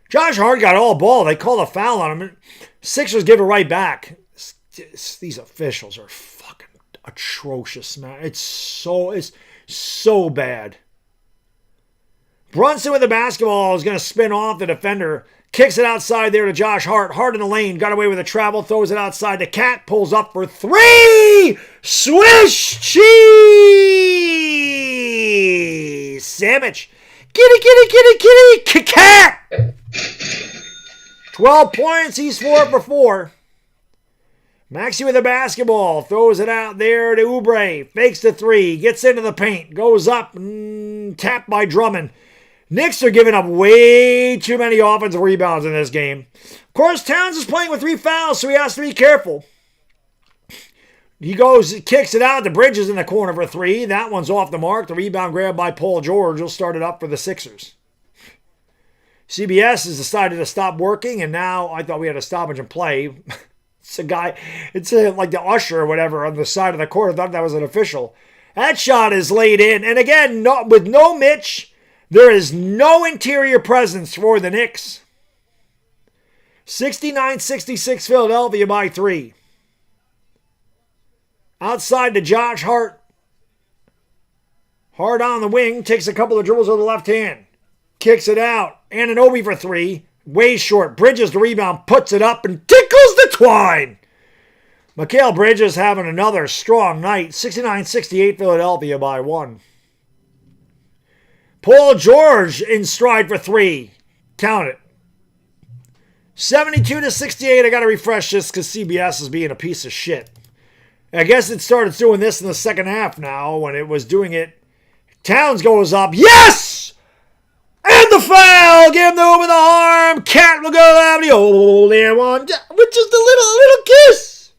Josh Hart got all ball. They called a foul on him. Sixers give it right back. These officials are fucking atrocious, man. It's so bad. Brunson with the basketball is going to spin off the defender. Kicks it outside there to Josh Hart. Hart in the lane. Got away with a travel. Throws it outside to Cat. Pulls up for three. Swish cheese. Sandwich. Kitty. Cat. 12 points. He's 4 for 4. Maxey with the basketball. Throws it out there to Oubre. Fakes the 3. Gets into the paint. Goes up. Tapped by Drummond. Knicks are giving up way too many offensive rebounds in this game. Of course, Towns is playing with 3 fouls, so he has to be careful. He kicks it out to Bridges in the corner for 3. That one's off the mark. The rebound grabbed by Paul George will start it up for the Sixers. CBS has decided to stop working, and now I thought we had a stoppage in play. It's like the usher or whatever on the side of the court. I thought that was an official. That shot is laid in. And again, with no Mitch, there is no interior presence for the Knicks. 69-66 Philadelphia by 3. Outside to Josh Hart. Hart on the wing. Takes a couple of dribbles with the left hand. Kicks it out. Anunoby for 3. Way short. Bridges the rebound. Puts it up and tickles the twine. Mikal Bridges having another strong night. 69-68 Philadelphia by 1. Paul George in stride for 3. Count it. 72-68. I got to refresh this because CBS is being a piece of shit. I guess it started doing this in the second half now when it was doing it. Towns goes up. Yes! And the foul! Give him the over the arm. Cat will go down the old air one, which is the little kiss.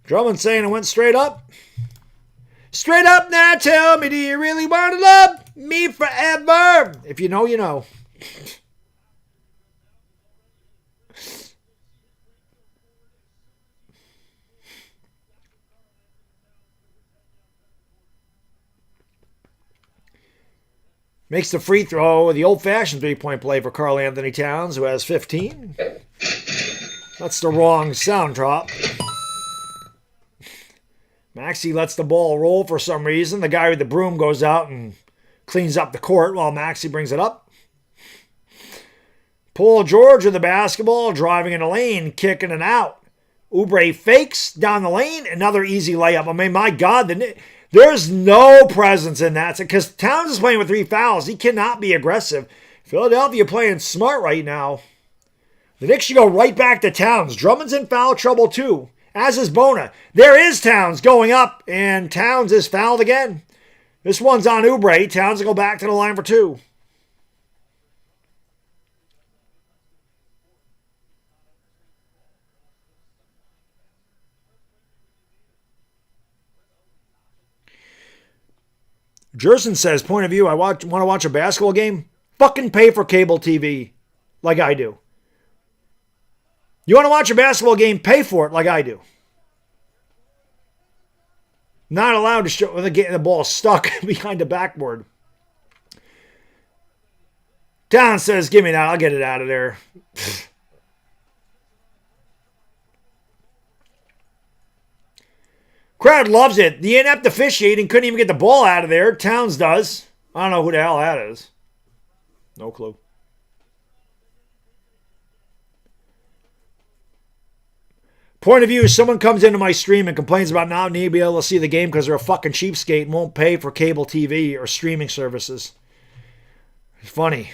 Drummond saying it went straight up. Straight up now, tell me, do you really want to love me forever? If you know, you know. Makes the free throw, the old-fashioned three-point play for Karl Anthony Towns, who has 15. That's the wrong sound drop. Maxey lets the ball roll for some reason. The guy with the broom goes out and cleans up the court while Maxey brings it up. Paul George with the basketball, driving in the lane, kicking it out. Oubre fakes down the lane, another easy layup. I mean, my God, there's no presence in that because Towns is playing with 3 fouls. He cannot be aggressive. Philadelphia playing smart right now. The Knicks should go right back to Towns. Drummond's in foul trouble too, as is Bona. There is Towns going up, and Towns is fouled again. This one's on Oubre. Towns will go back to the line for 2. Jerson says, point of view, I want to watch a basketball game? Fucking pay for cable TV like I do. You want to watch a basketball game? Pay for it like I do. Not allowed to show the ball stuck behind the backboard. Down says, give me that. I'll get it out of there. Crowd loves it. The inept officiating couldn't even get the ball out of there. Towns does. I don't know who the hell that is. No clue. Point of view, someone comes into my stream and complains about not being able to see the game because they're a fucking cheapskate and won't pay for cable TV or streaming services. It's funny.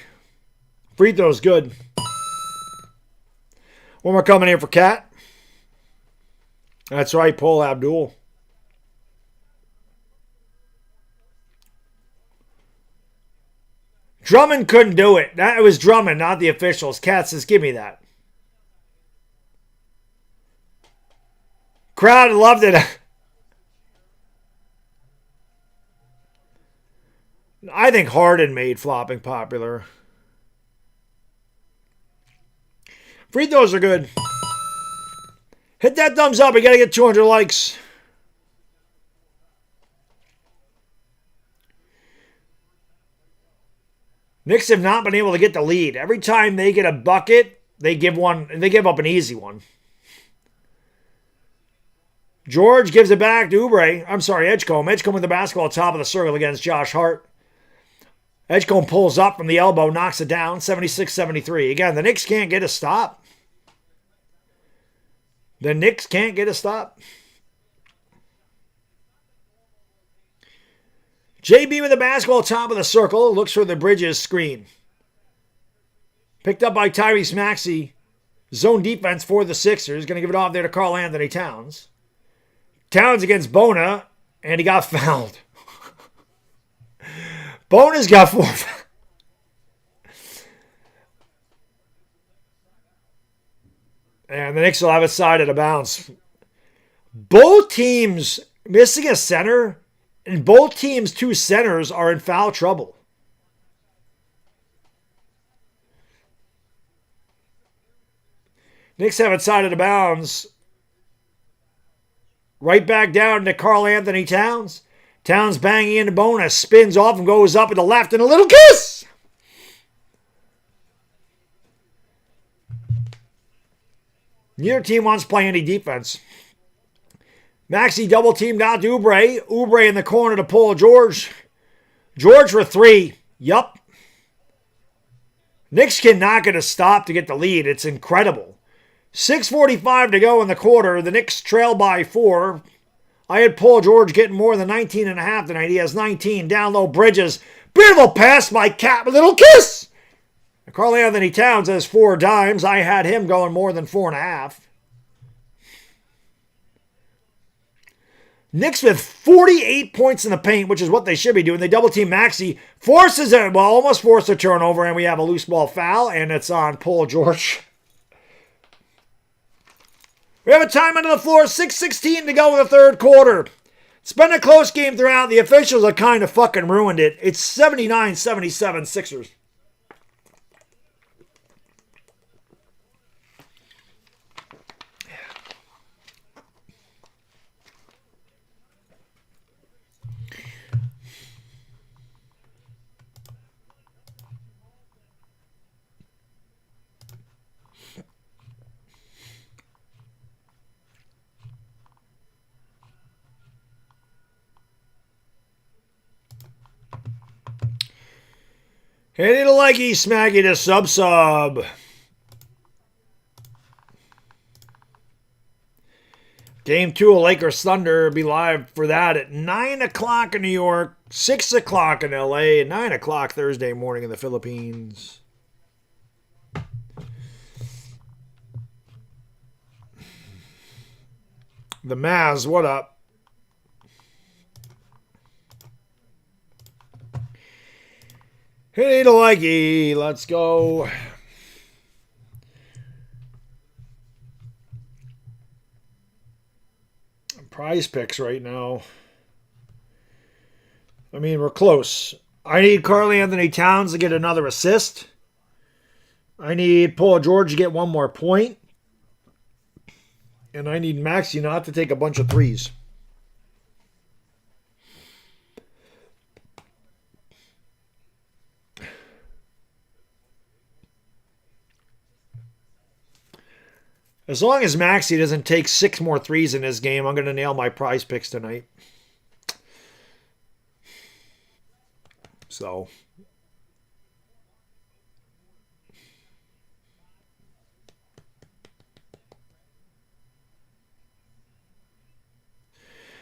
Free throw's good. One more coming here for Cat. That's right, Paul Abdul. Drummond couldn't do it. That was Drummond, not the officials. Cat says, give me that. Crowd loved it. I think Harden made flopping popular. Free throws are good. Hit that thumbs up. We got to get 200 likes. Knicks have not been able to get the lead. Every time they get a bucket, they give up an easy one. George gives it back to Oubre. I'm sorry, Edgecombe. Edgecombe with the basketball top of the circle against Josh Hart. Edgecombe pulls up from the elbow, knocks it down, 76-73. Again, the Knicks can't get a stop. The Knicks can't get a stop. JB with the basketball, top of the circle. Looks for the Bridges screen. Picked up by Tyrese Maxey. Zone defense for the Sixers. Going to give it off there to Karl Anthony Towns. Towns against Bona, and he got fouled. Bona's got 4 fouls. And the Knicks will have it side out of bounds. Both teams missing a center, and both teams' 2 centers are in foul trouble. Knicks have it side out of bounds. Right back down to Karl Anthony Towns. Towns banging into Bona, spins off and goes up at the left, and a little kiss. Neither team wants to play any defense. Maxey double teamed out to Oubre. Oubre in the corner to Paul George. George for 3. Yup. Knicks cannot get a stop to get the lead. It's incredible. 6:45 to go in the quarter. The Knicks trail by 4. I had Paul George getting more than 19.5 tonight. He has 19. Down low, Bridges. Beautiful pass by Cap. A little kiss. Karl Anthony Towns has 4 dimes. I had him going more than 4.5. Knicks with 48 points in the paint, which is what they should be doing. They double team Maxey. Almost forced a turnover, and we have a loose ball foul, and it's on Paul George. We have a time under the floor. 6:16 to go in the third quarter. It's been a close game throughout. The officials have kind of fucking ruined it. It's 79-77 Sixers. Hit it like he smacky to sub. Game 2 of Lakers Thunder. Be live for that at 9 o'clock in New York, 6 o'clock in LA, and 9 o'clock Thursday morning in the Philippines. The Mavs, what up? Hey, likey, let's go. PrizePicks right now. I mean, we're close. I need Karl Anthony Towns to get another assist. I need Paul George to get 1 more point. And I need Maxey not to take a bunch of threes. As long as Maxey doesn't take 6 more threes in this game, I'm going to nail my PrizePicks tonight. So.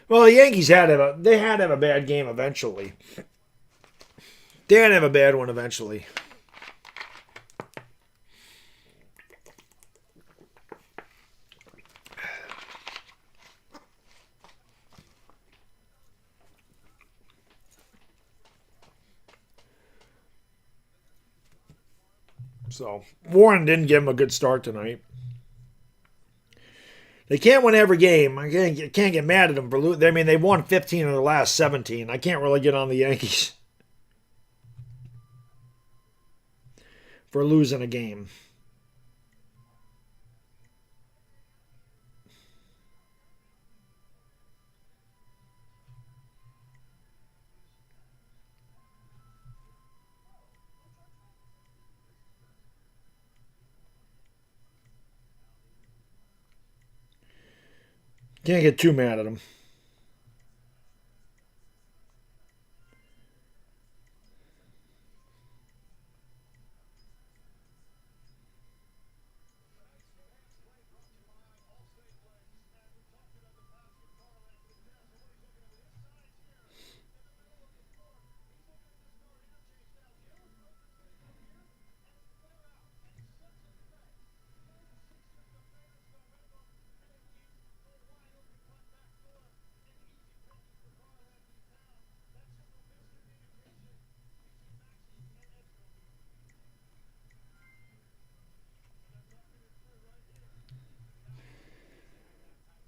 Well, the Yankees had to have a bad game eventually. They had to have a bad one eventually. So, Warren didn't give him a good start tonight. They can't win every game. I can't get mad at them for losing. I mean, they won 15 of their last 17. I can't really get on the Yankees for losing a game. Can't get too mad at him.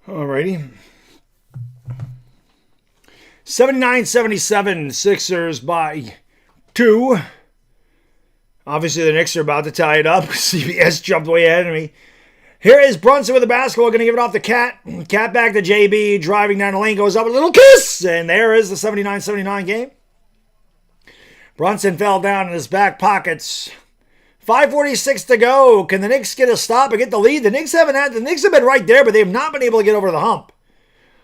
Alrighty. 79-77 Sixers by 2. Obviously, the Knicks are about to tie it up. CBS jumped way ahead of me. Here is Brunson with the basketball, going to give it off to Cat. Cat back to JB, driving down the lane, goes up with a little kiss, and there is the 79-79 game. Brunson fell down in his back pockets. 5:46 to go. Can the Knicks get a stop and get the lead? The Knicks have been right there, but they have not been able to get over the hump.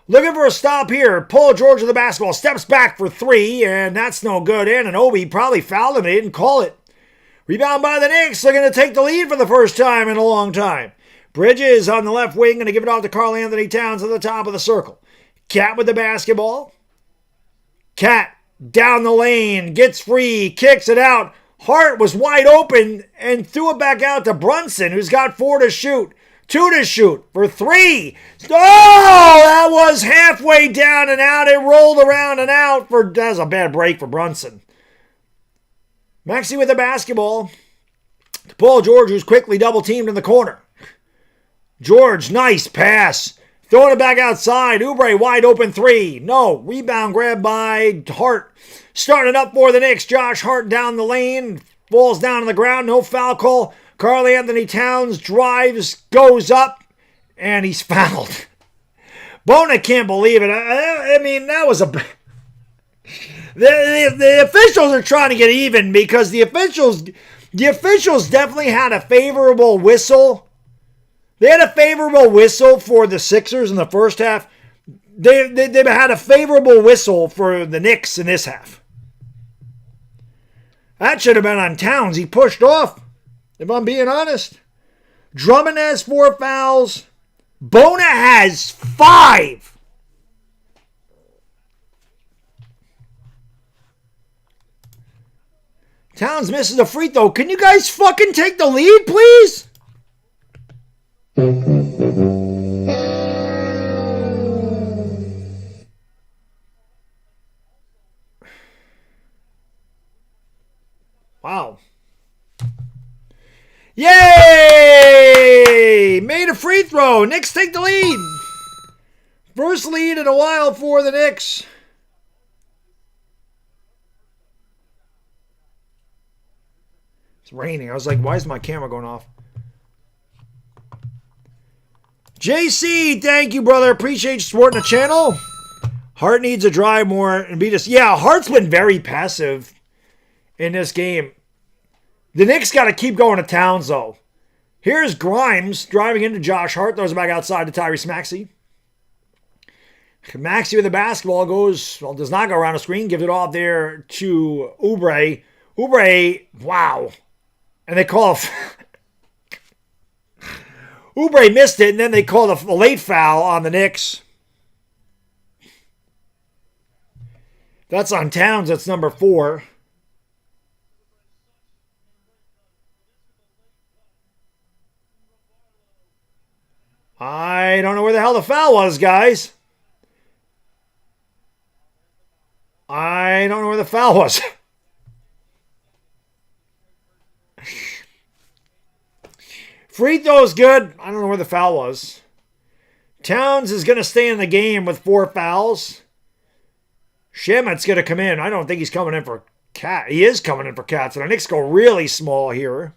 Looking for a stop here. Paul George with the basketball. Steps back for 3, and that's no good. Anunoby probably fouled him. They didn't call it. Rebound by the Knicks. They're going to take the lead for the first time in a long time. Bridges on the left wing. Going to give it off to Karl Anthony Towns at the top of the circle. Cat with the basketball. Cat down the lane. Gets free. Kicks it out. Hart was wide open and threw it back out to Brunson, who's got 4 to shoot. 2 to shoot for 3. Oh, that was halfway down and out. It rolled around and out. That was a bad break for Brunson. Maxey with the basketball. To Paul George, who's quickly double-teamed in the corner. George, nice pass. Throwing it back outside. Oubre, wide open 3. No. Rebound grab by Hart. Starting up for the Knicks. Josh Hart down the lane. Falls down on the ground. No foul call. Karl Anthony Towns drives, goes up, and he's fouled. Bona can't believe it. I mean, that was a... The officials are trying to get even because the officials definitely had a favorable whistle. They had a favorable whistle for the Sixers in the first half. They had a favorable whistle for the Knicks in this half. That should have been on Towns. He pushed off, if I'm being honest. Drummond has 4 fouls. Bona has 5. Towns misses a free throw. Can you guys fucking take the lead, please? Wow. Yay! Made a free throw. Knicks take the lead. First lead in a while for the Knicks. It's raining. I was like, why is my camera going off? JC, thank you, brother. Appreciate you supporting the channel. Hart needs to drive more and beat us. Yeah, Hart's been very passive in this game. The Knicks got to keep going to Towns, though. Here's Grimes driving into Josh Hart. Throws it back outside to Tyrese Maxey. Maxey with the basketball does not go around the screen. Gives it off there to Oubre. Oubre, wow. And they call Oubre missed it, and then they call a late foul on the Knicks. That's on Towns. That's number 4. I don't know where the hell the foul was, guys. I don't know where the foul was. Free throw is good. I don't know where the foul was. Towns is going to stay in the game with 4 fouls. Shamet's going to come in. I don't think he's coming in for Cat. He is coming in for Cat. So the Knicks go really small here.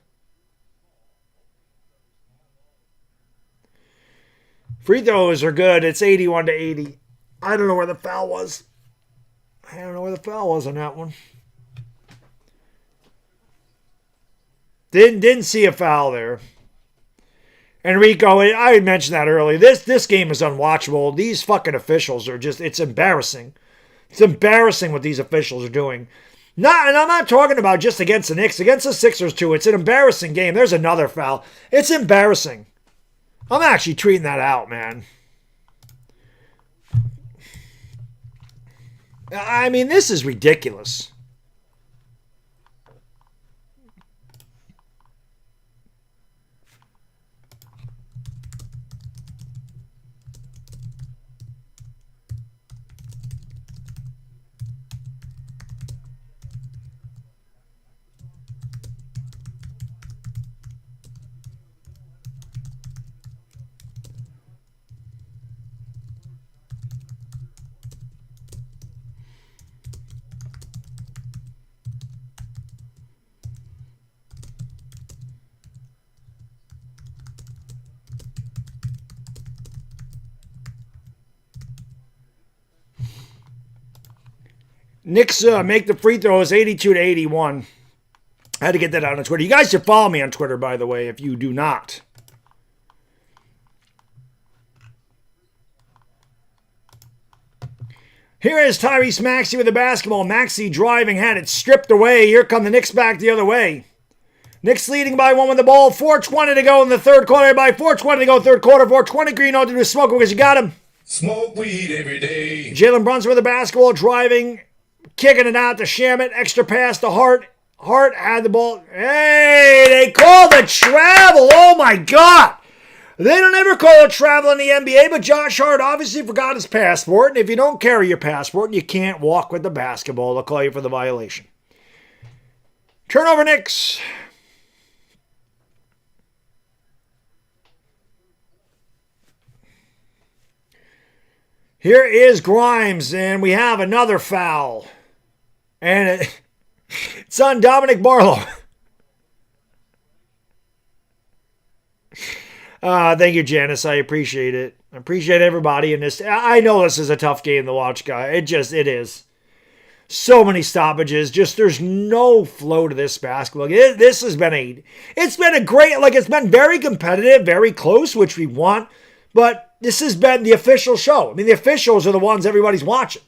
Free throws are good. It's 81-80. I don't know where the foul was. I don't know where the foul was on that one. Didn't see a foul there. Enrico, I mentioned that earlier. This game is unwatchable. These fucking officials are just, it's embarrassing. It's embarrassing what these officials are doing. And I'm not talking about just against the Knicks, against the Sixers too. It's an embarrassing game. There's another foul. It's embarrassing. I'm actually tweeting that out, man. I mean, this is ridiculous. Knicks make the free throws 82-81. I had to get that out on Twitter. You guys should follow me on Twitter, by the way, if you do not. Here is Tyrese Maxey with the basketball. Maxey driving, had it stripped away. Here come the Knicks back the other way. Knicks leading by 1 with the ball. 4:20 to go in the third quarter. By 4:20 to go third quarter. 4:20 Green on to do smoke because you got him. Smoke weed every day. Jalen Brunson with the basketball, driving, kicking it out to Shamet. Extra pass to Hart. Hart had the ball. Hey, they called the travel. Oh, my God. They don't ever call a travel in the NBA, but Josh Hart obviously forgot his passport. And if you don't carry your passport, you can't walk with the basketball. They'll call you for the violation. Turnover Knicks. Here is Grimes, and we have another foul. And it's on Dominic Barlow. Thank you, Janice. I appreciate it. I appreciate everybody in this. I know this is a tough game to watch, guy. It is. So many stoppages. Just there's no flow to this basketball. This has been it's been very competitive, very close, which we want. But this has been the official show. I mean, the officials are the ones everybody's watching.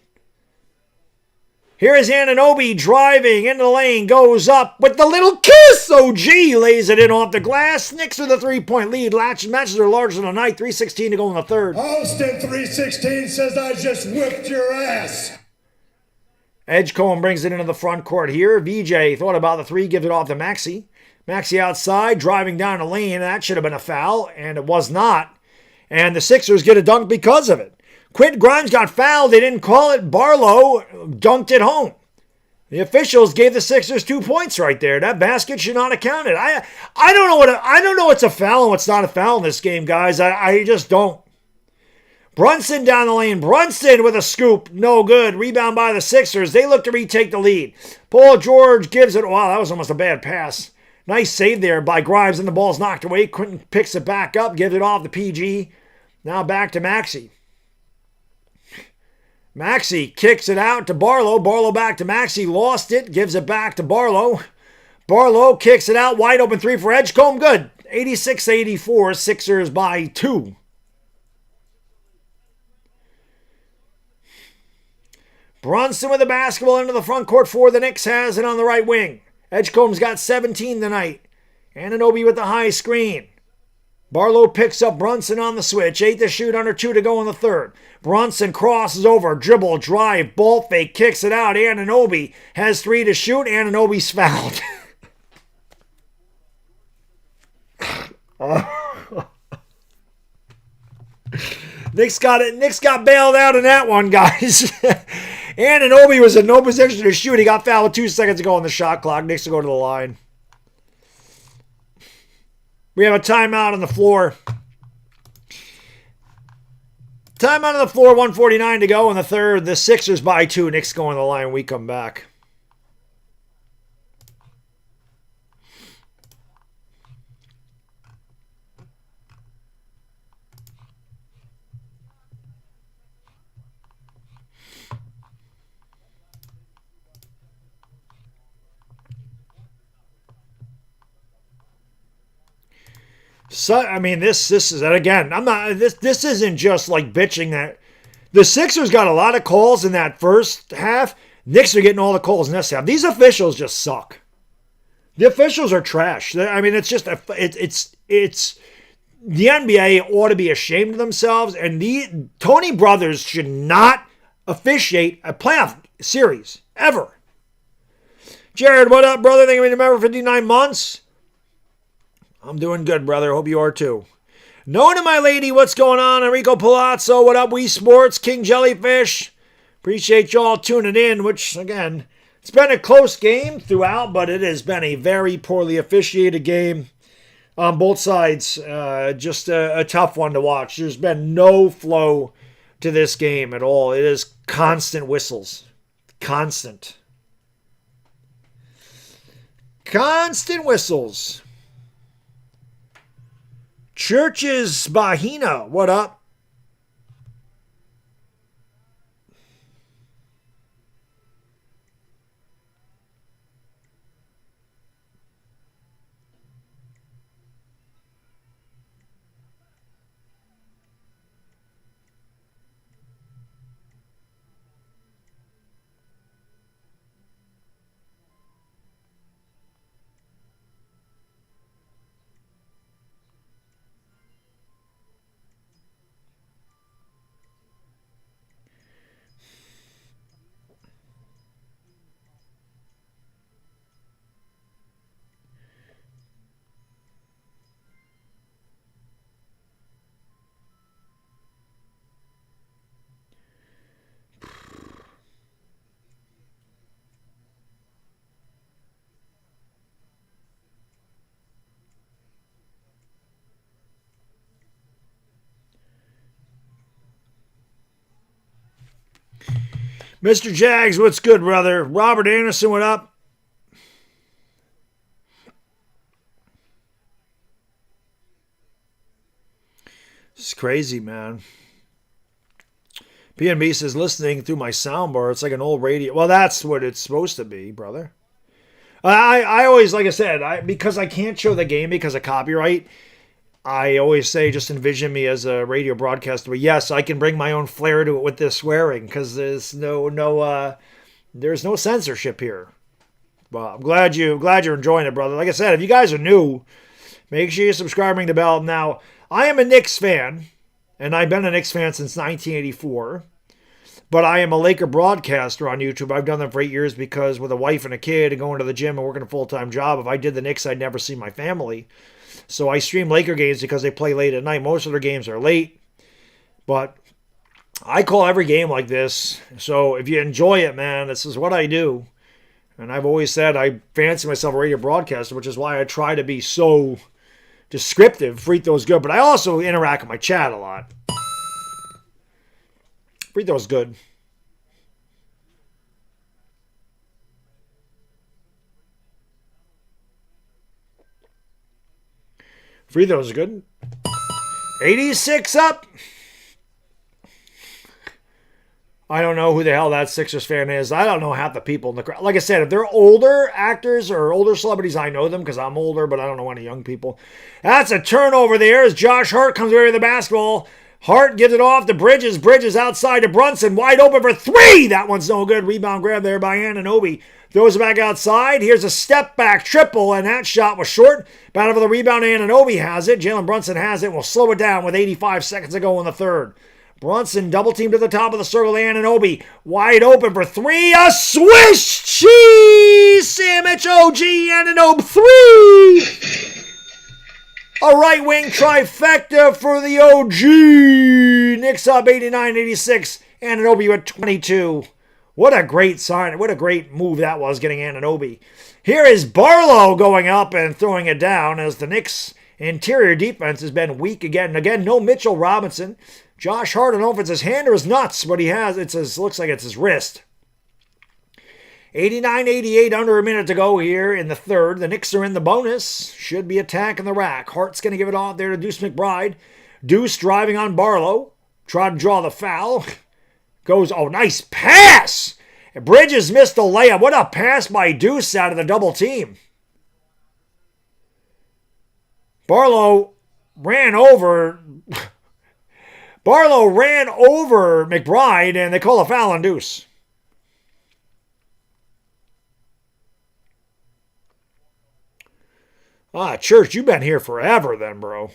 Here is Anunoby driving into the lane, goes up with the little kiss. OG lays it in off the glass. Knicks with a 3-point lead. Matches are larger than the night. 3:16 to go in the third. Austin 316 says I just whipped your ass. Edgecombe brings it into the front court here. VJ thought about the three, gives it off to Maxey. Maxey outside, driving down the lane. That should have been a foul, and it was not. And the Sixers get a dunk because of it. Quentin Grimes got fouled. They didn't call it. Barlow dunked it home. The officials gave the Sixers 2 points right there. That basket should not have counted. I don't know what's a foul and what's not a foul in this game, guys. I just don't. Brunson down the lane. Brunson with a scoop. No good. Rebound by the Sixers. They look to retake the lead. Paul George gives it. Wow, that was almost a bad pass. Nice save there by Grimes, and the ball's knocked away. Quentin picks it back up, gives it off to PG. Now back to Maxey. Maxey kicks it out to Barlow. Barlow back to Maxey. Lost it. Gives it back to Barlow. Barlow kicks it out. Wide open three for Edgecombe. Good. 86-84. Sixers by 2. Brunson with the basketball into the front court for the Knicks. Has it on the right wing. Edgecombe's got 17 tonight. Anunoby with the high screen. Barlow picks up Brunson on the switch. 8 to shoot, under 2 to go in the third. Brunson crosses over, dribble, drive, ball fake, kicks it out. Anunoby has 3 to shoot. Anunoby's fouled. Knicks got bailed out in that one, guys. Anunoby was in no position to shoot. He got fouled with 2 seconds to go on the shot clock. Knicks will go to the line. We have a timeout on the floor. Timeout on the floor, 1:49 to go in the third. The Sixers by 2. Knicks go on the line when we come back. So I mean, this is, and again, I'm not. This isn't just like bitching that the Sixers got a lot of calls in that first half. Knicks are getting all the calls in this half. These officials just suck. The officials are trash. I mean, it's just it's the NBA ought to be ashamed of themselves, and the Tony Brothers should not officiate a playoff series ever. Jared, what up, brother? Think I've been a member for 59 months. I'm doing good, brother. Hope you are too. Nona, my lady, what's going on? Enrico Palazzo, what up? Wii Sports, King Jellyfish. Appreciate y'all tuning in, which, again, it's been a close game throughout, but it has been a very poorly officiated game on both sides. Just a tough one to watch. There's been no flow to this game at all. It is constant whistles. Constant whistles. Churches Bahina, what up? Mr. Jags, what's good, brother? Robert Anderson, what up? It's crazy, man. PNB says, listening through my soundbar, it's like an old radio. Well, that's what it's supposed to be, brother. I always, like I said, because I can't show the game because of copyright, I always say just envision me as a radio broadcaster. But yes, I can bring my own flair to it with this swearing because there's there's no censorship here. Well, I'm glad you're enjoying it, brother. Like I said, if you guys are new, make sure you subscribe, ring the bell. Now, I am a Knicks fan, and I've been a Knicks fan since 1984. But I am a Laker broadcaster on YouTube. I've done that for 8 years because with a wife and a kid and going to the gym and working a full-time job, if I did the Knicks, I'd never see my family. So I stream Laker games because they play late at night. Most of their games are late. But I call every game like this. So if you enjoy it, man, this is what I do. And I've always said I fancy myself a radio broadcaster, which is why I try to be so descriptive. Free throw's good. But I also interact with my chat a lot. Free throw's good. Free throw's good. 86 up. I don't know who the hell that Sixers fan is. I don't know half the people in the crowd. Like I said, if they're older actors or older celebrities, I know them because I'm older, but I don't know any young people. That's a turnover there as Josh Hart comes away with the basketball. Hart gives it off to Bridges. Bridges outside to Brunson. Wide open for three. That one's no good. Rebound grab there by Anunoby. Throws it back outside. Here's a step back triple, and that shot was short. Battle for the rebound. Anunoby has it. Jalen Brunson has it. We'll slow it down with 85 seconds to go in the third. Brunson double team to the top of the circle. Anunoby wide open for three. A swish cheese sandwich. OG Anunoby three. A right wing trifecta for the OG. Knicks up 89-86. Anunoby at 22. What a great sign. What a great move that was, getting Anunoby. Here is Barlow going up and throwing it down as the Knicks' interior defense has been weak again. Again, no Mitchell Robinson. Josh Hart, I don't know if it's his hand or his nuts, but he has, looks like it's his wrist. 89-88, under a minute to go here in the third. The Knicks are in the bonus. Should be attacking the rack. Hart's going to give it off there to Deuce McBride. Deuce driving on Barlow. Tried to draw the foul. Goes, oh, nice pass. Bridges missed the layup. What a pass by Deuce out of the double team. Barlow ran over McBride, and they call a foul on Deuce. Ah, Church, you've been here forever then, bro.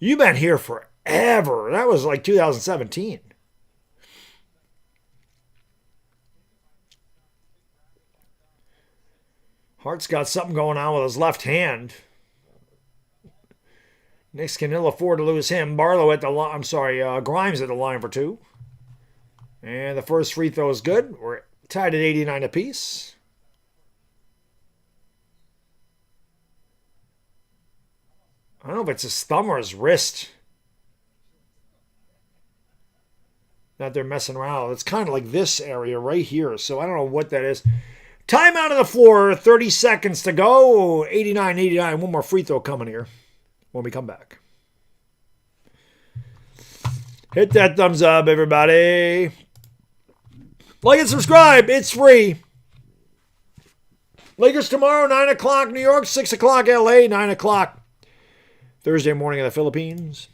You've been here forever. That was like 2017. Hart's got something going on with his left hand. Knicks can ill afford to lose him. Barlow at the line. Grimes at the line for two. And the first free throw is good. We're tied at 89 apiece. I don't know if it's his thumb or his wrist that they're messing around. It's kind of like this area right here. So I don't know what that is. Timeout on the floor. 30 seconds to go. 89-89. One more free throw coming here when we come back. Hit that thumbs up, everybody. Like and subscribe. It's free. Lakers tomorrow, 9 o'clock New York, 6 o'clock LA, 9 o'clock Thursday morning in the Philippines.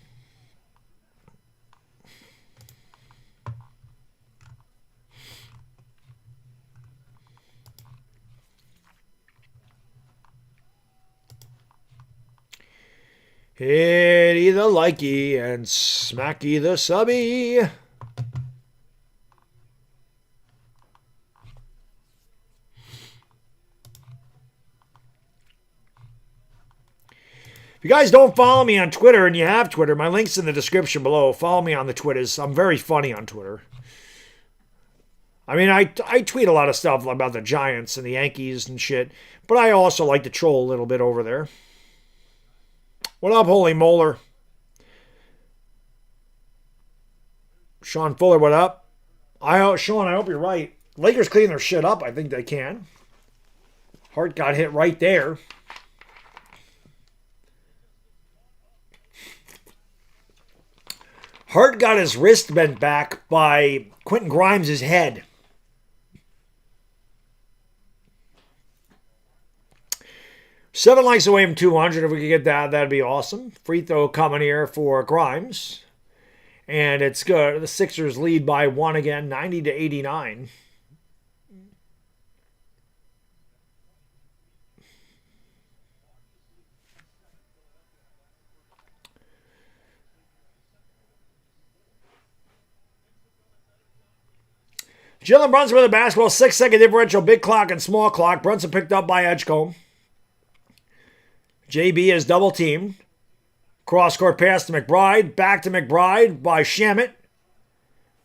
Hitty the likey and smacky the subby. If you guys don't follow me on Twitter, and you have Twitter, my link's in the description below. Follow me on the Twitters. I'm very funny on Twitter. I mean, I tweet a lot of stuff about the Giants and the Yankees and shit, but I also like to troll a little bit over there. What up, Holy Molar? Sean Fuller, what up? Sean, I hope you're right. Lakers clean their shit up. I think they can. Hart got hit right there. Hart got his wrist bent back by Quentin Grimes' head. Seven likes away from 200. If we could get that, that'd be awesome. Free throw coming here for Grimes. And it's good. The Sixers lead by 1 again, 90-89. Jalen Brunson with the basketball. 6-second differential, big clock and small clock. Brunson picked up by Edgecombe. JB is double teamed. Cross-court pass to McBride. Back to McBride by Shamet.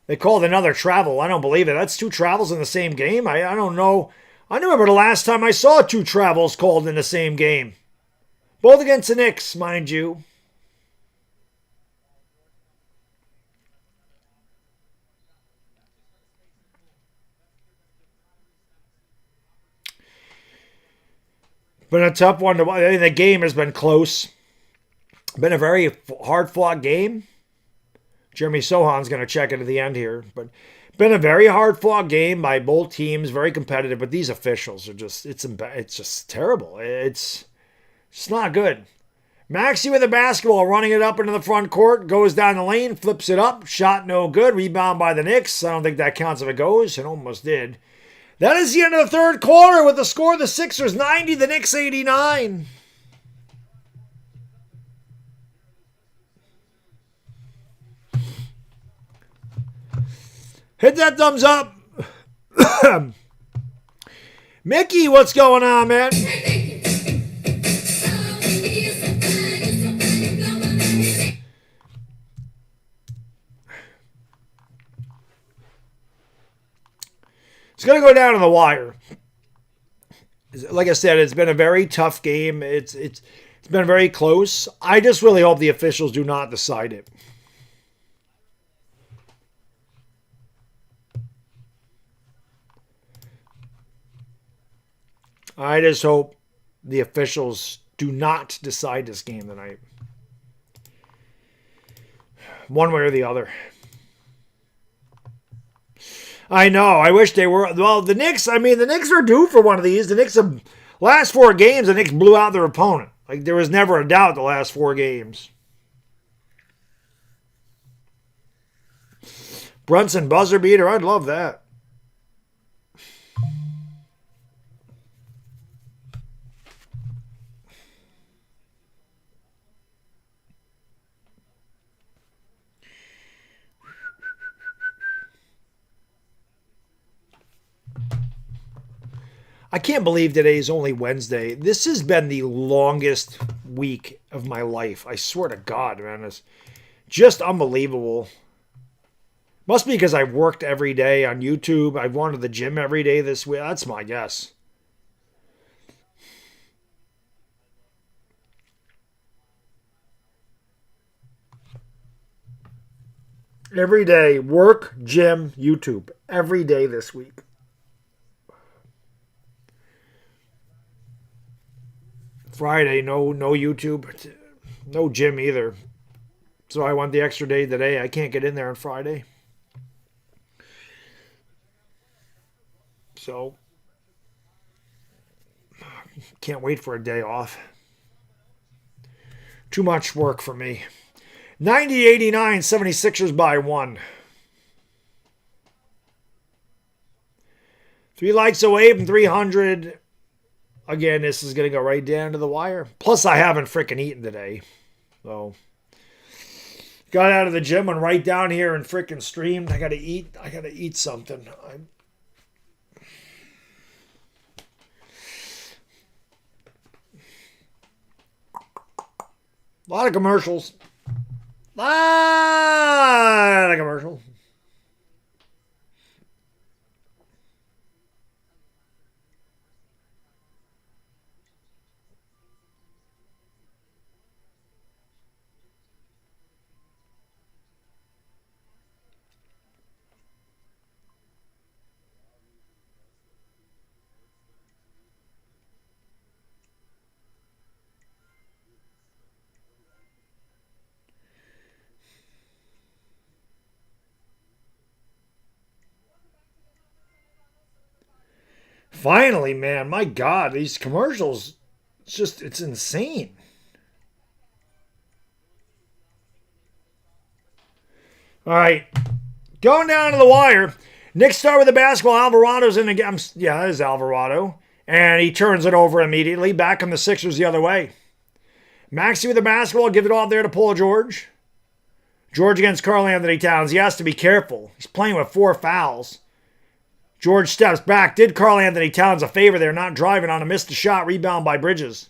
They called another travel. I don't believe it. That's 2 travels in the same game. I don't know. I don't remember the last time I saw 2 travels called in the same game. Both against the Knicks, mind you. Been a tough one to watch. I think the game has been close. Been a very hard-fought game. Jeremy Sohan's going to check it at the end here. But been a very hard-fought game by both teams. Very competitive. But these officials are just, it's just terrible. It's not good. Maxey with the basketball, running it up into the front court. Goes down the lane, flips it up. Shot no good. Rebound by the Knicks. I don't think that counts if it goes. It almost did. That is the end of the third quarter with the score of the Sixers 90, the Knicks 89. Hit that thumbs up. Mickey, what's going on, man? It's going to go down to the wire. Like I said, it's been a very tough game. It's been very close. I just really hope the officials do not decide it. I just hope the officials do not decide this game tonight. One way or the other. I know. I wish they were. Well, the Knicks are due for one of these. The Knicks have, last 4 games, the Knicks blew out their opponent. Like, there was never a doubt the last 4 games. Brunson buzzer beater. I'd love that. I can't believe today is only Wednesday. This has been the longest week of my life. I swear to God, man. It's just unbelievable. Must be because I've worked every day on YouTube. I've gone to the gym every day this week. That's my guess. Every day, work, gym, YouTube. Every day this week. Friday, no YouTube, no gym either. So I want the extra day today. I can't get in there on Friday. So, can't wait for a day off. Too much work for me. 90-89, 76ers by 1. 3 likes away from 300. Again, this is going to go right down to the wire. Plus, I haven't freaking eaten today. So, got out of the gym and right down here and freaking streamed. I got to eat. I got to eat something. A lot of commercials. Lot of commercials. Finally, man. My God, these commercials, it's insane. All right. Going down to the wire. Knicks start with the basketball. Alvarado's in the game. Yeah, that is Alvarado. And he turns it over immediately. Back on the Sixers the other way. Maxey with the basketball. Give it off there to Paul George. George against Karl-Anthony Towns. He has to be careful. He's playing with 4 fouls. George steps back. Did Karl-Anthony Towns a favor there, not driving on a missed shot. Rebound by Bridges.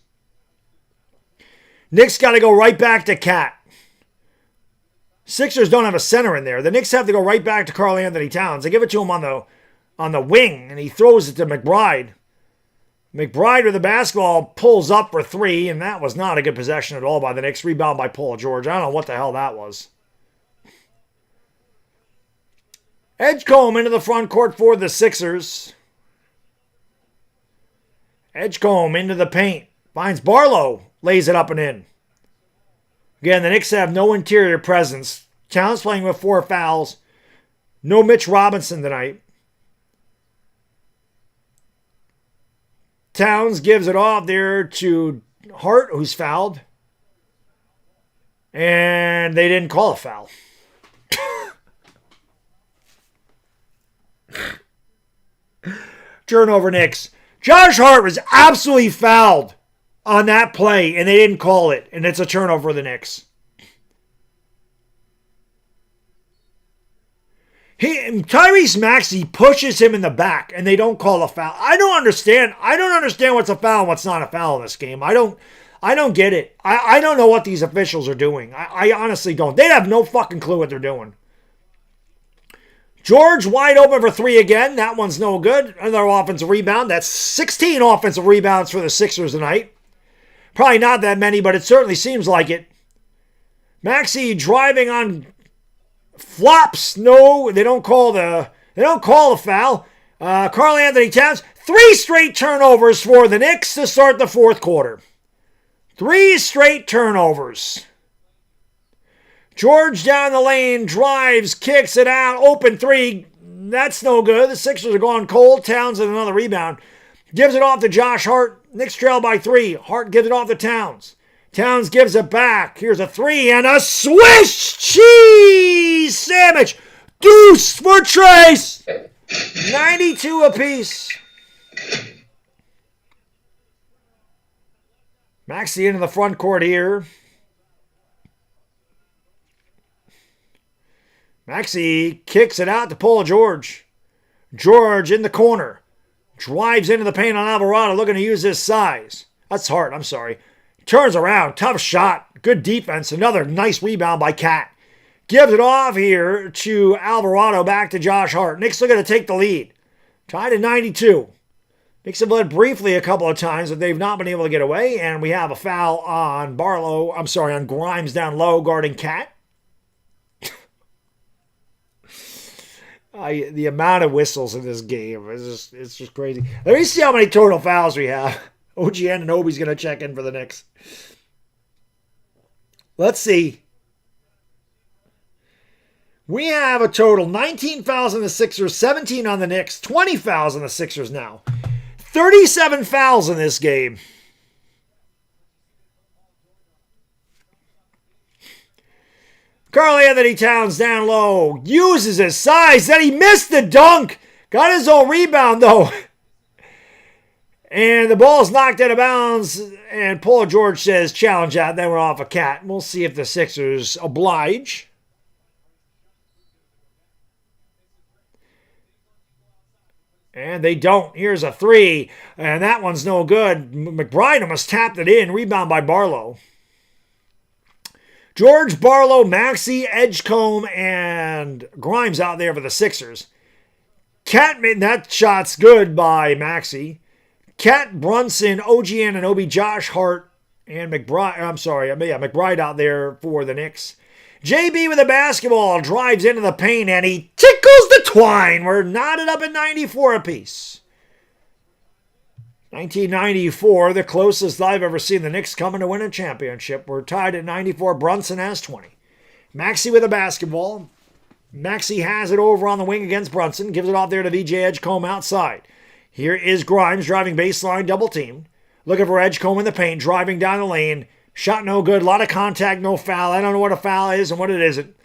Knicks got to go right back to Cat. Sixers don't have a center in there. The Knicks have to go right back to Karl-Anthony Towns. They give it to him on the wing, and he throws it to McBride. McBride with the basketball pulls up for 3, and that was not a good possession at all by the Knicks. Rebound by Paul George. I don't know what the hell that was. Edgecombe into the front court for the Sixers. Edgecombe into the paint. Finds Barlow. Lays it up and in. Again, the Knicks have no interior presence. Towns playing with 4 fouls. No Mitch Robinson tonight. Towns gives it off there to Hart, who's fouled. And they didn't call a foul. Turnover Knicks. Josh Hart was absolutely fouled on that play, and they didn't call it. And it's a turnover for the Knicks. Tyrese Maxey pushes him in the back, and they don't call a foul. I don't understand. I don't understand what's a foul and what's not a foul in this game. I don't get it. I don't know what these officials are doing. I honestly don't. They have no fucking clue what they're doing. George wide open for 3 again. That one's no good. Another offensive rebound. That's 16 offensive rebounds for the Sixers tonight. Probably not that many, but it certainly seems like it. Maxey driving on flops. No, they don't call the foul. Karl-Anthony Towns. 3 straight turnovers for the Knicks to start the fourth quarter. 3 straight turnovers. George down the lane, drives, kicks it out, open 3. That's no good. The Sixers are going cold. Towns with another rebound. Gives it off to Josh Hart. Knicks trail by 3. Hart gives it off to Towns. Towns gives it back. Here's a 3 and a Swiss cheese sandwich. Deuce for Trace. 92 apiece. Maxey into the front court here. Maxey kicks it out to Paul George. George in the corner. Drives into the paint on Alvarado, looking to use his size. That's Hart, I'm sorry. Turns around, tough shot. Good defense. Another nice rebound by Cat. Gives it off here to Alvarado, back to Josh Hart. Knicks are going to take the lead. Tied at 92. Knicks have led briefly a couple of times, but they've not been able to get away. And we have a foul on on Grimes down low, guarding Cat. The amount of whistles in this game is just crazy. Let me see how many total fouls we have. OG Anunoby's going to check in for the Knicks. Let's see. We have a total 19 fouls on the Sixers, 17 on the Knicks, 20 fouls on the Sixers now. 37 fouls in this game. Karl-Anthony Towns down low. Uses his size. Then he missed the dunk. Got his own rebound, though. And the ball's knocked out of bounds. And Paul George says, challenge that. Then we're off a Cat. We'll see if the Sixers oblige. And they don't. Here's a 3. And that one's no good. McBride almost tapped it in. Rebound by Barlow. George, Barlow, Maxey, Edgecombe, and Grimes out there for the Sixers. Catman, that shot's good by Maxey. Cat, Brunson, OG Anunoby, Josh Hart, and McBride out there for the Knicks. JB with the basketball, drives into the paint, and he tickles the twine. We're knotted up at 94 apiece. 1994, the closest I've ever seen the Knicks coming to win a championship. We're tied at 94. Brunson has 20. Maxey with the basketball. Maxey has it over on the wing against Brunson. Gives it off there to VJ Edgecombe outside. Here is Grimes driving baseline, double teamed. Looking for Edgecombe in the paint, driving down the lane. Shot no good. A lot of contact, no foul. I don't know what a foul is and what it isn't.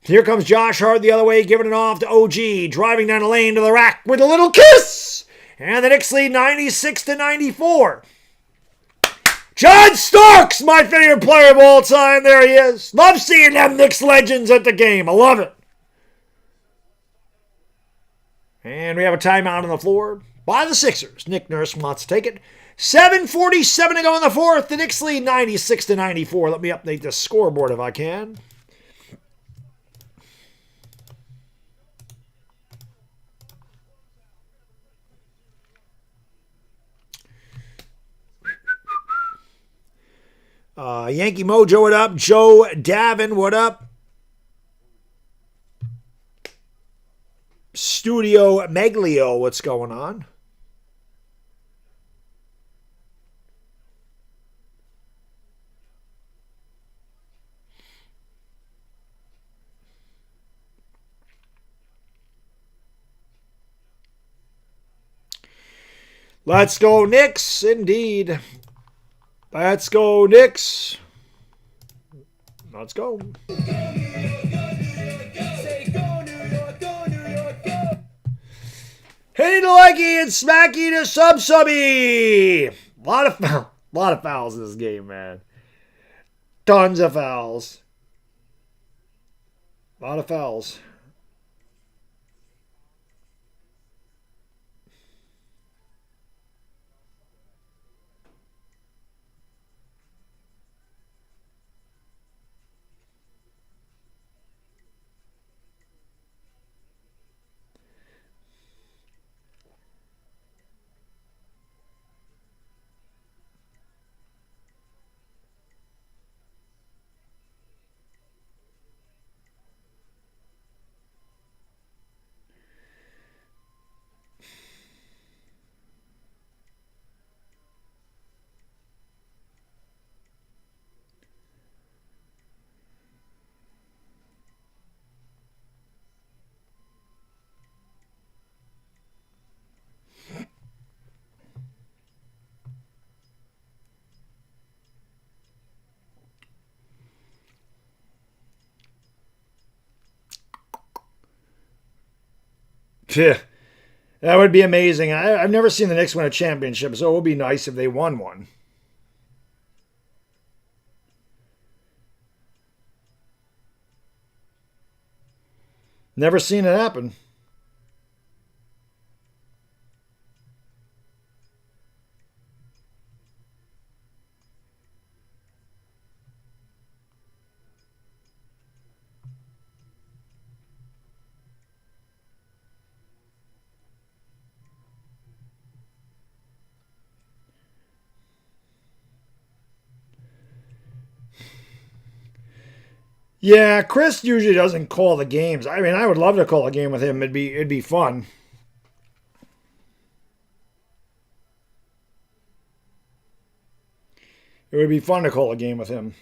Here comes Josh Hart the other way, giving it off to OG. Driving down the lane to the rack with a little kiss. And the Knicks lead 96-94. John Starks, my favorite player of all time. There he is. Love seeing them Knicks legends at the game. I love it. And we have a timeout on the floor by the Sixers. Nick Nurse wants to take it. 7:47 to go in the fourth. The Knicks lead 96-94. Let me update the scoreboard if I can. Yankee Mojo, what up? Joe Davin, what up? Studio Meglio, what's going on? Let's go Knicks, indeed. Let's go Knicks. Let's go. Hitting the leggy and smacky to sub-subby. A lot of fouls in this game, man. Tons of fouls. A lot of fouls. Yeah, that would be amazing. I've never seen the Knicks win a championship, so it would be nice if they won one. Never seen it happen. Yeah, Chris usually doesn't call the games. I mean, I would love to call a game with him. It'd be fun. It would be fun to call a game with him.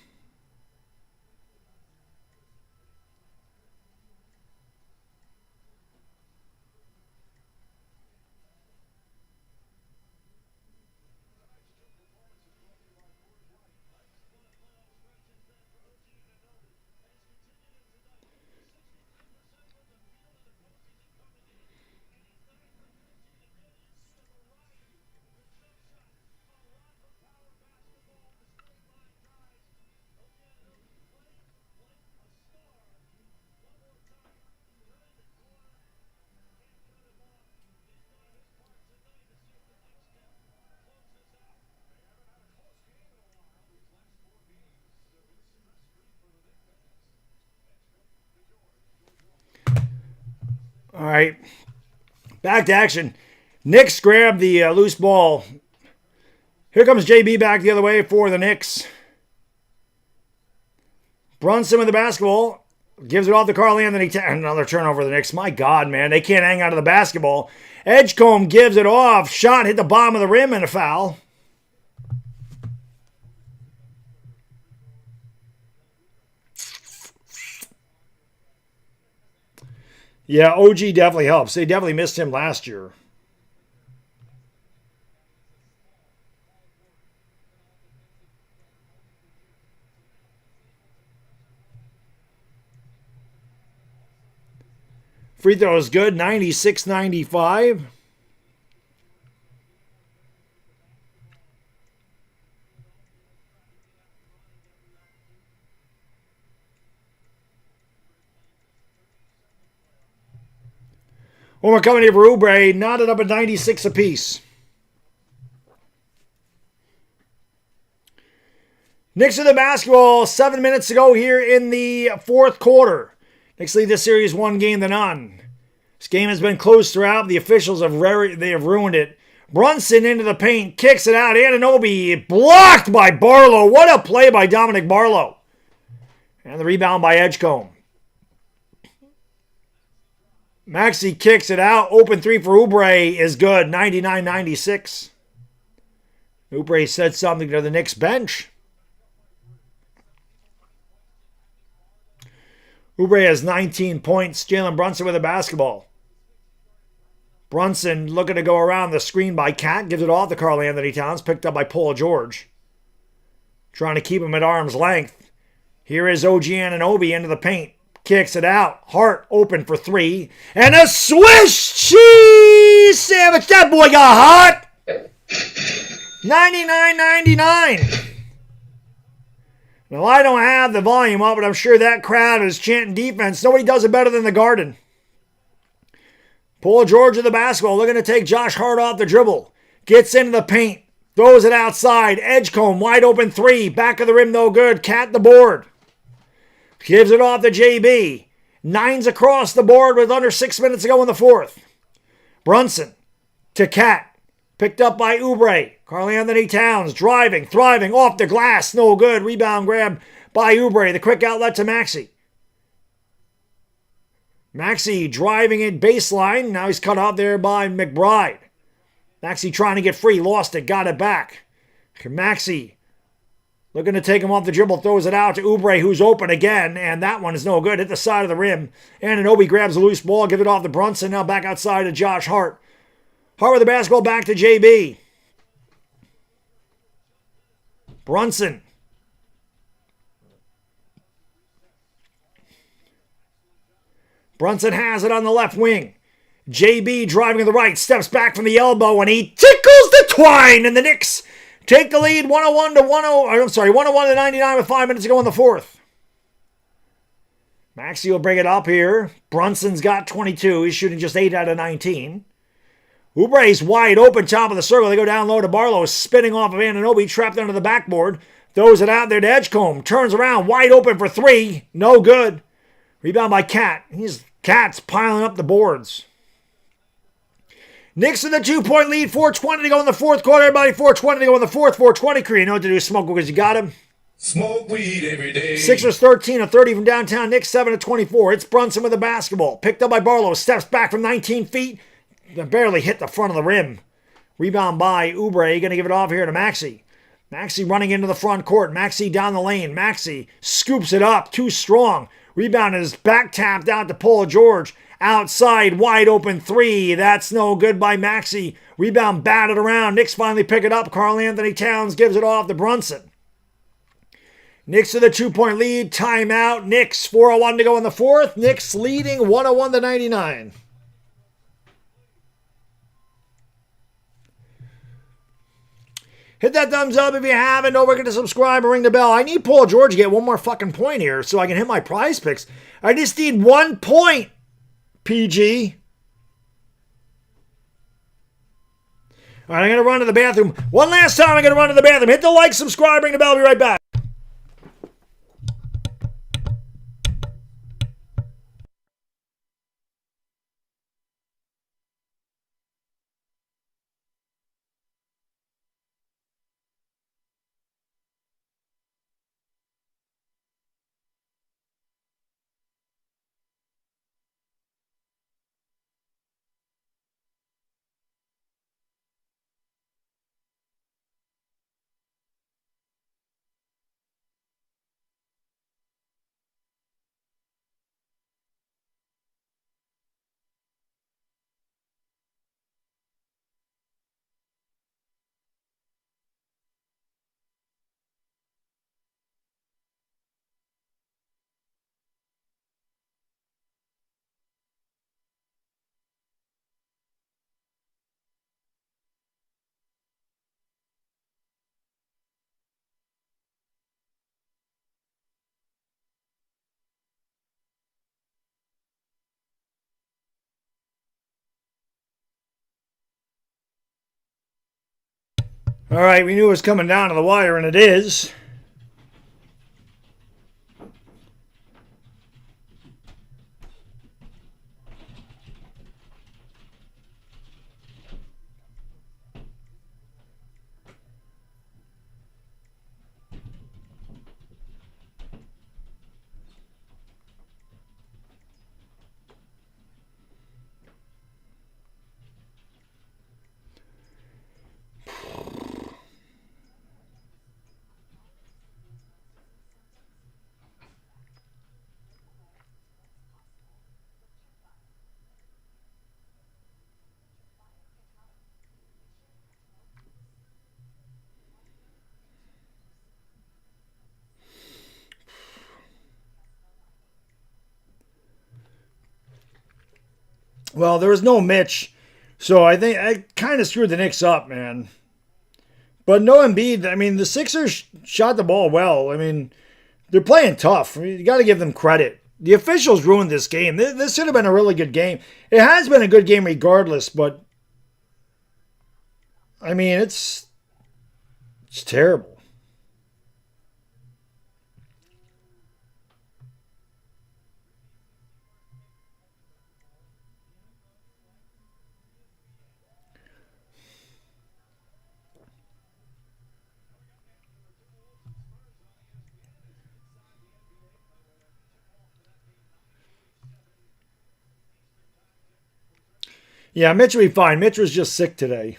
All right, back to action. Knicks grab the loose ball. Here comes JB back the other way for the Knicks. Brunson with the basketball. Gives it off to Carl Anthony. Another turnover the Knicks. My God, man. They can't hang out of the basketball. Edgecombe gives it off. Shot hit the bottom of the rim and a foul. Yeah, OG definitely helps. They definitely missed him last year. Free throw is good, 96-95. One more coming here for Oubre, knotted up at 96 apiece. Knicks with the basketball, 7 minutes to go here in the fourth quarter. Knicks lead this series 1-0. This game has been close throughout. The officials have ruined it. Brunson into the paint, kicks it out. Anunoby blocked by Barlow. What a play by Dominic Barlow. And the rebound by Edgecombe. Maxey kicks it out. Open three for Oubre is good. 99-96. Oubre said something to the Knicks bench. Oubre has 19 points. Jalen Brunson with the basketball. Brunson looking to go around the screen by Cat. Gives it off to Karl-Anthony Towns. Picked up by Paul George. Trying to keep him at arm's length. Here is OG Anunoby into the paint. Kicks it out. Hart open for three. And a swish cheese sandwich. That boy got hot. 99-99. Now, I don't have the volume up, but I'm sure that crowd is chanting defense. Nobody does it better than the Garden. Paul George with the basketball, looking to take Josh Hart off the dribble. Gets into the paint. Throws it outside. Edgecombe, wide open three. Back of the rim, no good. Cat the board. Gives it off to JB. Nines across the board with under 6 minutes to go in the fourth. Brunson to Cat. Picked up by Oubre. Karl-Anthony Towns driving, thriving, off the glass. No good. Rebound grab by Oubre. The quick outlet to Maxey. Maxey driving in baseline. Now he's cut out there by McBride. Maxey trying to get free. Lost it. Got it back. Maxey looking to take him off the dribble. Throws it out to Oubre, who's open again. And that one is no good. Hit the side of the rim. Anunoby grabs a loose ball. Give it off to Brunson. Now back outside to Josh Hart. Hart with the basketball back to JB. Brunson. Brunson has it on the left wing. JB driving to the right, steps back from the elbow, and he tickles the twine, and the Knicks take the lead 101 to 99 with 5 minutes to go in the fourth. Maxey will bring it up here. Brunson's got 22. He's shooting just 8 out of 19. Oubre's wide open, top of the circle. They go down low to Barlow, spinning off of Anunoby, trapped under the backboard. Throws it out there to Edgecombe. Turns around, wide open for three. No good. Rebound by Cat. Cat's piling up the boards. Knicks with a 2-point lead. 4:20 to go in the fourth quarter. Everybody 4:20 to go in the fourth. 4:20 crew. You know what to do. Smoke because you got him. Smoke weed every day. Sixers 13 of 30 from downtown. Knicks 7 of 24. It's Brunson with the basketball. Picked up by Barlow. Steps back from 19 feet. Barely hit the front of the rim. Rebound by Oubre. Going to give it off here to Maxey. Maxey running into the front court. Maxey down the lane. Maxey scoops it up. Too strong. Rebound is back tapped out to Paul George. Outside, wide open three. That's no good by Maxey. Rebound batted around. Knicks finally pick it up. Karl-Anthony Towns gives it off to Brunson. Knicks with a 2-point lead. Timeout. Knicks 4:01 to go in the fourth. Knicks leading 101 to 99. Hit that thumbs up if you haven't. Don't forget to subscribe and ring the bell. I need Paul George to get one more fucking point here so I can hit my prize picks. I just need 1 point, PG. All right, I'm going to run to the bathroom. One last time, I'm going to run to the bathroom. Hit the like, subscribe, ring the bell. I'll be right back. All right, we knew it was coming down to the wire, and it is. Well, there was no Mitch, so I think I kind of screwed the Knicks up, man. But no Embiid. I mean, the Sixers shot the ball well. I mean, they're playing tough. I mean, you got to give them credit. The officials ruined this game. This should have been a really good game. It has been a good game regardless, but I mean, it's terrible. Yeah, Mitch will be fine. Mitch was just sick today.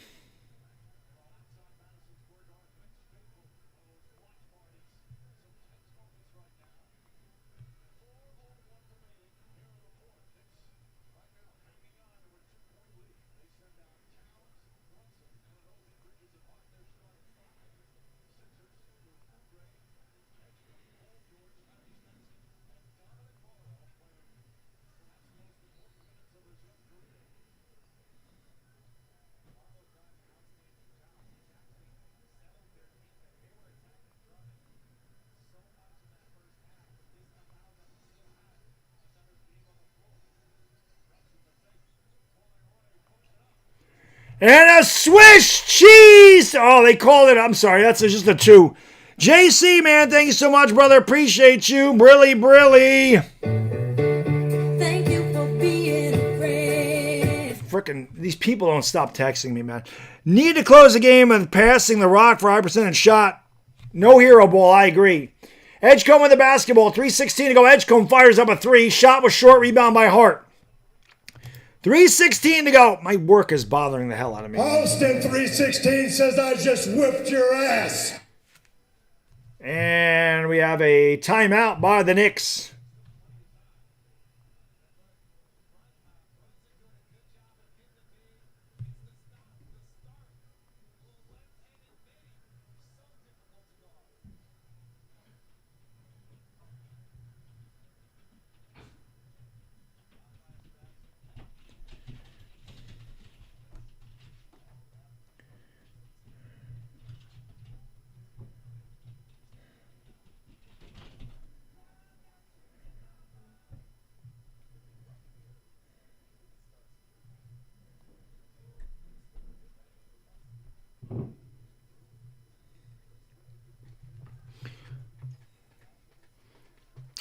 And a Swiss cheese. Oh, they called it. I'm sorry. That's just a 2. JC, man, thank you so much, brother. Appreciate you. Brilly. Thank you for being a friend. Frickin' these people don't stop texting me, man. Need to close the game with passing the rock for high percentage shot. No hero ball, I agree. Edgecombe with the basketball. 3:16 to go. Edgecombe fires up a 3. Shot was short. Rebound by Hart. 3:16 to go. My work is bothering the hell out of me. Austin 316 says I just whipped your ass. And we have a timeout by the Knicks.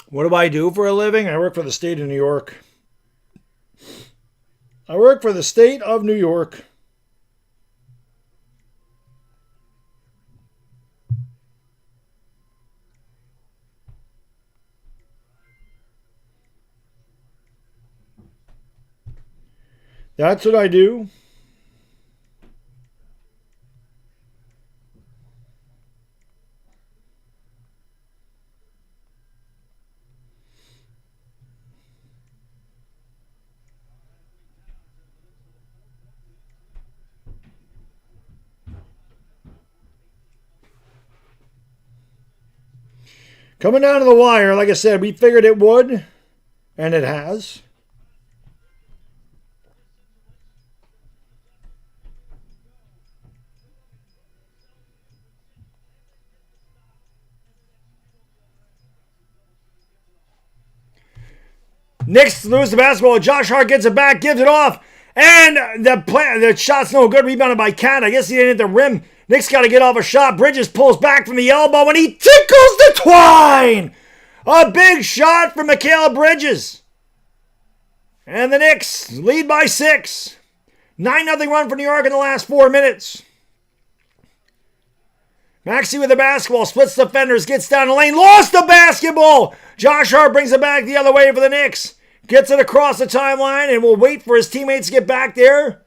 What do I do for a living? I work for the state of New York. I work for the state of New York. That's what I do. Coming down to the wire, like I said, we figured it would, and it has. Knicks lose the basketball. Josh Hart gets it back, gives it off, and the shot's no good. Rebounded by Cat. I guess he didn't hit the rim. Knicks got to get off a shot. Bridges pulls back from the elbow and he tickles the twine. A big shot from Mikal Bridges. And the Knicks lead by 6. 9-0 run for New York in the last 4 minutes. Maxey with the basketball, splits defenders, gets down the lane, lost the basketball. Josh Hart brings it back the other way for the Knicks. Gets it across the timeline and will wait for his teammates to get back there.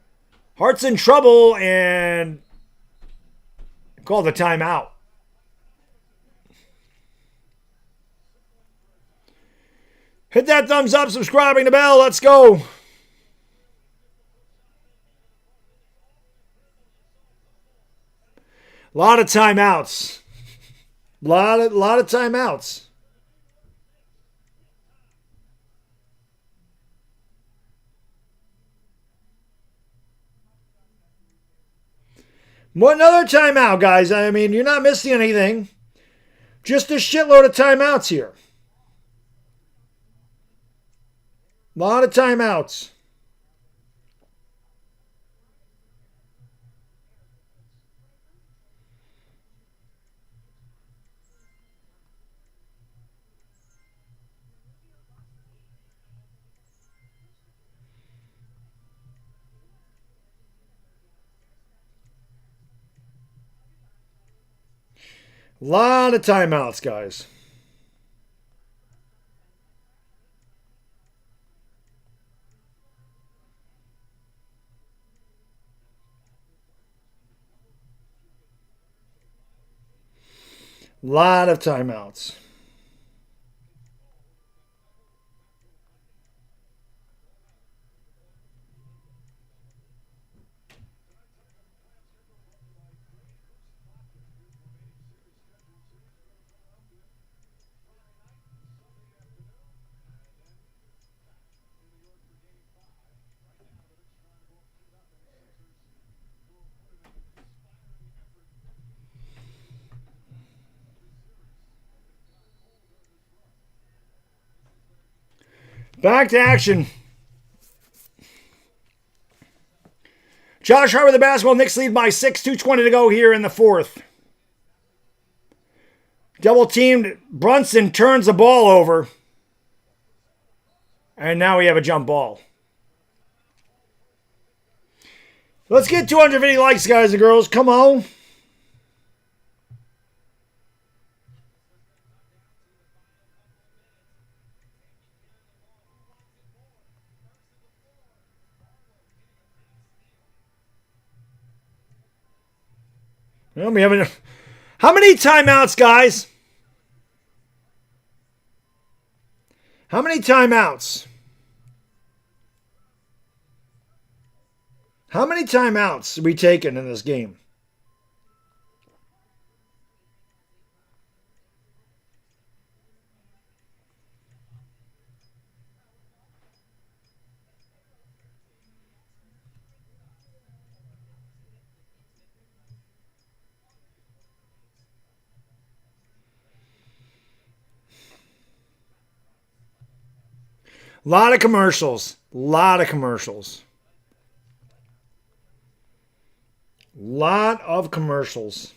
Hart's in trouble and call the timeout. Hit that thumbs up, subscribing the bell. Let's go. A lot of timeouts. Lot of timeouts. One other timeout, guys. I mean, you're not missing anything. Just a shitload of timeouts here. A lot of timeouts. A lot of timeouts, guys. A lot of timeouts. Back to action. Josh Hart with the basketball. Knicks lead by 6. 2:20 to go here in the fourth. Double teamed. Brunson turns the ball over. And now we have a jump ball. Let's get 250 likes, guys and girls. Come on. Well, we haven't. How many timeouts, guys? How many timeouts? How many timeouts have we taken in this game? A lot of commercials. Lot of commercials. Lot of commercials.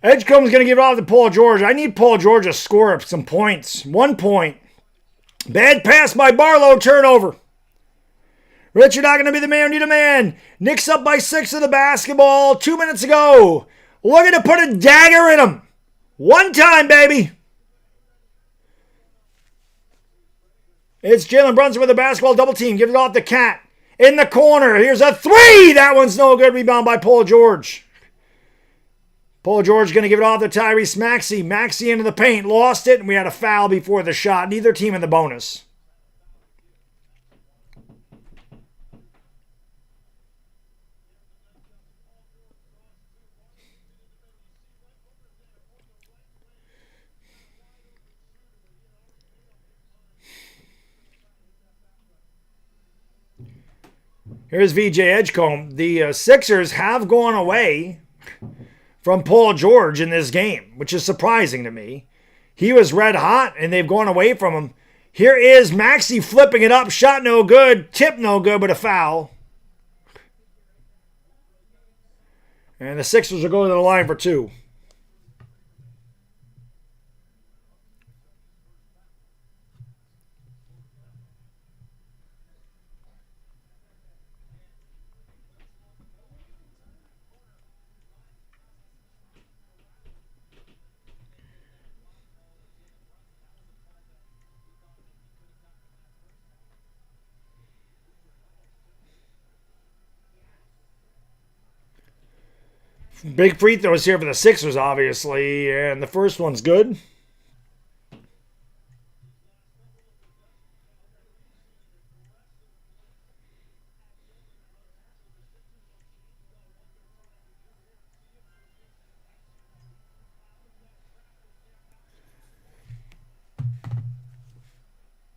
Edgecombe's going to give it off to Paul George. I need Paul George to score some points. 1 point. Bad pass by Barlow. Turnover. Richard not going to be the man. Need a man. Knicks up by 6 of the basketball. 2 minutes ago. Looking to put a dagger in him. One time, baby. It's Jalen Brunson with the basketball. Double team. Gives it off to Cat. in the corner. Here's a three. That one's no good. Rebound by Paul George. Paul George going to give it off to Tyrese Maxey. Maxey into the paint. Lost it, and we had a foul before the shot. Neither team in the bonus. Here's VJ Edgecombe. The Sixers have gone away from Paul George in this game, which is surprising to me. He was red hot, and they've gone away from him. Here is Maxey flipping it up. Shot no good. Tip no good, but a foul. And the Sixers are going to the line for two. Big free throws here for the Sixers, obviously, and the first one's good.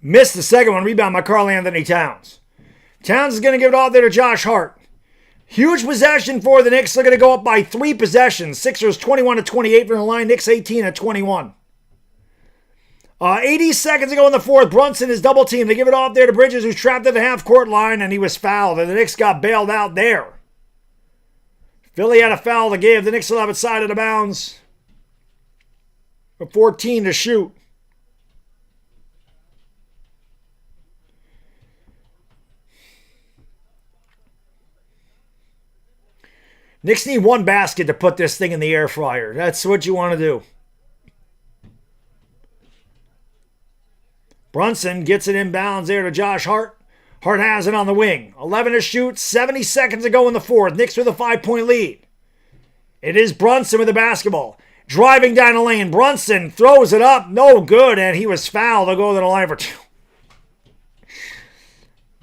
Missed the second one. Rebound by Karl Anthony Towns. Towns is going to give it off there to Josh Hart. Huge possession for the Knicks. They're going to go up by 3 possessions. Sixers 21-28 from the line. Knicks 18-21. 80 seconds to go in the fourth. Brunson is double teamed. They give it off there to Bridges, who's trapped at the half-court line, and he was fouled. And the Knicks got bailed out there. Philly had a foul to give. The Knicks will have it side of the bounds. 14 to shoot. Knicks need one basket to put this thing in the air fryer. That's what you want to do. Brunson gets it inbounds there to Josh Hart. Hart has it on the wing. 11 to shoot. 70 seconds to go in the fourth. Knicks with a 5-point lead. It is Brunson with the basketball. Driving down the lane. Brunson throws it up. No good, and he was fouled. They'll go to the line for two.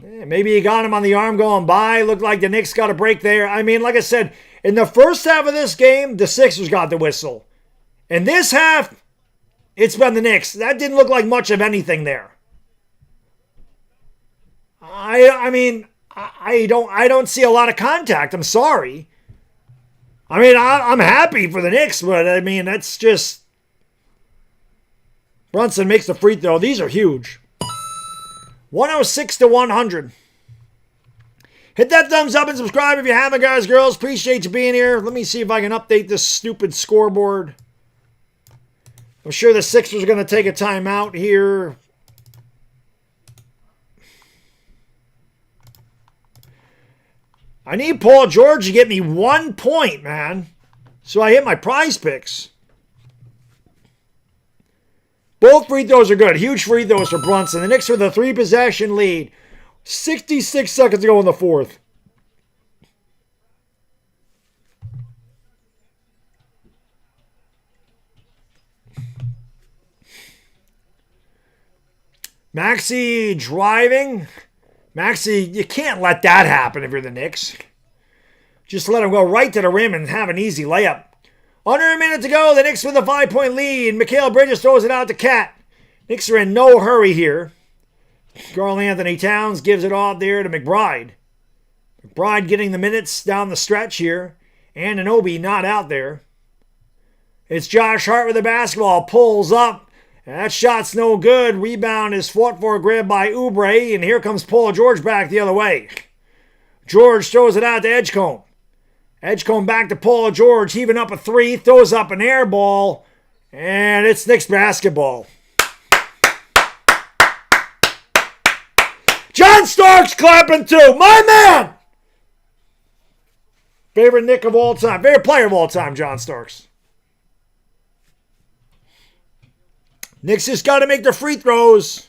Maybe he got him on the arm going by. Looked like the Knicks got a break there. I mean, like I said, in the first half of this game, the Sixers got the whistle. In this half, it's been the Knicks. That didn't look like much of anything there. I don't see a lot of contact. I'm sorry. I mean, I'm happy for the Knicks, but I mean, that's just... Brunson makes the free throw. These are huge. 106-100. Hit that thumbs up and subscribe if you haven't, guys, girls. Appreciate you being here. Let me see if I can update this stupid scoreboard. I'm sure the Sixers are going to take a timeout here. I need Paul George to get me 1 point, man. So I hit my prize picks. Both free throws are good. Huge free throws for Brunson. The Knicks with a 3-possession lead. 66 seconds to go in the fourth. Maxey driving. Maxey, you can't let that happen if you're the Knicks. Just let him go right to the rim and have an easy layup. Under a minute to go. The Knicks with a 5-point lead. Mikal Bridges throws it out to Cat. Knicks are in no hurry here. Karl Anthony Towns gives it off there to McBride. McBride getting the minutes down the stretch here. And Anunoby not out there. It's Josh Hart with the basketball. Pulls up. That shot's no good. Rebound is fought for, grabbed by Oubre. And here comes Paul George back the other way. George throws it out to Edgecombe. Edgecombe back to Paul George. Heaving up a 3. Throws up an air ball. And it's Knicks basketball. John Starks clapping too. My man! Favorite Knick of all time. Favorite player of all time, John Starks. Knicks just got to make their free throws.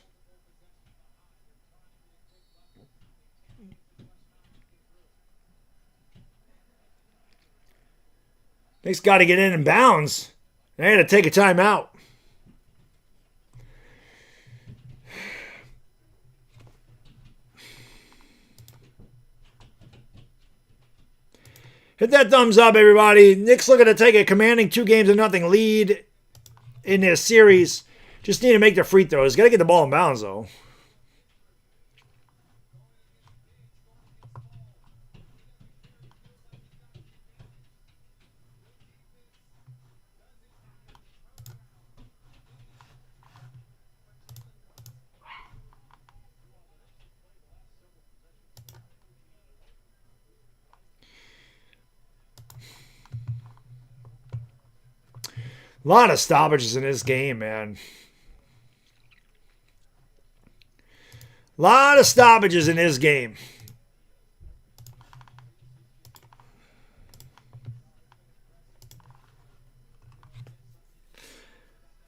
Knicks got to get in and bounds. They had to take a timeout. Hit that thumbs up, everybody. Knicks looking to take a commanding 2-0 lead in this series. Just need to make their free throws. Got to get the ball in bounds, though. A lot of stoppages in this game, man. A lot of stoppages in this game.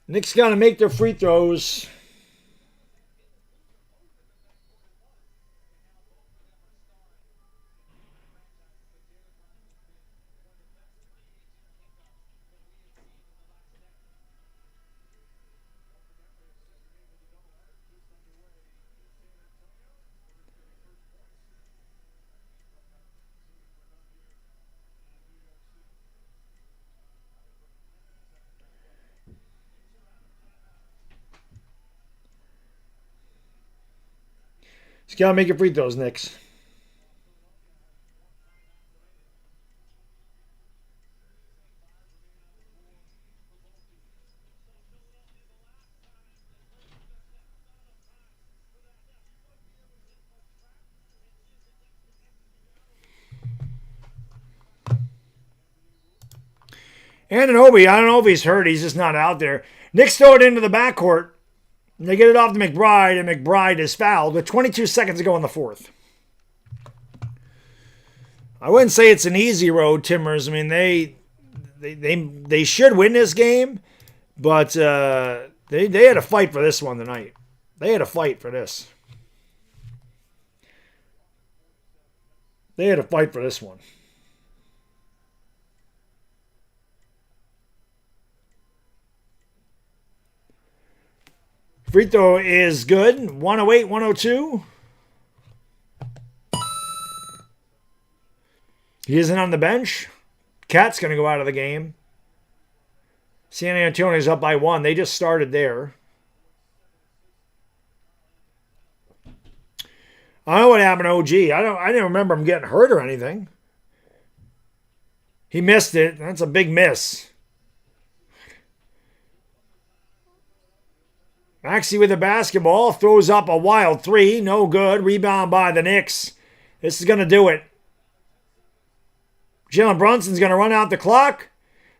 Knicks got to make their free throws. Just got to make your free throws, Knicks. Anunoby, I don't know if he's hurt. He's just not out there. Knicks throw it into the backcourt. They get it off to McBride, and McBride is fouled with 22 seconds to go in the fourth. I wouldn't say it's an easy road, Timbers. I mean, they should win this game, but they had to fight for this one tonight. They had to fight for this. They had to fight for this one. Free throw is good. 108, 102. He isn't on the bench. Cat's going to go out of the game. San Antonio's up by 1. They just started there. I don't know what happened to OG. I didn't remember him getting hurt or anything. He missed it. That's a big miss. Maxey with the basketball, throws up a wild 3, no good. Rebound by the Knicks. This is going to do it. Jalen Brunson's going to run out the clock.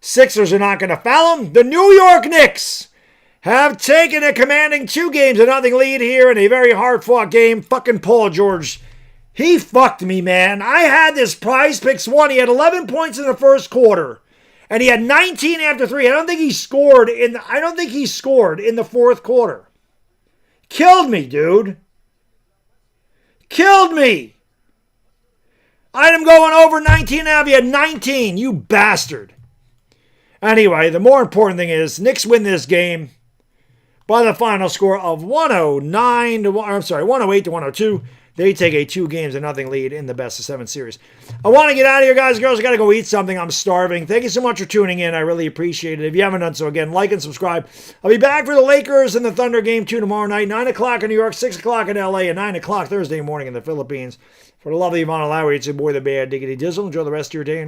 Sixers are not going to foul him. The New York Knicks have taken a commanding 2-0 lead here in a very hard-fought game. Fucking Paul George. He fucked me, man. I had this PrizePicks 1. He had 11 points in the first quarter. And he had 19 after 3. I don't think he scored in the fourth quarter. Killed me, dude. Killed me. I had him going over 19.5. He had 19. You bastard. Anyway, the more important thing is Knicks win this game by the final score of 108 to 102. They take a 2-0 lead in the best-of-7 series. I want to get out of here, guys and girls. I got to go eat something. I'm starving. Thank you so much for tuning in. I really appreciate it. If you haven't done so, again, like and subscribe. I'll be back for the Lakers and the Thunder game 2 tomorrow night, 9 o'clock in New York, 6 o'clock in L.A., and 9 o'clock Thursday morning in the Philippines. For the lovely Ivana Lowry, it's your boy, the Bad Diggity Dizzle. Enjoy the rest of your day.